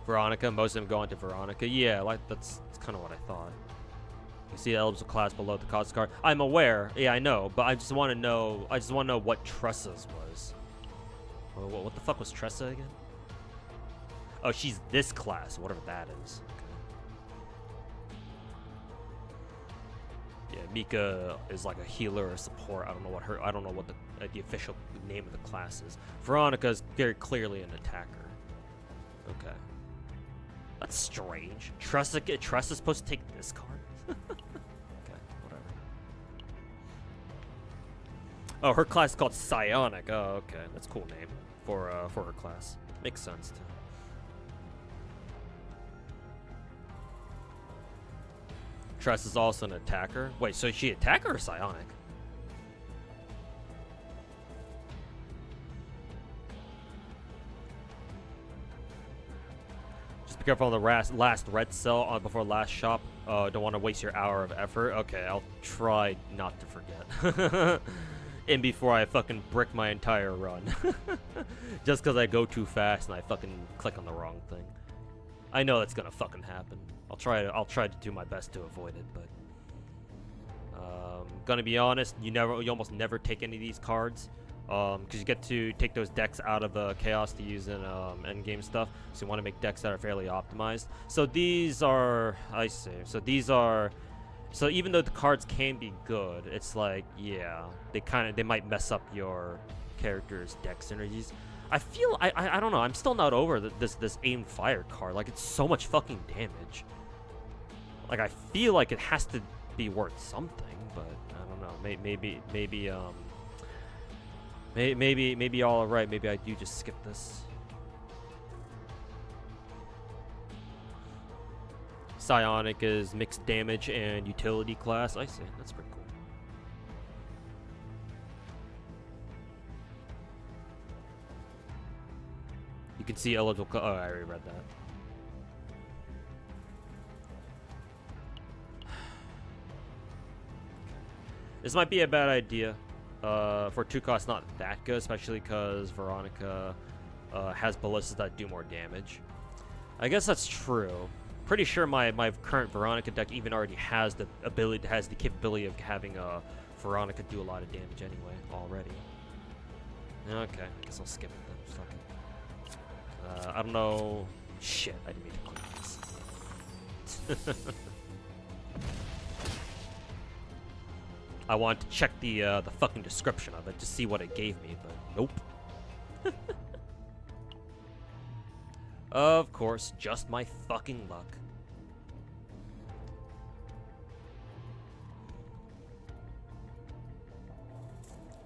Veronica. Most of them go into Veronica. Yeah, like that's kind of what I thought. You see the eligible class below the cost card. I'm aware. Yeah, I know, but I just want to know. I just want to know what Tressa's was. What the fuck was Tressa again? Oh, she's this class, whatever that is. Okay. Yeah, Mika is like a healer or support. I don't know what the official name of the class is. Veronica is very clearly an attacker. Okay. That's strange. Tressa's supposed to take this card? Okay, whatever. Oh, her class is called Psionic. Oh, okay. That's a cool name for her class. Makes sense, too. Tress is also an attacker. Wait, so is she attacker or psionic? Just be careful on the last red cell before last shop. Don't want to waste your hour of effort. Okay, I'll try not to forget. And before I fucking brick my entire run. Just because I go too fast and I fucking click on the wrong thing. I know that's gonna fucking happen. I'll try to do my best to avoid it, but gonna be honest, you almost never take any of these cards, because you get to take those decks out of the chaos to use in endgame stuff. So you want to make decks that are fairly optimized. So these are, I see. So these are, so even though the cards can be good, it's like, yeah, they might mess up your character's deck synergies. I feel I don't know. I'm still not over this aim fire card. Like, it's so much fucking damage. Like, I feel like it has to be worth something, but I don't know. Maybe y'all are right. Maybe I do just skip this. Psionic is mixed damage and utility class. I see. That's pretty cool. You can see eligible. Oh, I already read that. This might be a bad idea. For 2 costs, not that good, especially because Veronica has ballistas that do more damage. I guess that's true. Pretty sure my current Veronica deck even already has the capability of having Veronica do a lot of damage anyway already. Okay, I guess I'll skip it then. Fuck it. I don't know. Shit, I didn't mean to click this. I wanted to check the fucking description of it to see what it gave me, but nope. Of course, just my fucking luck.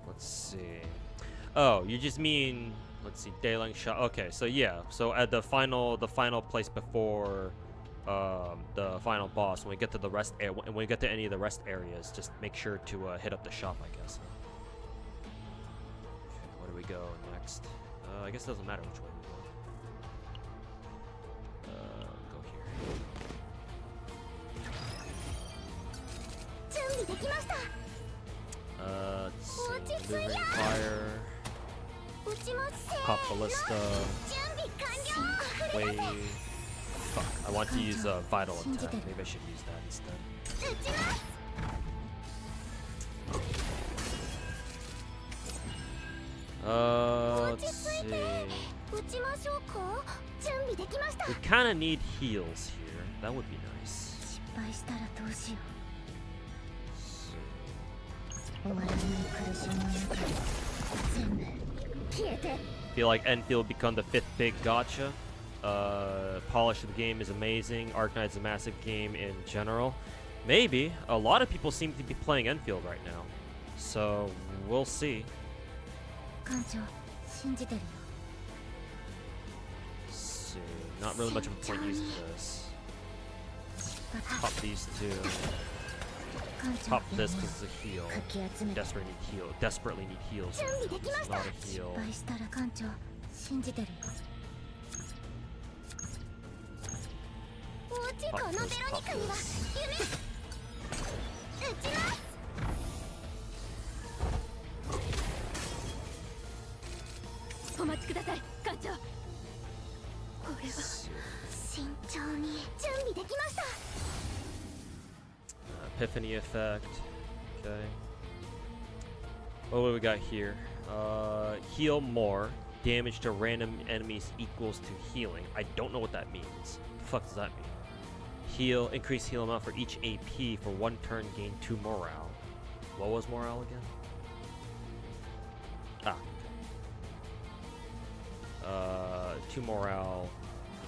Let's see. Oh, you just mean, let's see, Daylight shot. Okay, so yeah, so at the final place before the final boss, when we get to when we get to any of the rest areas, just make sure to hit up the shop, I guess. Okay, where do we go next? I guess it doesn't matter which way we go. Go here. Let's see. Moving fire. Pop ballista. Wave. Fuck, I want to use vital attack. Maybe I should use that instead. Let's see. We kind of need heals here. That would be nice. Feel like Enfield become the 5th big gacha. Polish of the game is amazing. Arknight's a massive game in general. Maybe. A lot of people seem to be playing Enfield right now. So, we'll see. See. Not really much of a point using this. Pop these two. Pop this because it's a heal. Desperately need heals. It's not a heal. Pop this, pop this. お待ちください艦長。これは慎重に準備できました。 Epiphany effect. Okay. What do we got here? Heal more. Damage to random enemies equals to healing. I don't know what that means. The fuck does that mean? Heal. Increase heal amount for each AP for 1 turn. Gain 2 morale. What was morale again? Ah. 2 morale.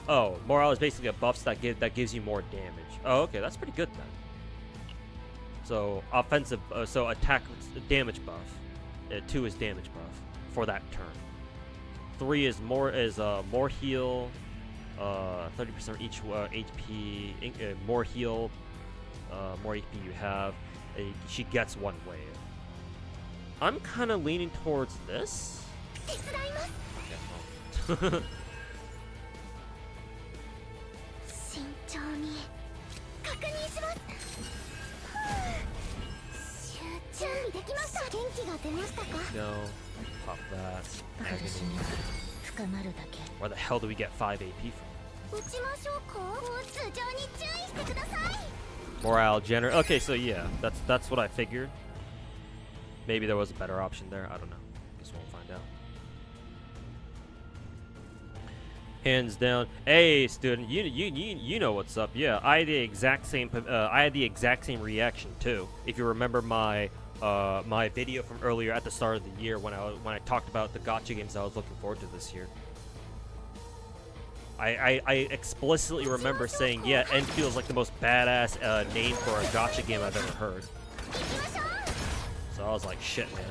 Oh, morale is basically a buff that gives you more damage. Oh, okay, that's pretty good then. So offensive, so attack damage buff. 2 is damage buff for that turn. 3 is more heal, 30% each HP. More heal, more HP you have. She gets 1 wave. I'm kind of leaning towards this. Okay, 慎重に確認します。準備できました。元気が出ましたか？ Go. Pop that. Where the hell do we get 5 AP from? 打ちましょうか？頭上に注意してください。 Morale gener. Okay, so yeah, that's what I figured. Maybe there was a better option there. I don't know. Guess we'll find out. Hands down. Hey, student, you know what's up. Yeah, I had the exact same reaction too. If you remember my my video from earlier at the start of the year when I talked about the gacha games I was looking forward to this year. I explicitly remember saying, yeah, Enfield is like the most badass name for a gacha game I've ever heard. So I was like, shit, man.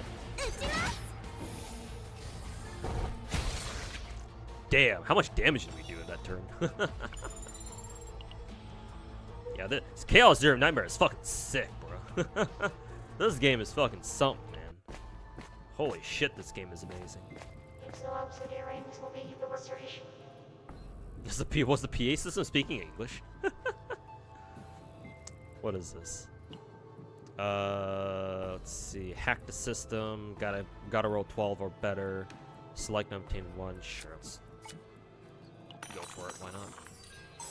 Damn, how much damage did we do in that turn? Yeah, this Chaos Zero Nightmare is fucking sick, bro. This game is fucking something, man. Holy shit, this game is amazing. Was the PA system speaking English? What is this? Let's see. Hack the system. Gotta roll 12 or better. Select and obtain 1. Sure, let's go for it. Why not?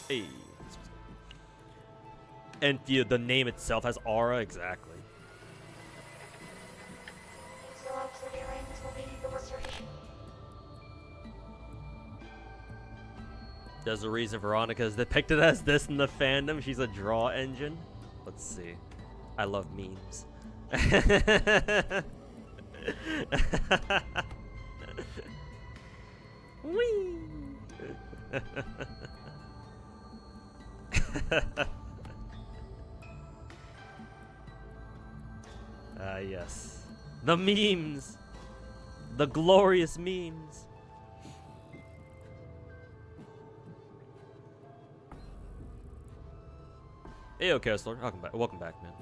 Hey. And the name itself has aura, exactly. There's a reason Veronica is depicted as this in the fandom. She's a draw engine. Let's see. I love memes. Whee! Yes. The memes! The glorious memes! Hey, okay, Kessler. Welcome back, man.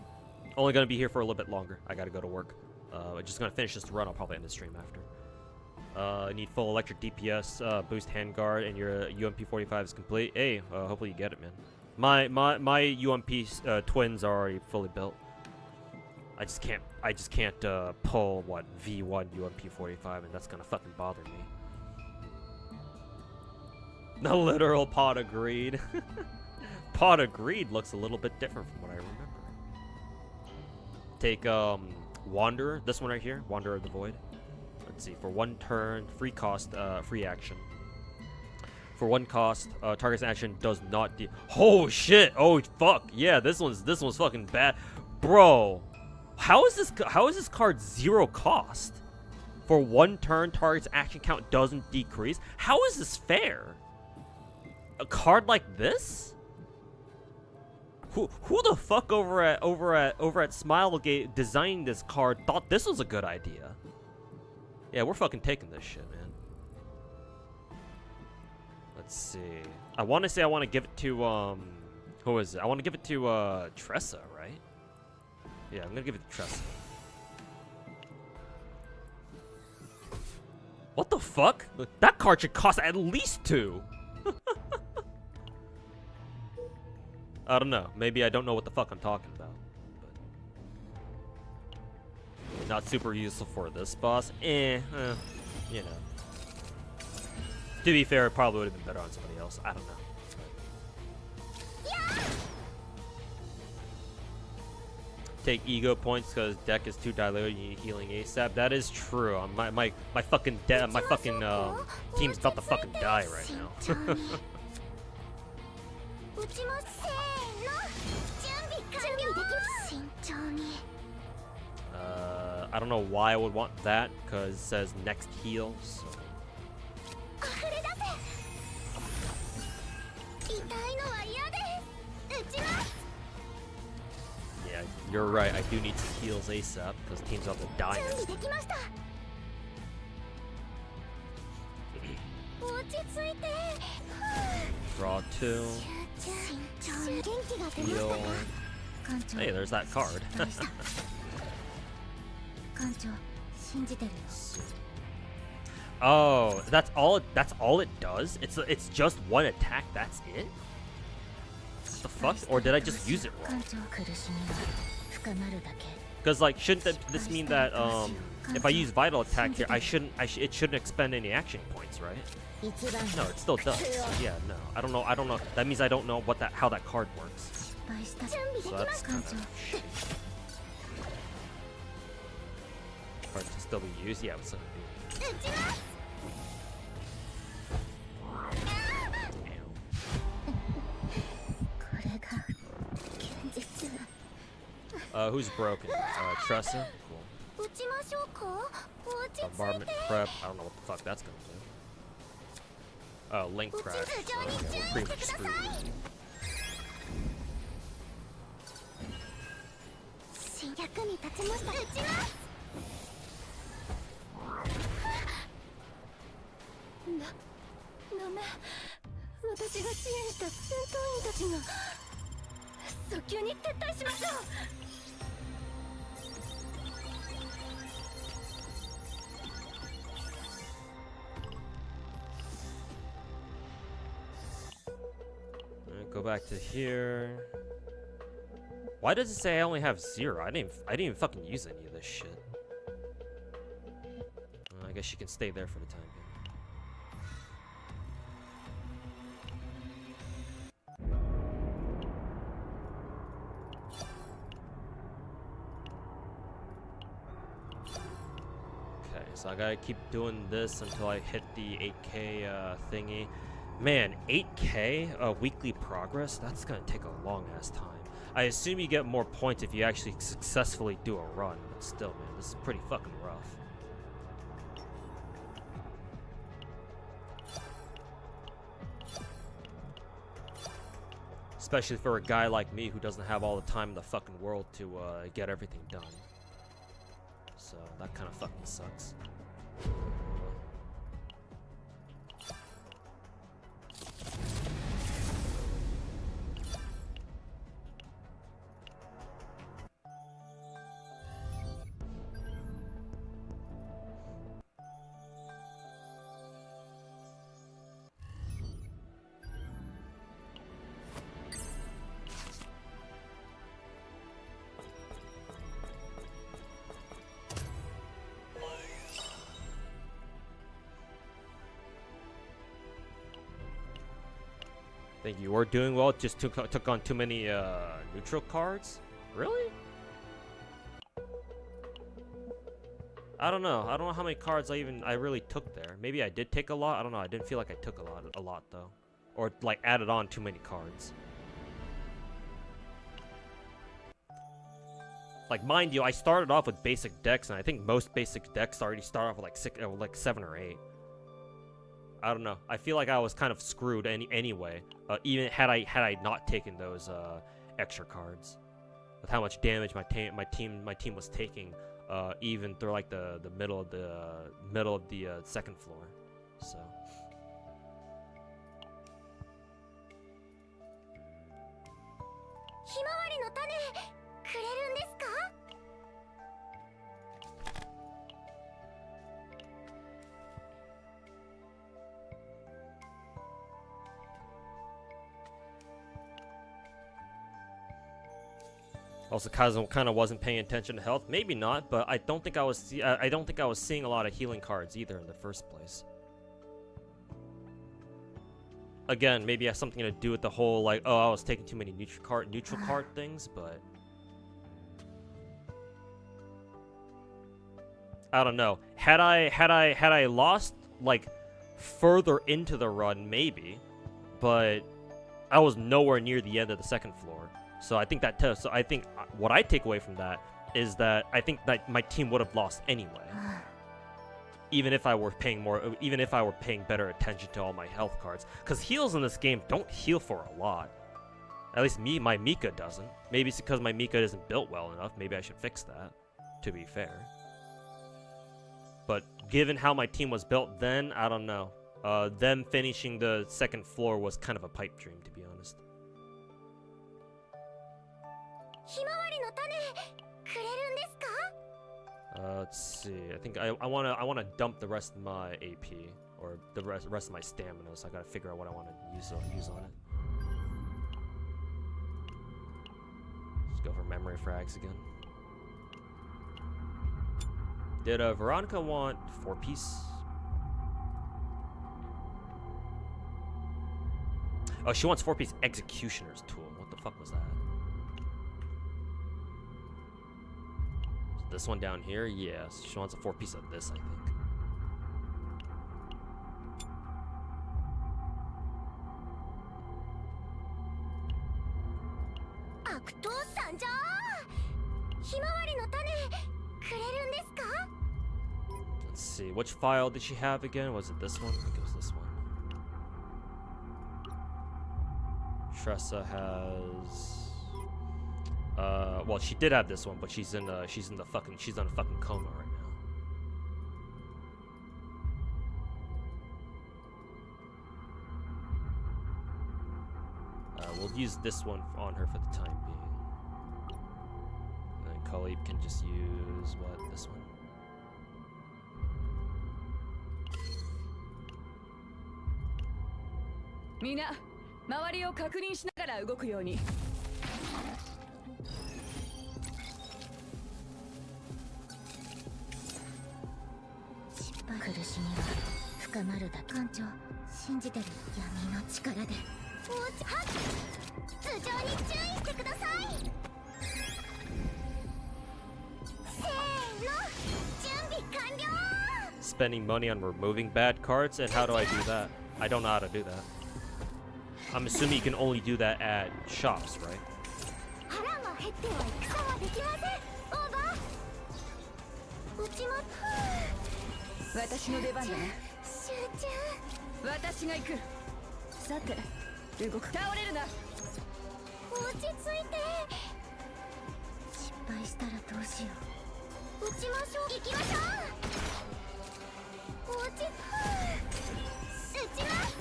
Only gonna be here for a little bit longer. I gotta go to work. I'm just gonna finish this run. I'll probably end the stream after. Need full electric DPS, boost handguard, and your UMP 45 is complete. Hey, hopefully you get it, man. My UMP twins are already fully built. I just can't pull what V1 UMP 45, and that's gonna fucking bother me. The literal pot of greed. Pot of greed looks a little bit different from what I remember. Take Wanderer, this one right here, Wanderer of the Void. Let's see, for 1 turn, free cost, free action. For 1 cost, target's action does not oh shit! Oh fuck! Yeah, this one's fucking bad, bro. How is this card 0 cost? For 1 turn, target's action count doesn't decrease. How is this fair? A card like this? Who the fuck over at Smilegate designing this card thought this was a good idea? Yeah, we're fucking taking this shit, man. Let's see. I want to say I want to give it to who is it? I want to give it to Tressa, right? Yeah, I'm gonna give it to Tressa. What the fuck? That card should cost at least 2. I don't know. Maybe I don't know what the fuck I'm talking about. But not super useful for this boss. You know. To be fair, it probably would have been better on somebody else. I don't know. Take ego points because deck is too diluted. You need healing ASAP. That is true. My fucking team's about to fucking die right now. I don't know why I would want that because it says next heal. So. Yeah, you're right. I do need some heals ASAP because team's about to die next time. Draw 2. Heal. Hey, there's that card. Oh, that's all it does? It's just 1 attack, that's it? What the fuck? Or did I just use it wrong? Because like shouldn't this mean that if I use vital attack here, it shouldn't expend any action points, right? No, it still does. So yeah, no. I don't know. That means I don't know how that card works. So that's kind of shitty. Card to still be used? Yeah, it's gonna be. Who's broken? Tressa? Cool. Bombardment prep. I don't know what the fuck that's gonna do. Link crash. So, yeah, we're pretty much screwed. Go back to here. Why does it say I only have 0? I didn't even fucking use any of this shit. I guess she can stay there for the time being. Okay, so I gotta keep doing this until I hit the 8K thingy. Man, 8K weekly progress? That's gonna take a long ass time. I assume you get more points if you actually successfully do a run, but still, man, this is pretty fucking rough. Especially for a guy like me who doesn't have all the time in the fucking world to get everything done. So that kind of fucking sucks. Think you were doing well, just took on too many neutral cards? Really? I don't know. I don't know how many cards I really took there. Maybe I did take a lot. I don't know. I didn't feel like I took a lot though. Or like added on too many cards. Like, mind you, I started off with basic decks, and I think most basic decks already start off with like 7 or 8. I don't know. I feel like I was kind of screwed anyway. Even had I not taken those extra cards, with how much damage my team was taking, even through like the middle of the second floor. So. Also, kind of wasn't paying attention to health. Maybe not, but I don't think I was seeing a lot of healing cards either in the first place. Again, maybe it has something to do with the whole like, oh, I was taking too many neutral card things, but I don't know. Had I lost like further into the run, maybe, but I was nowhere near the end of the second floor. So I think what I take away from that is that I think that my team would have lost anyway, even if I were paying better attention to all my health cards. Because heals in this game don't heal for a lot. At least my Mika doesn't. Maybe it's because my Mika isn't built well enough. Maybe I should fix that, to be fair. But given how my team was built then, I don't know. Them finishing the second floor was kind of a pipe dream, to be honest. Let's see. I think I wanna dump the rest of my AP or the rest of my stamina. So I gotta figure out what I want to use on it. Let's go for memory frags again. Did Veronica want 4-piece? Oh, she wants 4-piece Executioner's Tool. What the fuck was that? This one down here? Yes. She wants a 4-piece of this, I think. Let's see. Which file did she have again? Was it this one? I think it was this one. Tressa has... well, she did have this one, but she's on a fucking coma right now. We'll use this one on her for the time being. And then Khalib can just use this one. Mina, 周りを確認しながら動くように。苦しみは深まるだけ。艦長、信じてる。闇の力で。はっ、頭上に注意してください。せーの、準備完了。 Spending money on removing bad cards, and how do I do that? I don't know how to do that. I'm assuming you can only do that at shops, right? 腹が減っては戦はできません。オーバー。うちも。私の出番だな。集中。私が行く。さて、動く。倒れるな。落ち着いて。失敗したらどうしよう。打ちましょう。行きましょう。打ちます。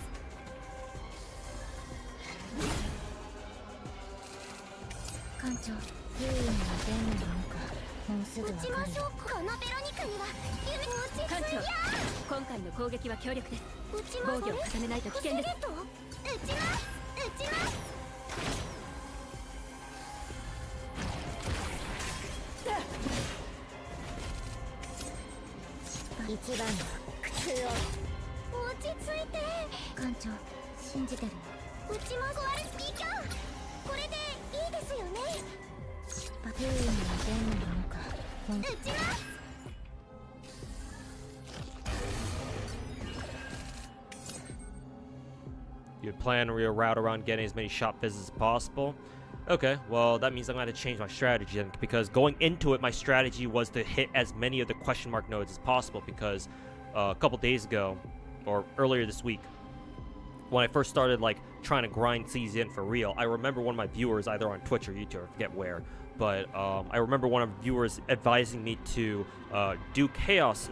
艦長、優位には出んのなのか。もうすぐわかる。打ちましょう。このベロニカには夢落ち着い。艦長、今回の攻撃は強力です。打ちます。防御を固めないと危険です。打ちます。打ちます。一番の苦痛を。落ち着いて。艦長、信じてるよ。打ちます。壊れスピーカー。これでいいですよね。失敗。優位には出んのなのか。打ちます。You'd plan your route around getting as many shop visits as possible. Okay, well, that means I'm going to change my strategy then, because going into it, my strategy was to hit as many of the question mark nodes as possible, because a couple days ago, or earlier this week, when I first started, like, trying to grind CZN for real, I remember one of my viewers, either on Twitch or YouTube, I forget where, but I remember one of the viewers advising me to do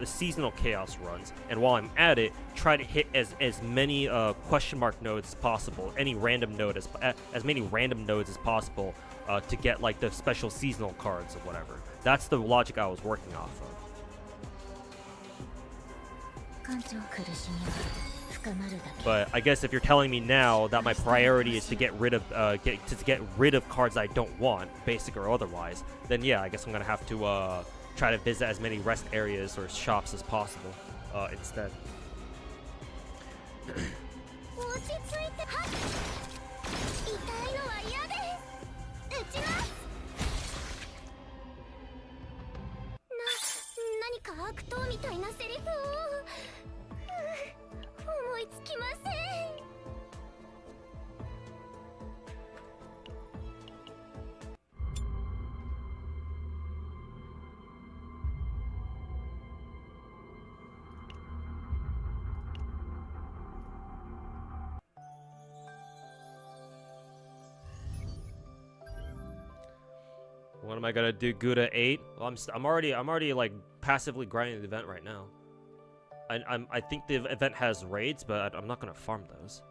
seasonal chaos runs, and while I'm at it, try to hit as many question mark nodes as possible, any random node as many random nodes as possible to get like the special seasonal cards or whatever. That's the logic I was working off of. But I guess if you're telling me now that my priority is to get rid of cards I don't want, basic or otherwise, then yeah, I guess I'm gonna have to try to visit as many rest areas or shops as possible instead. What am I gonna do? Gouda 8? Well, I'm already like passively grinding the event right now. I think the event has raids, but I'm not gonna farm those.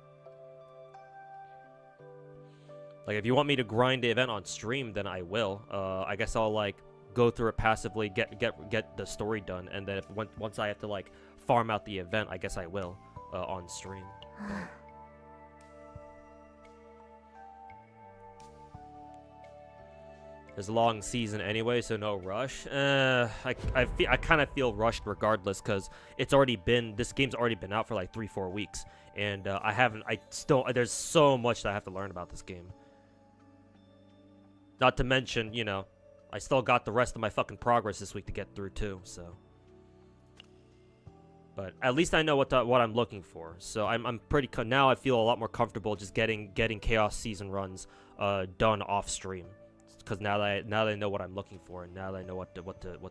Like, if you want me to grind the event on stream, then I will. I guess I'll like go through it passively, get the story done, and then once I have to like farm out the event, I guess I will on stream. There's a long season anyway, so no rush. I kind of feel rushed regardless, because this game's already been out for like 3-4 weeks, and there's so much that I have to learn about this game. Not to mention, you know, I still got the rest of my fucking progress this week to get through too, so. But at least I know what I'm looking for, so I'm pretty now I feel a lot more comfortable just getting Chaos season runs done off stream. Because now that I know what I'm looking for, and now that I know what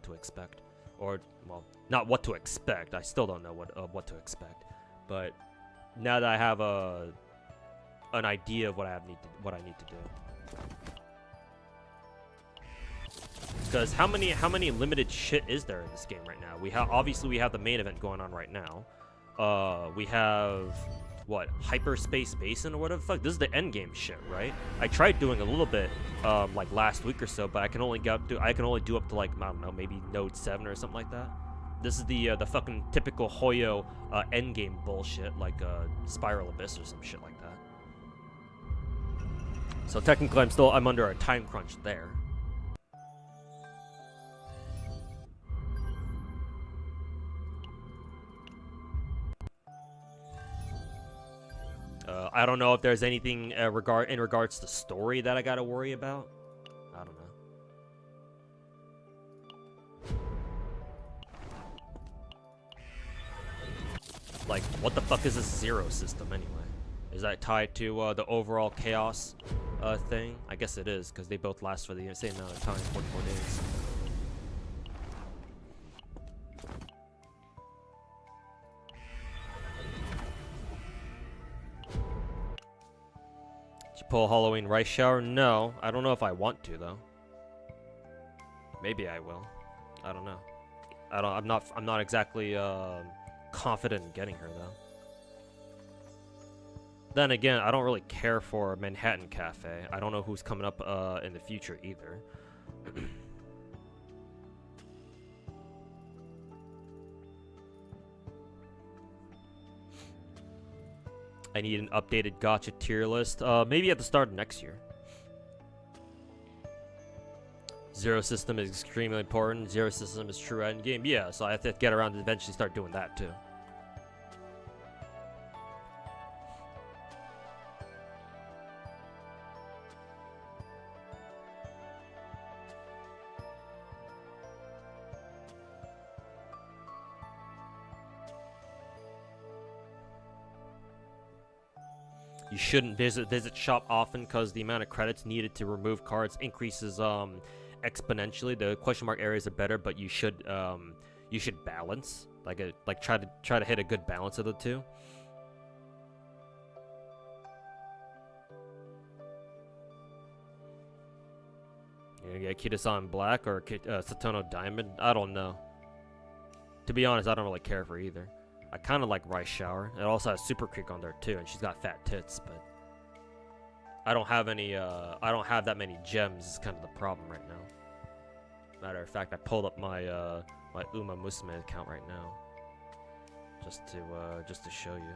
to expect, or well, not what to expect. I still don't know what to expect, but now that I have an idea of what I need to do. Because how many limited shit is there in this game right now? Obviously we have the main event going on right now. We have what, hyperspace basin or whatever the fuck. This is the end game shit, right? I tried doing a little bit like last week or so, but I can only do up to like, I don't know, maybe node 7 or something like that. This is the fucking typical Hoyo end game bullshit, like Spiral Abyss or some shit like that. So technically I'm under a time crunch there. I don't know if there's anything in regards to story that I gotta worry about. I don't know. Like, what the fuck is this zero system anyway? Is that tied to the overall chaos thing? I guess it is, because they both last for the same amount of time, 44 days. Pull Halloween rice shower? No, I don't know if I want to though. Maybe I will. I don't know. I'm not exactly confident in getting her though. Then again, I don't really care for Manhattan Cafe. I don't know who's coming up in the future either. I need an updated gacha tier list. Maybe at the start of next year. Zero system is extremely important. Zero system is true endgame. Yeah, so I have to get around to eventually start doing that too. you shouldn't visit shop often because the amount of credits needed to remove cards increases exponentially. The question mark areas are better, but you should balance, like try to hit a good balance of the two. You get Kitasan Black or Satono Diamond? I don't know. To be honest, I don't really care for either. I kind of like Rice Shower. It also has Super Creek on there too, and she's got fat tits, but I don't have any. I don't have that many gems. Is kind of the problem right now. Matter of fact, I pulled up my my Uma Musume account right now, just to show you.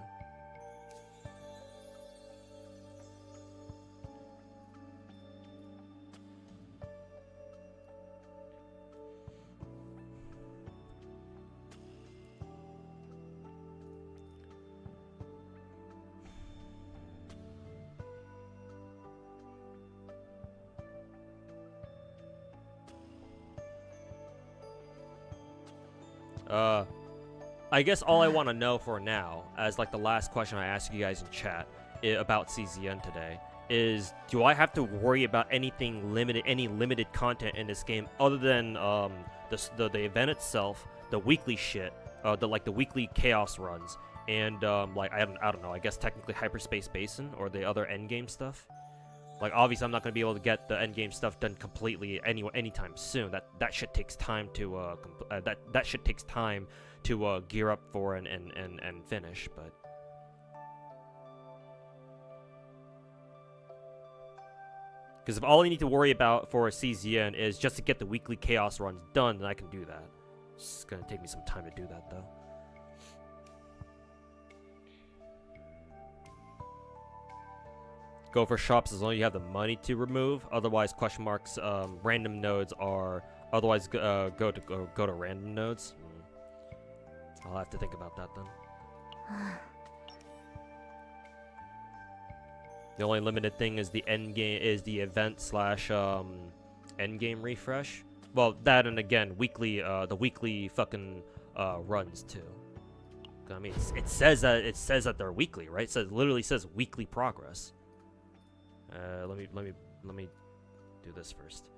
I guess all I want to know for now, as like the last question I asked you guys in chat about CZN today, is do I have to worry about anything limited, any limited content in this game other than the event itself, the weekly shit, the weekly chaos runs, and like I don't know, I guess technically Hyperspace Basin or the other endgame stuff. Like obviously I'm not gonna be able to get the endgame stuff done completely anytime soon. That shit takes time to that shit takes time to gear up for and finish. But because if all I need to worry about for a CZN is just to get the weekly chaos runs done, then I can do that. It's gonna take me some time to do that though. Go for shops as long as you have the money to remove. Otherwise, question marks. Random nodes are. Otherwise, go to random nodes. I'll have to think about that then. The only limited thing is the end game is the event / end game refresh. Well, that and again weekly. The weekly fucking runs too. I mean, it says that they're weekly, right? It literally says weekly progress. Let me do this first.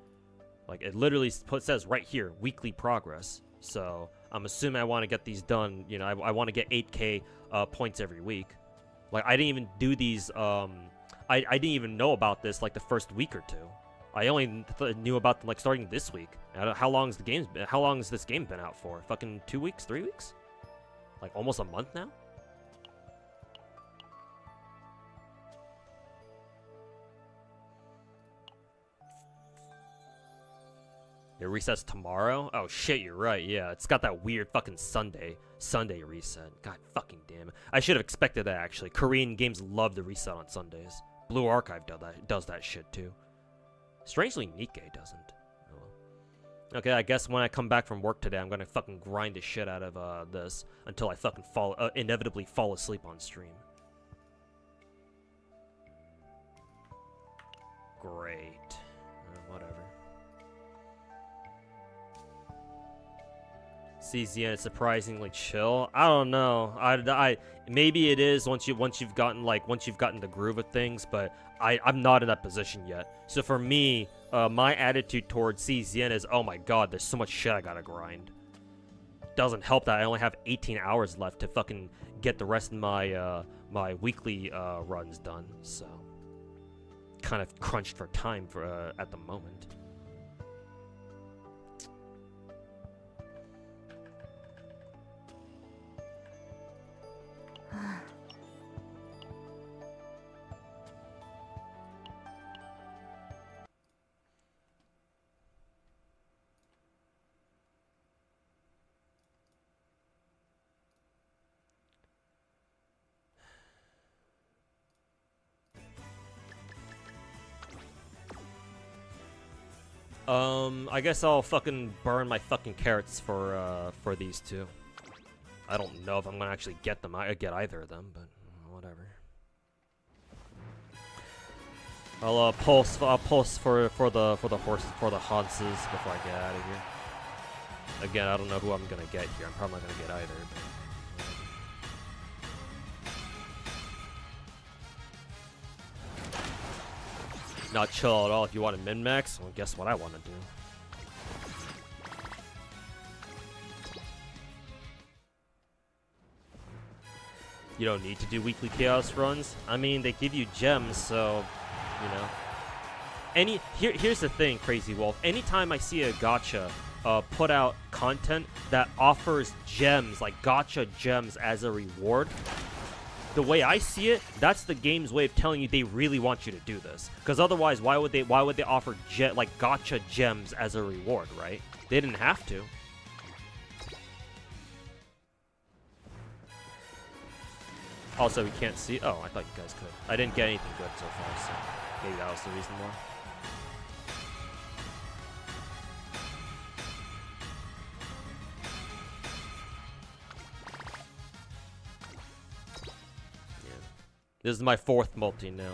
Like it literally says right here, weekly progress. So I'm assuming I want to get these done. You know, I want to get 8K points every week. Like I didn't even do these. I didn't even know about this like the first week or two. I only knew about them like starting this week. How long has this game been out for? Fucking 2 weeks, 3 weeks? Like almost a month now. It resets tomorrow? Oh shit, you're right. Yeah, it's got that weird fucking Sunday reset. God fucking damn it. I should have expected that actually. Korean games love to reset on Sundays. Blue Archive does that shit too. Strangely, Nikkei doesn't. Oh well. Okay, I guess when I come back from work today, I'm gonna fucking grind the shit out of this until I fucking inevitably fall asleep on stream. Great. Whatever. CZN is surprisingly chill. I don't know. I maybe it is once you've gotten the groove of things, but I'm not in that position yet. So for me, my attitude towards CZN is, oh my god, there's so much shit I gotta grind. Doesn't help that I only have 18 hours left to fucking get the rest of my my weekly runs done. So kind of crunched for time for at the moment. I guess I'll fucking burn my fucking carrots for these two. I don't know if I'm gonna actually get them. I get either of them, but whatever. I'll pulse for the Hanses before I get out of here. Again, I don't know who I'm gonna get here. I'm probably not gonna get either. Not chill at all. If you want to min-max, well, guess what I want to do. You don't need to do weekly chaos runs. I mean, they give you gems, so, you know. Here's the thing, Crazy Wolf. Anytime I see a gacha put out content that offers gems, like gacha gems as a reward, the way I see it, that's the game's way of telling you they really want you to do this. Because otherwise, why would they offer like gacha gems as a reward, right? They didn't have to. Also, we can't see. Oh, I thought you guys could. I didn't get anything good so far, so maybe that was the reason why. Yeah. This is my 4th multi now.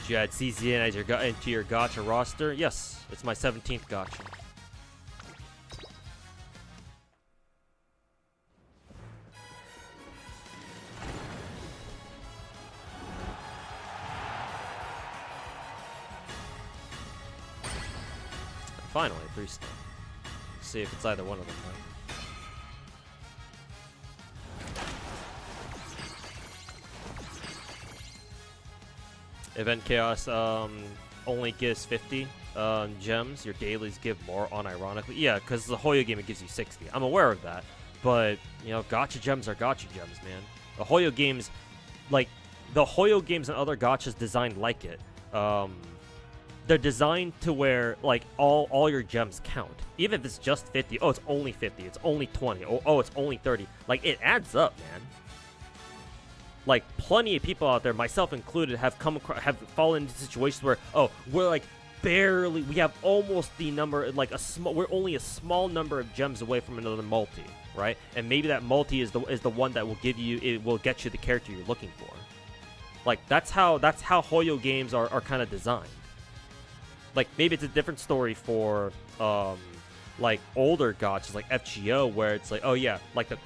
You add CZN as into your gacha roster? Yes, it's my 17th gacha. Finally, 3-star. See if it's either one of them, right? Event Chaos only gives 50 gems. Your dailies give more, unironically. Yeah, because the Hoyo game, it gives you 60. I'm aware of that. But, you know, gacha gems are gacha gems, man. The Hoyo games, like, the Hoyo games and other gachas designed like it, they're designed to where, like, all your gems count. Even if it's just 50. Oh, it's only 50. It's only 20. Oh, it's only 30. Like, it adds up, man. Like, plenty of people out there, myself included, have fallen into situations where, oh, we're like barely, we have almost the number, like we're only a small number of gems away from another multi, right? And maybe that multi is the one that will get you the character you're looking for. Like, that's how Hoyo games are kind of designed. Like, maybe it's a different story for like older gachas like FGO, where it's like, oh yeah, like the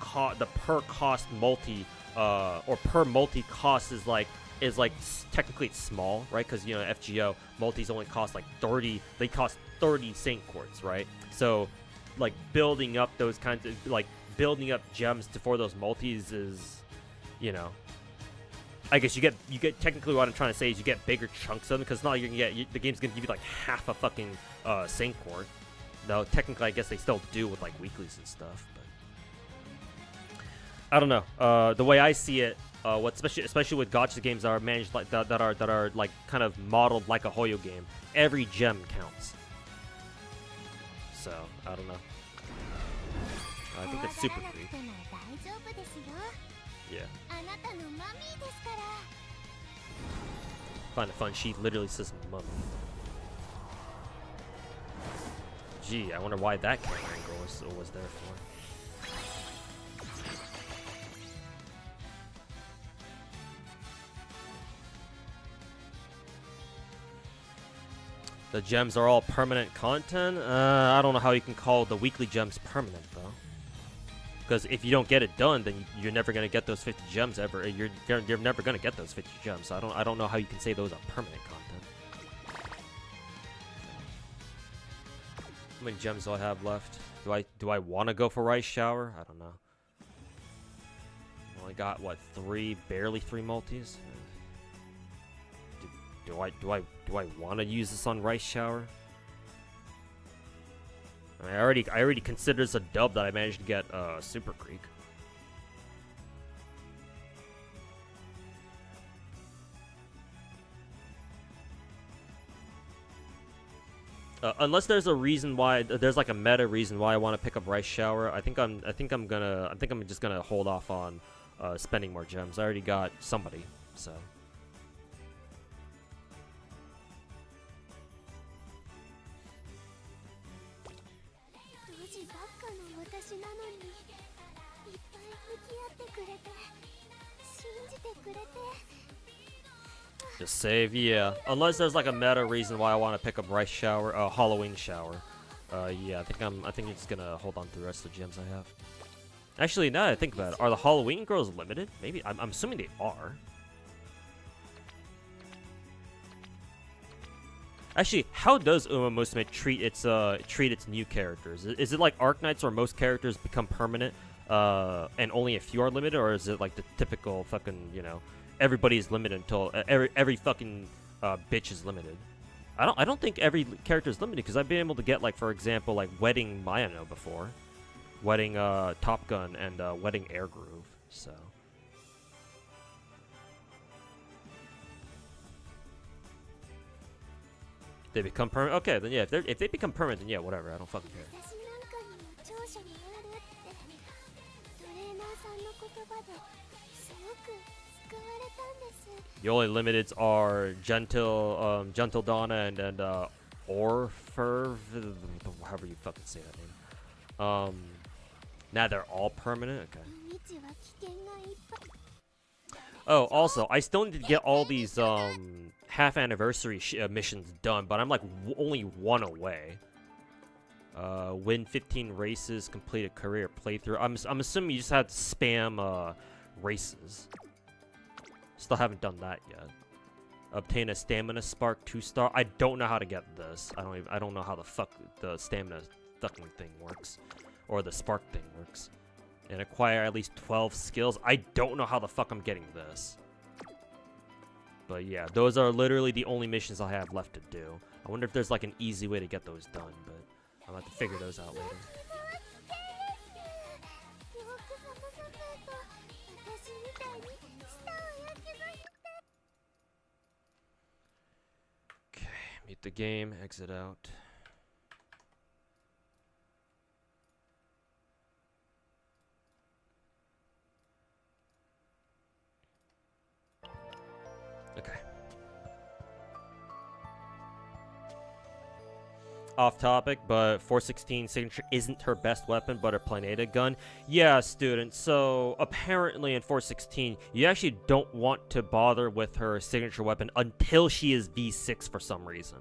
per cost multi or per multi cost is technically it's small, right? Because, you know, FGO multis only cost like 30. They cost 30 Saint Quartz, right? So, like, building up those kinds of, like, building up gems for those multis is, you know, I guess you get technically what I'm trying to say is you get bigger chunks of them, because now you're gonna get the game's gonna give you like half a fucking Saint Quartz. Though technically, I guess they still do with like weeklies and stuff. I don't know. The way I see it, especially with gacha games that are managed like that are like kind of modeled like a Hoyo game, every gem counts. So I don't know. I think that's super creep. Yeah. Find it fun. She literally says "mummy." Gee, I wonder why that camera angle was there for. The gems are all permanent content? I don't know how you can call the weekly gems permanent, though. Because if you don't get it done, then you're never going to get those 50 gems ever. You're never going to get those 50 gems. So I don't know how you can say those are permanent content. How many gems do I have left? Do I want to go for Rice Shower? I don't know. I only got, what, barely three multis? Do I want to use this on Rice Shower? I mean, I already consider this a dub that I managed to get Super Creek. Unless there's a reason why, there's like a meta reason why I want to pick up Rice Shower, I think I'm just gonna hold off on spending more gems. I already got somebody, so. Just save, yeah. Unless there's like a meta reason why I want to pick up Rice Shower, Halloween Shower. Yeah, I think I'm just gonna hold on to the rest of the gems I have. Actually, now that I think about it, are the Halloween girls limited? Maybe. I'm assuming they are. Actually, how does Uma Musume treat its new characters? Is it like Arknights where most characters become permanent, and only a few are limited, or is it like the typical fucking, you know, everybody's limited until every fucking bitch is limited? I don't think every character is limited, because I've been able to get, like, for example, like Wedding Mayano before, Wedding Top Gun, and Wedding Air Groove. So. They become permanent. Okay, then yeah. If they become permanent, then yeah, whatever. I don't fucking care. The only limiteds are Gentle Donna and Orfer, however you fucking say that name. Now they're all permanent. Okay. Oh, also, I still need to get all these half anniversary missions done, but I'm like only one away. Win 15 races, complete a career playthrough. I'm assuming you just had to spam races. Still haven't done that yet. Obtain a stamina spark 2-star. I don't know how to get this. I don't know how the fuck the stamina fucking thing works, or the spark thing works. And acquire at least 12 skills. I don't know how the fuck I'm getting this. But yeah, those are literally the only missions I have left to do. I wonder if there's like an easy way to get those done, but I'll have to figure those out later. Okay, mute the game, exit out. Okay. Off topic, but 416 signature isn't her best weapon, but her Planeta gun. Yeah, student. So apparently in 416, you actually don't want to bother with her signature weapon until she is V6 for some reason.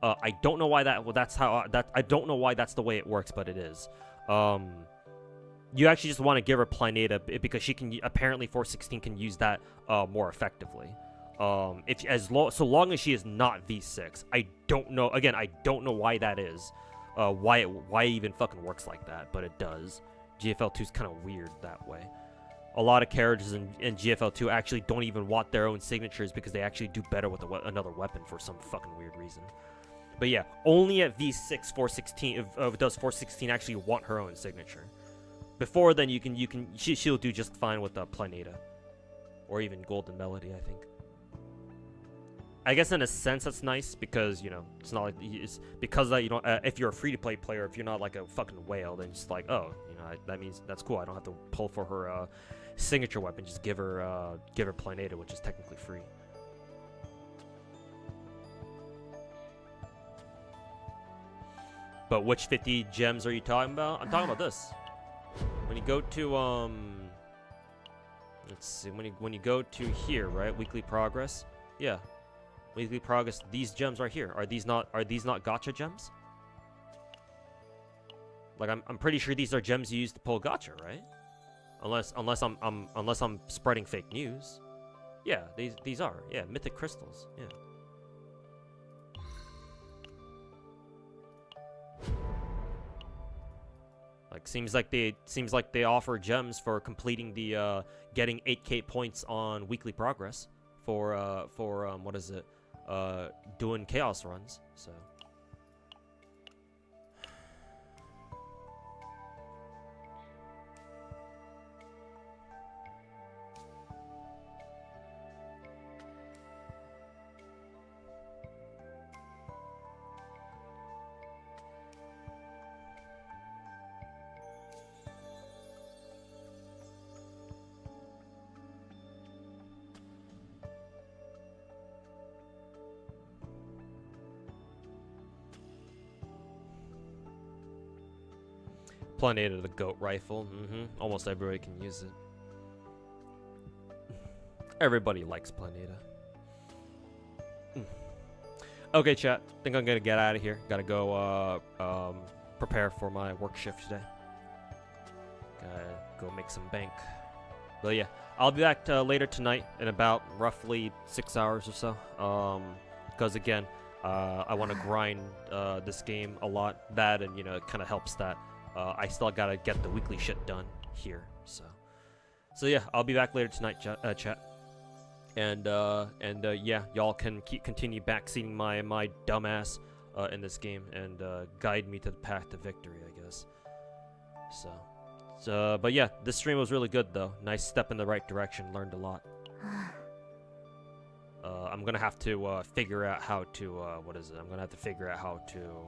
I don't know why that. Well, that's how I don't know why that's the way it works, but it is. You actually just want to give her Planeta because she can. Apparently, 416 can use that more effectively. So long as she is not V6. I don't know. Again, I don't know why that is. Why it even fucking works like that, but it does. GFL2 is kind of weird that way. A lot of characters in GFL2 actually don't even want their own signatures because they actually do better with another weapon for some fucking weird reason. But yeah, only at V6 416 does 416 actually want her own signature. Before then, she'll do just fine with the Planeta, or even Golden Melody, I think. I guess in a sense that's nice because, you know, it's not like it's because that you don't. If you're a free-to-play player, if you're not like a fucking whale, then it's like, oh, you know, that means that's cool. I don't have to pull for her signature weapon. Just give her Planeta, which is technically free. But which 50 gems are you talking about? I'm talking about this. When you go to let's see. When you go to here, right? Weekly progress. Yeah. Weekly progress. These gems right here. Are these not gacha gems? Like I'm pretty sure these are gems you use to pull gacha, right? Unless I'm spreading fake news. Yeah, these are. Yeah, mythic crystals. Yeah. Like seems like they offer gems for completing the getting 8K points on weekly progress for what is it? Doing chaos runs. So Planeta, the goat rifle. Almost everybody can use it. Everybody likes Planeta. Okay, chat. Think I'm gonna get out of here. Gotta go prepare for my work shift today. Gotta go make some bank. But yeah, I'll be back later tonight in about roughly 6 hours or so. Because again, I want to grind this game a lot. That, and you know, it kind of helps that I still gotta get the weekly shit done here. So yeah, I'll be back later tonight, chat. And yeah, y'all can continue backseating my dumbass in this game and guide me to the path to victory, I guess. So, but yeah, this stream was really good though. Nice step in the right direction. Learned a lot. I'm gonna have to figure out how to what is it? I'm gonna have to figure out how to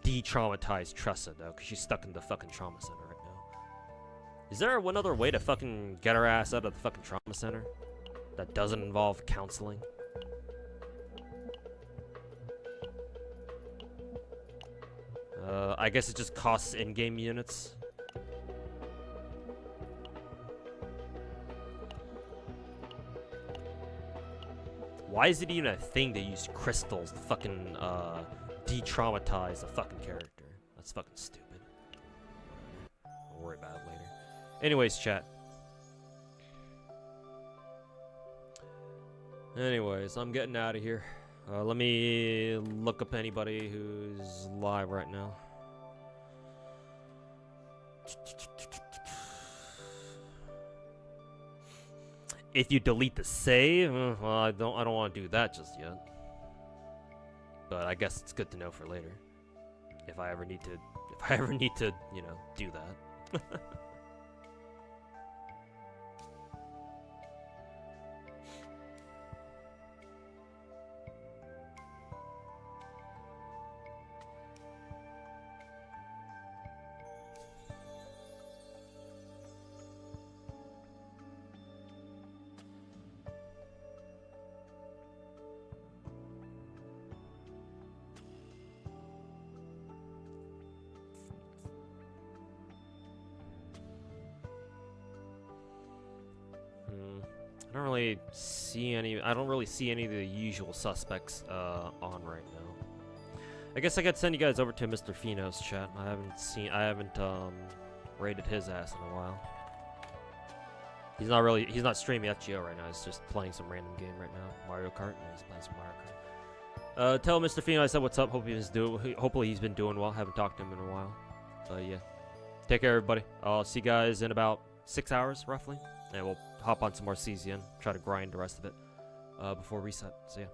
de-traumatize Tressa though, cause she's stuck in the fucking trauma center right now. Is there one other way to fucking get her ass out of the fucking trauma center that doesn't involve counseling? I guess it just costs in-game units. Why is it even a thing to use crystals to fucking de-traumatize a fucking character? That's fucking stupid. I'll worry about it later. Anyways, chat. Anyways, I'm getting out of here. Let me look up anybody who's live right now. If you delete the save, well, I don't want to do that just yet. But I guess it's good to know for later. If I ever need to, you know, do that. I don't really see any of the usual suspects on right now. I guess I could send you guys over to Mr. Fino's chat. I haven't raided his ass in a while. He's not streaming FGO right now. He's just playing some random game right now. Mario Kart. Yeah, he's playing some Mario Kart. Tell Mr. Fino I said what's up. Hopefully he's been doing well. Haven't talked to him in a while. Yeah. Take care, everybody. I'll see you guys in about 6 hours, roughly. And we'll hop on some more CZN. Try to grind the rest of it before reset. So yeah.